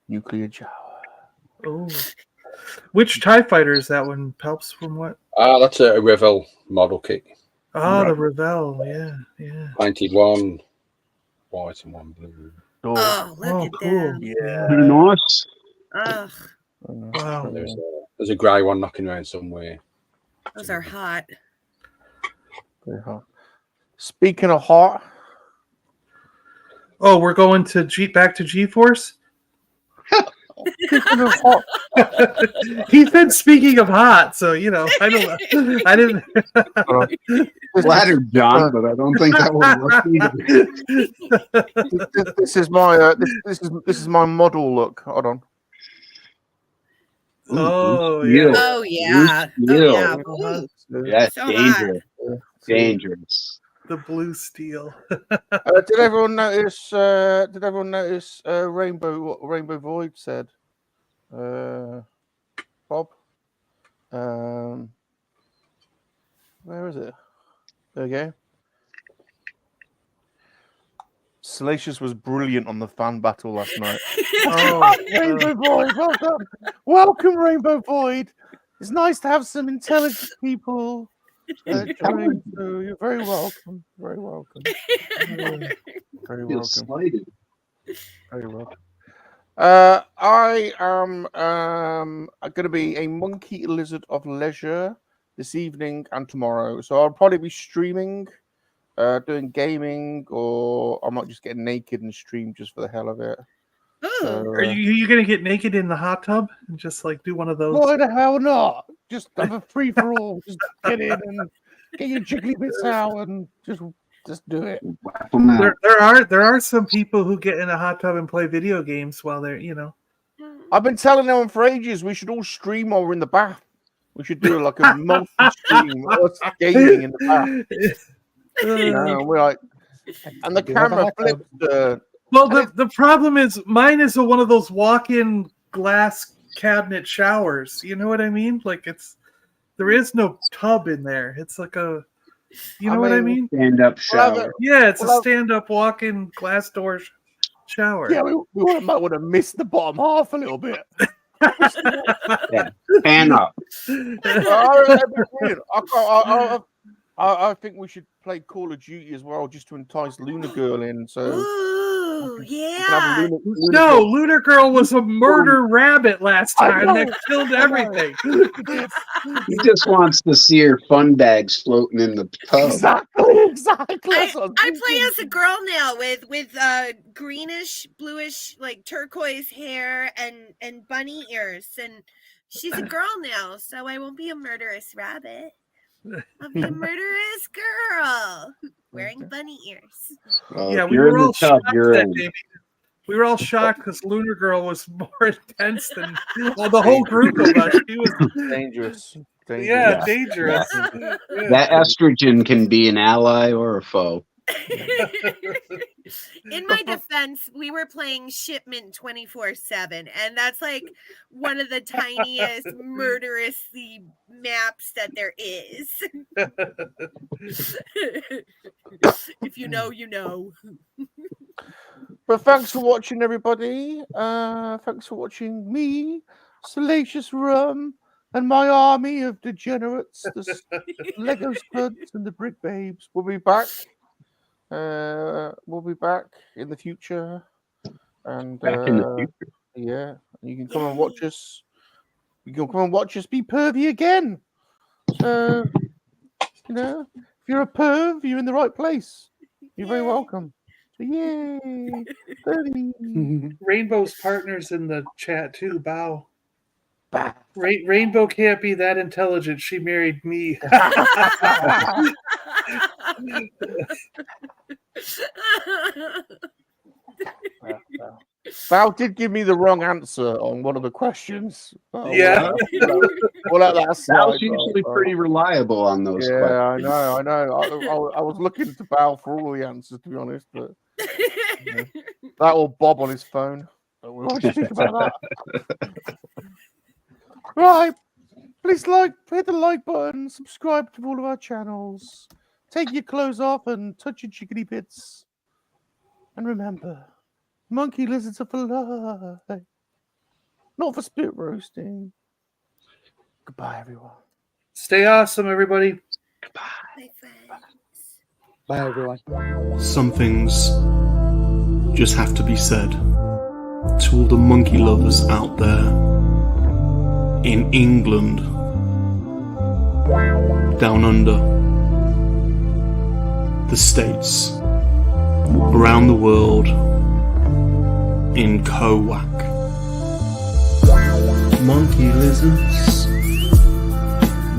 Nuclear Jawa. Oh. Which TIE Fighter is that one? Helps from what? That's a Revel model kit. Oh, the Revel. Yeah. 91 white and 1 blue. Oh, look at cool. that. Yeah. Pretty nice. Ugh, Wow. There's a grey one knocking around somewhere. those are hot. Very hot. Speaking of hot, Oh, we're going to back to G-Force? speaking of hot, He said speaking of hot, so I don't know. I didn't Flattered, John, but I don't think that would work either. this is my this is my model look. Hold on. Oh, Blue yeah. steel. Oh yeah. Blue Oh yeah. steel. Ooh, That's so dangerous. Dangerous. The blue steel. Did everyone notice? What Rainbow Void said? Bob. Where is it? There we go. Salacious was brilliant on the fan battle last night. Rainbow Void, welcome. Welcome, Rainbow Void. It's nice to have some intelligent people joining. So you're very welcome. Very welcome. Very welcome. Very welcome. I am going to be a monkey lizard of leisure this evening and tomorrow. So I'll probably be streaming, doing gaming, or I might just get naked and stream just for the hell of it. So, Are you going to get naked in the hot tub and just like do one of those? Why the hell not? Just have a free for all. Just get in and get your jiggly bits out and just do it. There are some people who get in a hot tub and play video games while they're, I've been telling them for ages we should all stream while we're in the bath. We should do like a multi-stream or gaming in the bath. We're like, and the camera flips. Well, the problem is mine is one of those walk-in glass cabinet showers. You know what I mean? Like there is no tub in there. It's like a, what I mean? Stand-up shower. Yeah, it's a stand-up walk-in glass door shower. Yeah, we might want to miss the bottom half a little bit. Hand up. I think we should play Call of Duty as well, just to entice Lunar Girl in. So, yeah. Lunar Girl was a murder rabbit last time that killed everything. He just wants to see her fun bags floating in the tub. Exactly. I play as a girl now with greenish, bluish, like turquoise hair and bunny ears, and she's a girl now, so I won't be a murderous rabbit. I'll be a murderous girl wearing bunny ears. Yeah, we were all shocked that day. We were all shocked because Lunar Girl was more intense than the whole group of us. She was dangerous. Yeah, dangerous. That estrogen can be an ally or a foe. In my defense, we were playing Shipment 24/7, and that's like one of the tiniest murderously maps that there is. If you know, you know. But thanks for watching, everybody. Thanks for watching me, Salacious Rum, and my army of degenerates, the Lego Studs and the Brick Babes. We'll be back. We'll be back in the future, and yeah, you can come and watch us. You can come and watch us be pervy again. So, if you're a perv, you're in the right place. You're very welcome. So, yay! Rainbow's partners in the chat too. Bow. Rainbow can't be that intelligent. She married me. Val did give me the wrong answer on one of the questions. Yeah. We'll let that slide. Val's usually pretty reliable on those questions. I know. I was looking to Val for all the answers, to be honest, but that will Bob on his phone. What do you think about that? Right. Please hit the like button, subscribe to all of our channels, take your clothes off and touch your chickadee bits. And remember, monkey lizards are for life, not for spit roasting. Goodbye, everyone. Stay awesome, everybody. Bye, friends. Bye, everyone. Some things just have to be said to all the monkey lovers out there. In England, down under, the States, around the world, in KoWaK. Monkey lizards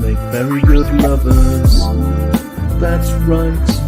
make very good lovers. That's right.